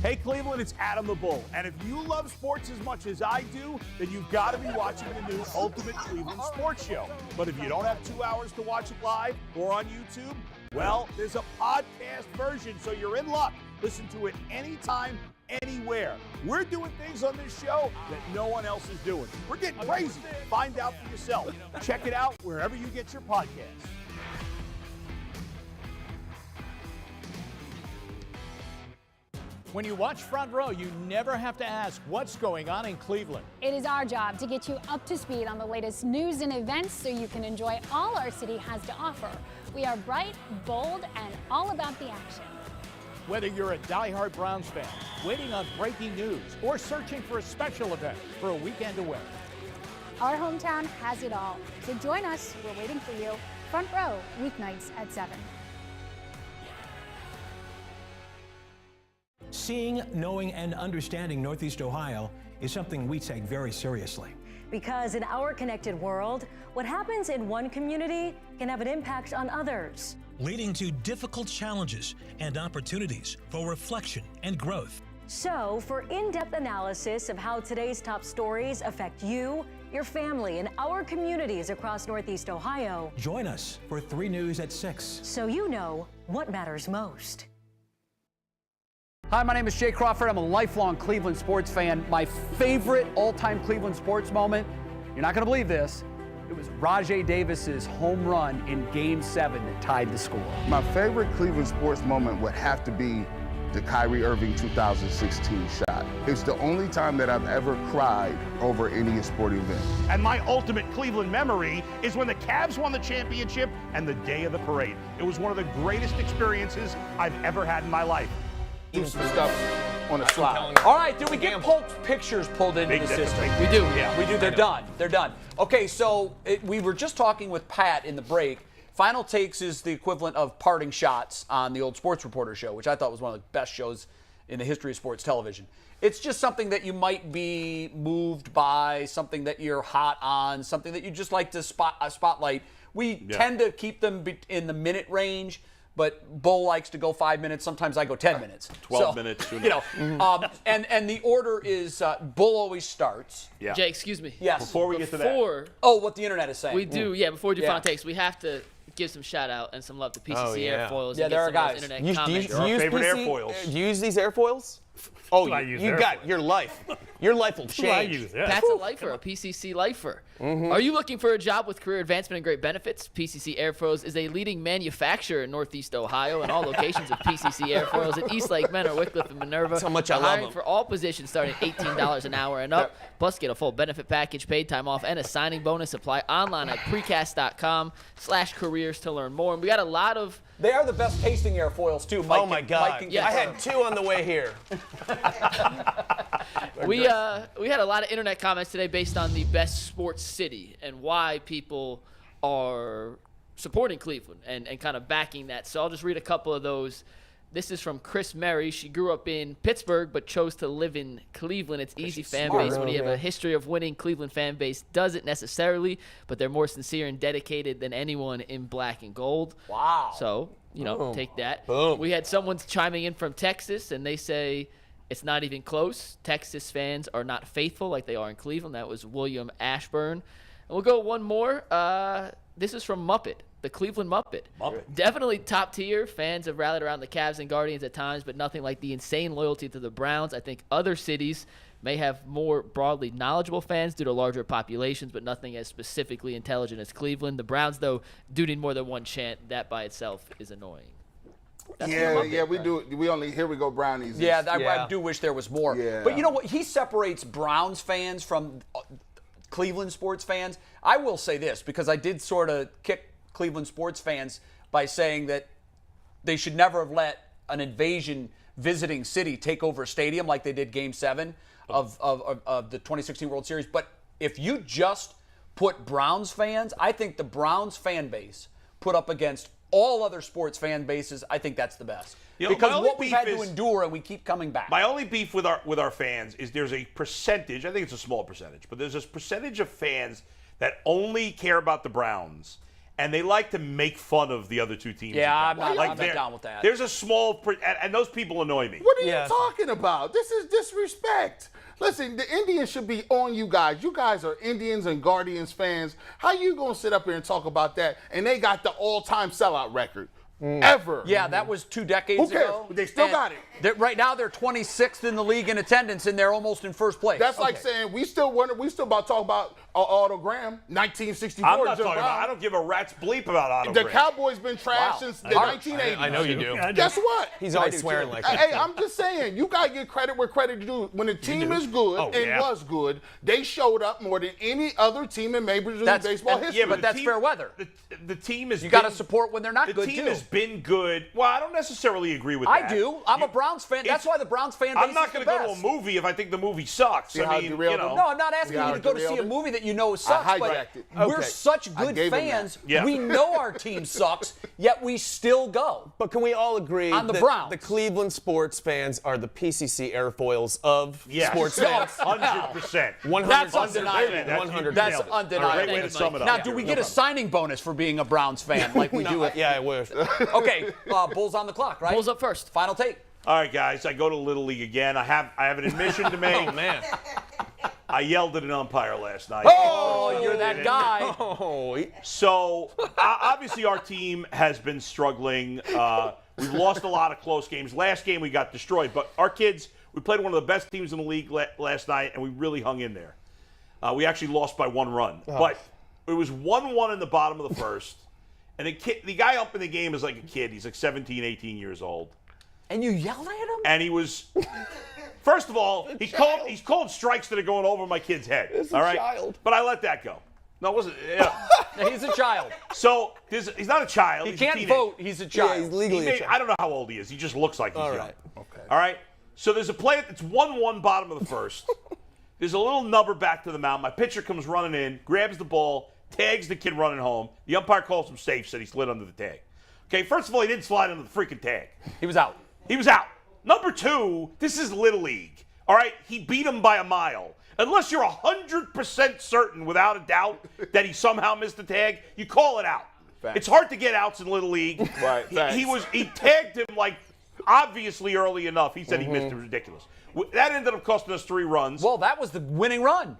Hey Cleveland, it's Adam the Bull. And if you love sports as much as I do, then you've got to be watching the new Ultimate Cleveland Sports Show. But if you don't have 2 hours to watch it live or on YouTube, well, there's a podcast version, so you're in luck. Listen to it anytime, anywhere. We're doing things on this show that no one else is doing. We're getting crazy. Find out for yourself. Check it out wherever you get your podcasts. When you watch Front Row, you never have to ask what's going on in Cleveland. It is our job to get you up to speed on the latest news and events so you can enjoy all our city has to offer. We are bright, bold, and all about the action. Whether you're a diehard Browns fan, waiting on breaking news, or searching for a special event for a weekend away, Our hometown has it all. So join us. We're waiting for you. Front Row, weeknights at 7. seeing, knowing, and understanding Northeast Ohio is something we take very seriously. Because in our connected world, what happens in one community can have an impact on others, leading to difficult challenges and opportunities for reflection and growth. So, for in-depth analysis of how today's top stories affect you, your family, and our communities across Northeast Ohio, join us for 3 News at 6. So you know what matters most. Hi, my name is Jay Crawford. I'm a lifelong Cleveland sports fan. My favorite all-time Cleveland sports moment, you're not going to believe this, it was Rajay Davis's home run in Game 7 that tied the score. My favorite Cleveland sports moment would have to be the Kyrie Irving 2016 shot. It's the only time that I've ever cried over any sporting event. And my ultimate Cleveland memory is when the Cavs won the championship and the day of the parade. It was one of the greatest experiences I've ever had in my life. Do some stuff on the slide. All right, did we get Polk's pictures pulled into the system? We do. Yeah, we do. They're done. They're done. Okay, so we were just talking with Pat in the break. Final Takes is the equivalent of Parting Shots on the old Sports Reporter show, which I thought was one of the best shows in the history of sports television. It's just something that you might be moved by, something that you're hot on, something that you just like to spotlight. We tend to keep them in the minute range, but Bull likes to go 5 minutes. Sometimes I go 10 minutes. 12 minutes. You know, and the order is Bull always starts. Yeah. Jay, excuse me. Yes. Before we get to that. Oh, what the internet is saying. We do, before we do Final Takes, we have to give some shout out and some love to PCC airfoils. Yeah, there are guys. Internet Do you comments. use favorite PC, airfoils. Do you use these airfoils? Oh, I use you Airfoil? got your life. Your life will Who I change. use, yeah. Pat's a lifer, a PCC lifer. Are you looking for a job with career advancement and great benefits? PCC Airfoils is a leading manufacturer in Northeast Ohio, and all locations of PCC Airfoils at Eastlake, Menor, Wickliffe, and Minerva. That's how much are I love hiring them. for all positions starting at $18 an hour and up. Plus, get a full benefit package, paid time off, and a signing bonus. Apply online at precast.com/careers to learn more. And we got a lot of. They are the best tasting airfoils too. Mike Oh my God! I had 2 on the way here. We had a lot of internet comments today based on the best sports city and why people are supporting Cleveland and kind of backing that. So I'll just read a couple of those. This is from Chris Murray. She grew up in Pittsburgh but chose to live in Cleveland. It's easy fan base. When you have a history of winning, Cleveland fan base doesn't necessarily, but they're more sincere and dedicated than anyone in black and gold. Wow. So, take that. Boom. We had someone chiming in from Texas, and they say it's not even close. Texas fans are not faithful like they are in Cleveland. That was William Ashburn. And we'll go one more. This is from Muppet. The Cleveland Muppet. Definitely top tier. Fans have rallied around the Cavs and Guardians at times, but nothing like the insane loyalty to the Browns. I think other cities may have more broadly knowledgeable fans due to larger populations, but nothing as specifically intelligent as Cleveland. The Browns, though, do need more than one chant. That by itself is annoying. That's we do. We only here we go Brownies. Yeah, I do wish there was more. Yeah. But you know what? He separates Browns fans from Cleveland sports fans. I will say this, because I did sort of kick Cleveland sports fans by saying that they should never have let an invasion visiting city take over a stadium like they did Game 7 of the 2016 World Series. But if you just put Browns fans, I think the Browns fan base put up against all other sports fan bases, I think that's the best. Because what we've had to endure, and we keep coming back. My only beef with our fans is there's a percentage, I think it's a small percentage, but there's this percentage of fans that only care about the Browns, and they like to make fun of the other two teams. Yeah, I'm not down with that. There's a small, and those people annoy me. What are you talking about? This is disrespect. Listen, the Indians should be on you guys. You guys are Indians and Guardians fans. How you going to sit up here and talk about that? And they got the all-time sellout record. Ever. Yeah, that was 2 decades Who cares? ago. They still got it. Right now, they're 26th in the league in attendance, and they're almost in first place. That's like saying we still about to talk about Otto Graham, 1964. I'm not talking about. I don't give a rat's bleep about Otto The Graham. Cowboys been trashed since the 1980s. I know you do. Guess what? He's always swearing like that. Hey, I'm just saying, you got to give credit where credit is due. When the team is good was good, they showed up more than any other team in Major League Baseball history. Yeah, but that's fair weather. The team is. You got to support when they're not good, too. The team has been good. Well, I don't necessarily agree with that. I do. I'm a Browns fan. That's why the Browns fan base I'm not going to go to a movie if I think the movie sucks. I mean, No, I'm not asking you to go to see a movie that you know sucks, but we're such good fans. We know our team sucks, yet we still go. But can we all agree on the that Browns? The Cleveland sports fans are the PCC airfoils of sports fans? 100%. 100%. That's undeniable. 100%. That's undeniable. Great way to sum it up. Now, do we get a signing bonus for being a Browns fan like we do? Yeah, I wish. Okay, Bulls on the clock, right? Bulls up first. Final take. All right, guys. I go to Little League again. I have an admission to make. Oh man. I yelled at an umpire last night. Oh, you're that guy. So, obviously, our team has been struggling. We've lost a lot of close games. Last game, we got destroyed. But our kids, we played one of the best teams in the league last night, and we really hung in there. We actually lost by 1 run. But it was 1-1 in the bottom of the first. And the guy up in the game is like a kid. He's like 17, 18 years old. And you yelled at him? And he was... First of all, he's called strikes that are going over my kid's head. All right? Child. But I let that go. No, it wasn't. Yeah. He's a child. So he's not a child. He he's can't vote. He's a child. Yeah, he's legally a child. I don't know how old he is. He just looks like he's young. Right. Okay. All right? So there's a play. It's 1-1 bottom of the first. There's a little nubber back to the mound. My pitcher comes running in, grabs the ball, tags the kid running home. The umpire calls him safe, said he slid under the tag. Okay, first of all, he didn't slide under the freaking tag. He was out. He was out. Number 2, this is Little League. All right? He beat him by a mile. Unless you're 100% certain, without a doubt, that he somehow missed the tag, you call it out. Facts. It's hard to get outs in Little League. Right. He tagged him like obviously early enough. He said he missed it. Ridiculous. That ended up costing us 3 runs. Well, that was the winning run.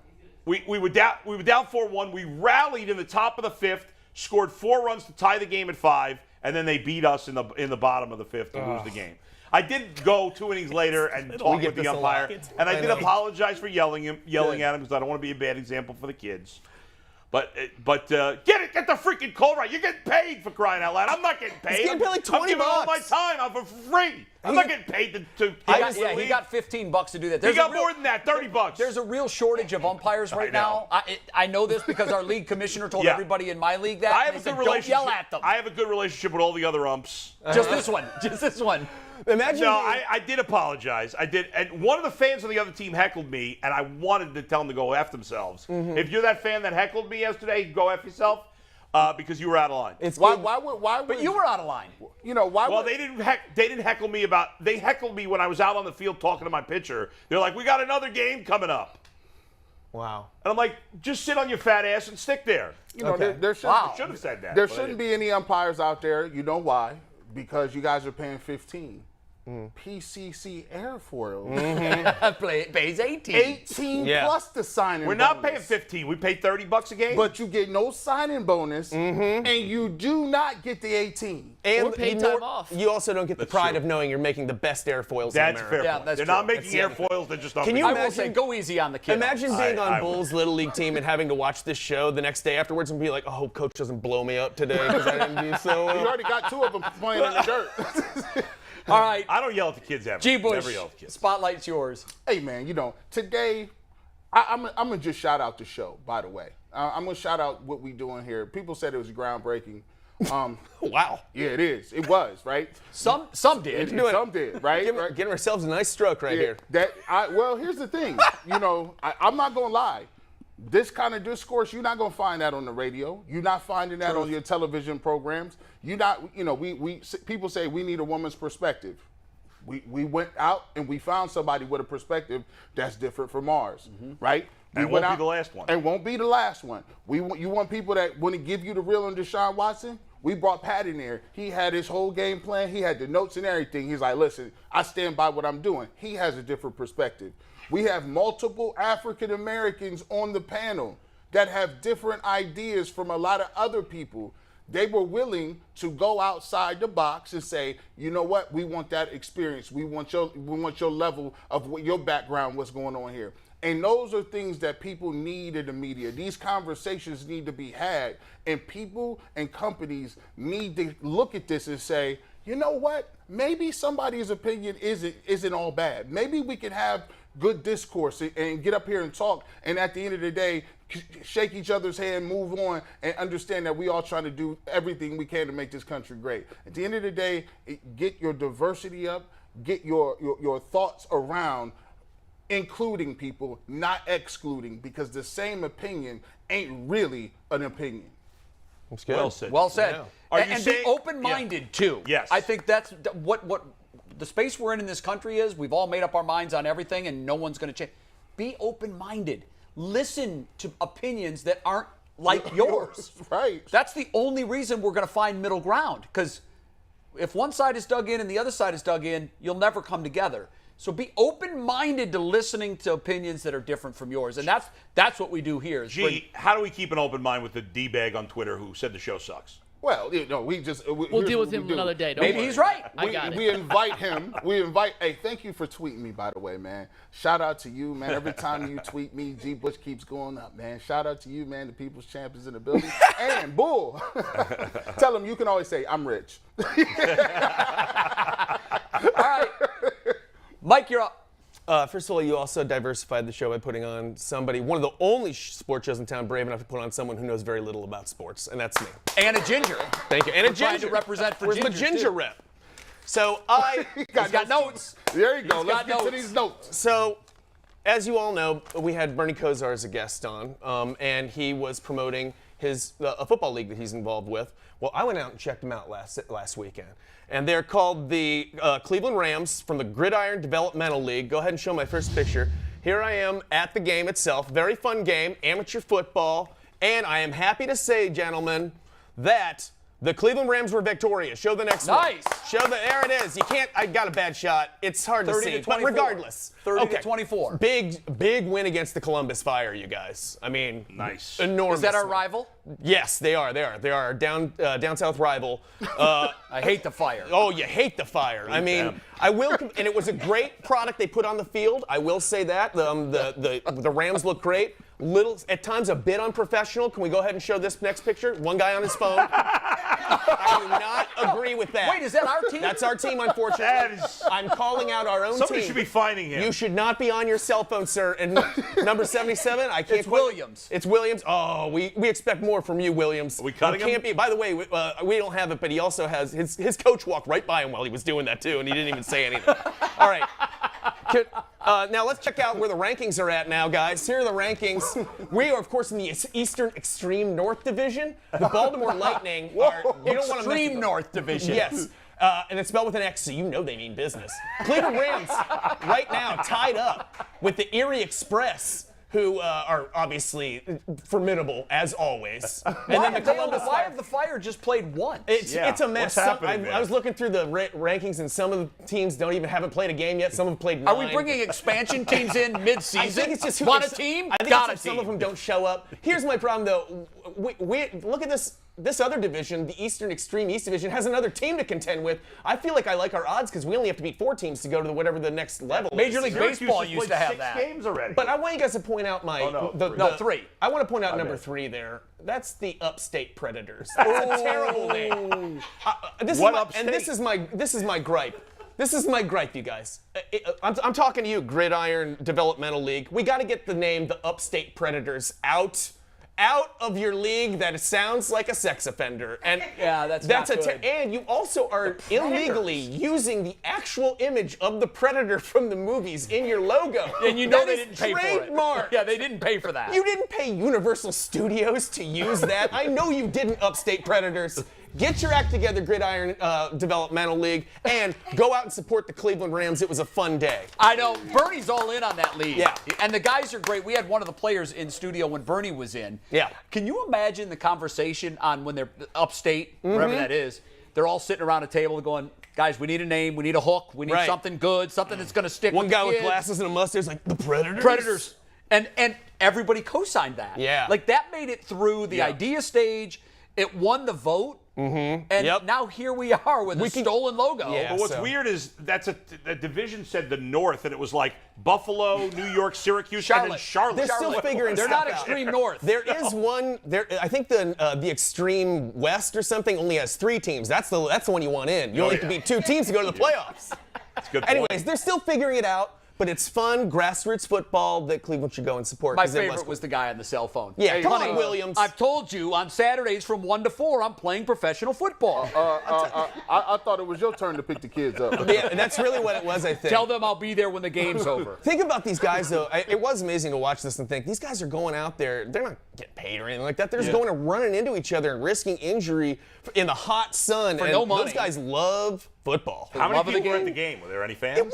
We were down 4-1. We rallied in the top of the 5th, scored 4 runs to tie the game at 5, and then they beat us in the bottom of the 5th to lose the game. I did go 2 innings later and talk with the umpire, and I did apologize for yelling at him because I don't want to be a bad example for the kids. But get the freaking call right. You're getting paid for crying out loud. I'm not getting paid. He's getting paid like $20. I'm giving all my time out for free. I'm not getting paid to he got $15 to do that. He got more than that, $30. There's a real shortage of umpires right now. I know this because our league commissioner told everybody in my league that. I have a good relationship. Don't yell at them. I have a good relationship with all the other umps. Just this one. Just this one. Imagine. No, I did apologize. I did, and one of the fans on the other team heckled me, and I wanted to tell them to go F themselves. Mm-hmm. If you're that fan that heckled me yesterday, go F yourself, because you were out of line. But you were out of line. Well, they didn't heckle me they heckled me when I was out on the field talking to my pitcher. They're like, we got another game coming up. Wow. And I'm like, just sit on your fat ass and stick there. There should have said that. There shouldn't be any umpires out there. You know why? Because you guys are paying 15. PCC airfoils pays 18. 18 plus the signing. We're not paying 15. We pay $30 a game. But you get no signing bonus, and you do not get the 18. And paid time off. You also don't get the pride of knowing you're making the best airfoils in America. Fair. Yeah, point. They're not making airfoils. They're just not. Can you I will say, go easy on the kid. Imagine being on Bulls Little League team and having to watch this show the next day afterwards and be like, I hope coach doesn't blow me up today because I didn't do so well. You already got 2 of them playing in the dirt. All right. I don't yell at the kids ever. G. Bush, Never yell at the kids. spotlight's yours. Hey, man, today, I'm going to just shout out the show, by the way. I'm going to shout out what we doing here. People said it was groundbreaking. Wow. Yeah, it is. It was, right? Some did. Some did, right? Giving ourselves a nice stroke here. Well, here's the thing. I'm not going to lie. This kind of discourse, you're not going to find that on the radio. You're not finding that on your television programs. You're not, people say we need a woman's perspective. We went out and we found somebody with a perspective that's different from ours, right? And won't be the last one. And won't be the last one. You want people that want to give you the real on Deshaun Watson? We brought Pat in there. He had his whole game plan. He had the notes and everything. He's like, listen, I stand by what I'm doing. He has a different perspective. We have multiple African Americans on the panel that have different ideas from a lot of other people. They were willing to go outside the box and say, you know what, we want that experience. We want your level of what your background, what's going on here. And those are things that people need in the media. These conversations need to be had, and people and companies need to look at this and say, you know what, maybe somebody's opinion isn't all bad. Maybe we can have good discourse and get up here and talk, and at the end of the day, shake each other's hand, move on, and understand that we all trying to do everything we can to make this country great. At the end of the day, get your diversity up, get your thoughts around including people, not excluding, because the same opinion ain't really an opinion. That's good. Well said. Well said. Yeah. And be open-minded, too. Yes. I think that's what the space we're in this country is. We've all made up our minds on everything, and no one's going to change. Be open-minded. Listen to opinions that aren't like yours. Right. That's the only reason we're going to find middle ground, because if one side is dug in and the other side is dug in, you'll never come together. So be open-minded to listening to opinions that are different from yours, and that's what we do here. How do we keep an open mind with the D-bag on Twitter who said the show sucks? Well, we'll deal with him another day. Maybe he's right. We invite him. Hey, thank you for tweeting me, by the way, man. Shout out to you, man. Every time you tweet me, G. Bush keeps going up, man. Shout out to you, man. The people's champions in the building. And Bull, tell him you can always say, I'm rich. All right. Mike, you're up. First of all, you also diversified the show by putting on somebody, one of the only sports shows in town brave enough to put on someone who knows very little about sports, and that's me. And a ginger. Thank you. And We're a ginger. trying to represent for Where's my gingers, ginger too. rep? So He's got notes. There you go. He's Let's got get to notes. these notes. So, as you all know, we had Bernie Kosar as a guest on, and he was promoting his a football league that he's involved with. Well, I went out and checked them out last weekend. And they're called the Cleveland Rams from the Gridiron Developmental League. Go ahead and show my first picture. Here I am at the game itself. Very fun game, amateur football. And I am happy to say, gentlemen, that The Cleveland Rams were victorious. Show the next one. Nice. There it is. You can't, I got a bad shot. It's hard to 30 see, to but 24. regardless. 30 to 24. Big win against the Columbus Fire, you guys. I mean, nice. Enormous. Is that our win. rival? Yes, they are. They are our down south rival. I hate the Fire. Oh, you hate the Fire. I mean, them. I will, and it was a great product they put on the field. I will say that the Rams look great. Little, at times, a bit unprofessional. Can we go ahead and show this next picture? One guy on his phone. I do not agree with that. Wait, is that our team? That's our team, unfortunately. I'm calling out our own Somebody team. should be finding him. You should not be on your cell phone, sir. And number 77, I can't. It's Williams. It's Williams. Oh, we expect more from you, Williams. Are we cutting him? Can't be. By the way, we don't have it, but he also has his coach walked right by him while he was doing that too, and he didn't even say anything. All right. Now let's check out where the rankings are at now, guys. Here are the rankings. We are, of course, in the Eastern Extreme North Division. The Baltimore Lightning are, you don't want to Extreme North Division. Yes. And it's spelled with an X, so you know they mean business. Cleveland Rams, right now, tied up with the Erie Express, who are obviously formidable, as always. And then the Columbus Why have the Fire just played once? It's a mess. What's happening I was looking through the rankings, and some of the teams haven't played a game yet. Some have played 9. Are we bringing expansion teams in mid-season? I think it's just want a team? I think Got it's a some team. of them don't show up. Here's my problem, though. We look at this other division, the Eastern Extreme East Division, has another team to contend with. I feel like I like our odds because we only have to beat 4 teams to go to whatever the next level is. Major League Baseball used to have 6 that. games already. But I want you guys to point out No, 3. I want to point out number 3 there. That's the Upstate Predators. That's a terrible name. This is my gripe. This is my gripe, you guys. I'm talking to you, Gridiron Developmental League. We got to get the name the Upstate Predators out of your league. That sounds like a sex offender. And yeah, that's not good. And you also are illegally using the actual image of the Predator from the movies in your logo. And you know that they is didn't pay for it. trademarked. Yeah, they didn't pay for that. You didn't pay Universal Studios to use that. I know you didn't, Upstate Predators. Get your act together, Gridiron Developmental League, and go out and support the Cleveland Rams. It was a fun day. I know. Bernie's all in on that league. Yeah. And the guys are great. We had one of the players in studio when Bernie was in. Yeah. Can you imagine the conversation on when they're upstate, wherever that is, they're all sitting around a table going, guys, we need a name, we need a hook, we need something good, something that's going to stick One with guy the with kids. glasses and a mustache like, the Predators? Predators. And everybody co-signed that. Yeah. Like, that made it through the idea stage. It won the vote. And now here we are with a stolen logo. Yeah, but what's weird is that's a division said the North, and it was like Buffalo, New York, Syracuse, and then Charlotte. They're still figuring They're stuff not out. extreme North. There is one. I think the Extreme West or something only has 3 teams. That's the one you want in. You only have to beat 2 teams to go to the playoffs. That's a good point. Anyways, they're still figuring it out. But it's fun, grassroots football that Cleveland should go and support. My favorite was the guy on the cell phone. Yeah, hey, come honey, on, Williams. I've told you on Saturdays from 1 to 4, I'm playing professional football. I thought it was your turn to pick the kids up. Yeah, that's really what it was, I think. Tell them I'll be there when the game's over. Think about these guys, though. It was amazing to watch this and think, these guys are going out there, they're not getting paid or anything like that. They're just going and running into each other and risking injury in the hot sun. For and no money. Those guys love football. How many people were at the game? Were there any fans? It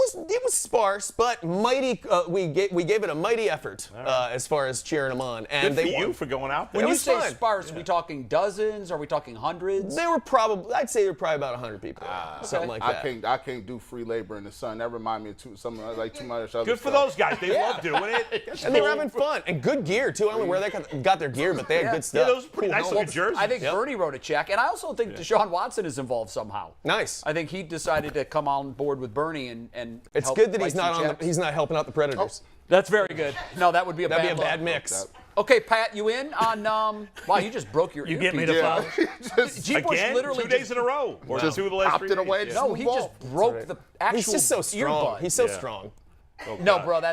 was sparse, but mighty. We gave it a mighty effort as far as cheering them on. And Good for they you won. for going out there. When you was say fun. sparse, are we talking dozens? Are we talking hundreds? They were probably, I'd say they were probably about 100 people, something like that. I can't do free labor in the sun. That remind me of something like too much other Good for stuff. those guys. They love doing it. And they were having fun and good gear too. I don't know where they got their gear, but they had good stuff. Yeah, those are pretty nice looking jerseys. I think Bernie wrote a check, and I also think Deshaun Watson is involved somehow. Nice. I think he decided to come on board with Bernie and It's help good that write some checks. he's not helping out the Predators. That's very good. No, that would be a That'd bad be a bad look. mix. Okay, Pat, you in on? Wow, you just broke your. You get me earpiece. to follow. G-Bush Again, literally 2 days in a row. Or Just 2 of the last popped 3 it away. days. No, he just broke the actual. He's just so strong. earbud. He's so strong. Oh, No, God. bro, no,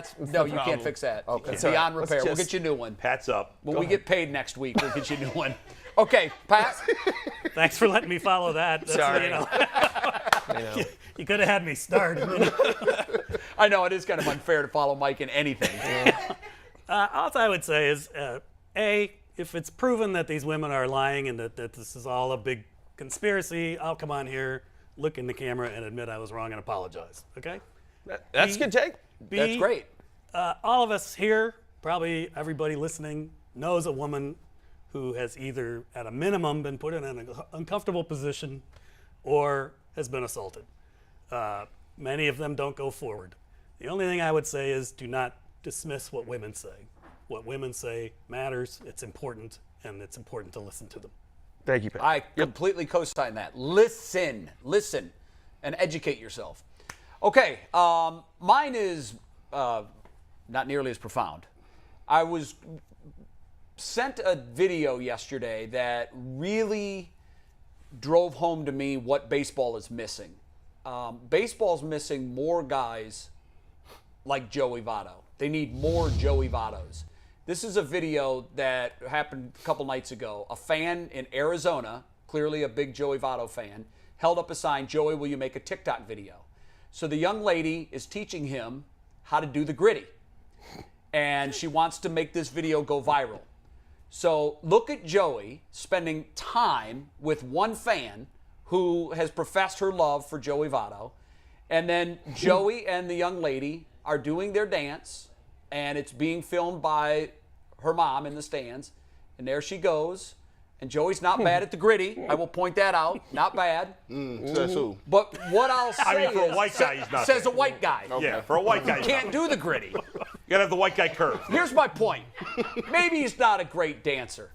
you problem. can't fix that. Okay. It's That's all beyond right. Let's repair. We'll just- get you a new one. Pat's up. When we get paid next week, we'll get you a new one. Okay, Pat. Thanks for letting me follow that. That's, Sorry. You could have had me start. I know it is kind of unfair to follow Mike in anything. All I would say is, A, if it's proven that these women are lying and that this is all a big conspiracy, I'll come on here, look in the camera, and admit I was wrong and apologize. Okay? That's a good take. B, That's great. All of us here, probably everybody listening, knows a woman who has either, at a minimum, been put in an uncomfortable position or has been assaulted. Many of them don't go forward. The only thing I would say is do not dismiss what women say. What women say matters, it's important, and it's important to listen to them. Thank you, Pat. I completely co-sign that. Listen, and educate yourself. Okay, mine is not nearly as profound. I was sent a video yesterday that really drove home to me what baseball is missing. Baseball's missing more guys like Joey Votto. They need more Joey Vottos. This is a video that happened a couple nights ago. A fan in Arizona, clearly a big Joey Votto fan, held up a sign, "Joey, will you make a TikTok video?" So the young lady is teaching him how to do the gritty. And she wants to make this video go viral. So look at Joey spending time with one fan who has professed her love for Joey Votto. And then Joey and the young lady are doing their dance, and it's being filmed by her mom in the stands. And there she goes. And Joey's not bad at the gritty. I will point that out. Not bad. Says who? But what I'll say I mean, for is, a white guy, he's not says bad. a white guy. Okay. Yeah, for a white guy. You can't do the gritty. You gotta have the white guy curve. Here's my point. Maybe he's not a great dancer.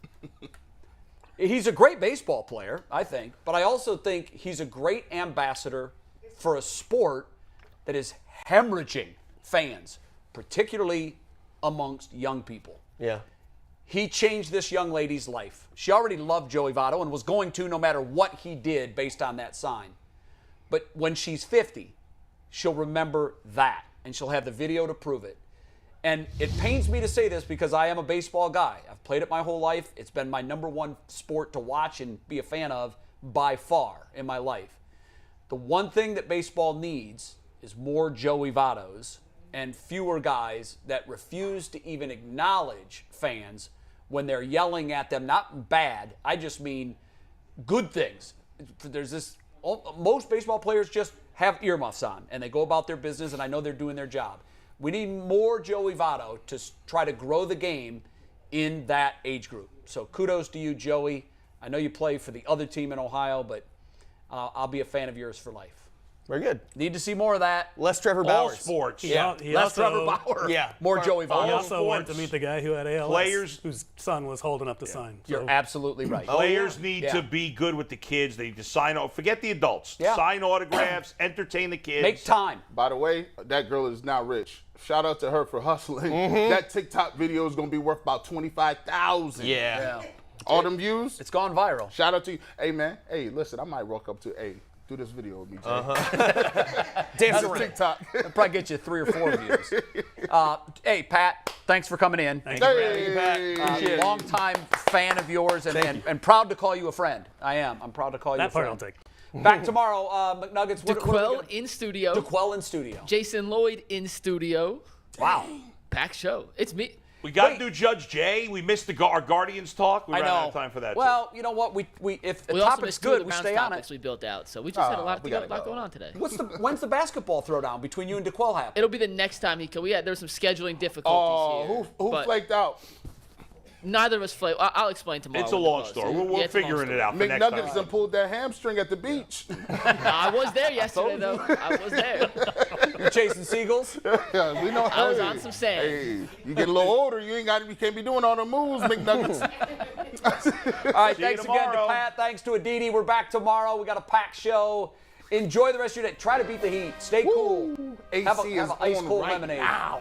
He's a great baseball player, I think. But I also think he's a great ambassador for a sport that is hemorrhaging fans, particularly amongst young people. Yeah. He changed this young lady's life. She already loved Joey Votto and was going to no matter what he did based on that sign. But when she's 50, she'll remember that, and she'll have the video to prove it. And it pains me to say this because I am a baseball guy. I've played it my whole life. It's been my number one sport to watch and be a fan of by far in my life. The one thing that baseball needs is more Joey Vottos and fewer guys that refuse to even acknowledge fans when they're yelling at them. Not bad, I just mean good things. There's this, most baseball players just have earmuffs on and they go about their business, and I know they're doing their job. We need more Joey Votto to try to grow the game in that age group. So kudos to you, Joey. I know you play for the other team in Ohio, but I'll be a fan of yours for life. Very good. Need to see more of that. Less Trevor All Bauers. sports. Yeah, He less also- Trevor Bauer. Yeah. More Joey Votto. He also went sports, to meet the guy who had ALS, players- whose son was holding up the sign. You're So- absolutely right. Players need Yeah. to be good with the kids. They need to sign off. Forget the adults. Yeah. Sign autographs, entertain the kids. Make time. By the way, that girl is now rich. Shout out to her for hustling. That TikTok video is going to be worth about $25,000. Yeah. All them views. It's gone viral. Shout out to you. Hey, man. Hey, listen, I might walk up to, hey, do this video with me, Jay. Dance That's around. TikTok. It'll probably get you 3 or 4 views. Hey, Pat, thanks for coming in. Thank you, Brad. Hey, Pat. Longtime fan of yours and proud to call you a friend. I am. I'm proud to call you a That part friend. I'll take. Back tomorrow, McNuggets. What are we DeQuell gonna- in studio. DeQuell in studio. Jason Lloyd in studio. Wow. Packed show. It's me. We got to do Judge Jay. We missed our Guardians talk. We I ran know. out of time for that. Well, you know what? We if the We also topic's missed 2 of good, the we Browns stay on topics it. we built out. So we just had a lot, we to gotta lot go. going on today. When's the basketball throwdown between you and DeQuell happen? It'll be the next time he could. There were some scheduling difficulties Oh, here. who but flaked out? Neither of us flaked. I'll explain tomorrow. It's a when it long goes. story. Yeah, We're it's a long figuring story. it out for next McNuggets time. done pulled that hamstring at the beach. I was there yesterday, though. I was there. You're chasing seagulls? Yeah, we know. I was hey, on some sand. Hey, you get a little older, you can't be doing all the moves, McNuggets. All right, See you thanks again to tomorrow. Pat. Thanks to Aditi. We're back tomorrow. We got a packed show. Enjoy the rest of your day. Try to beat the heat. Stay cool. AC Have is an ice on cold right lemonade. now.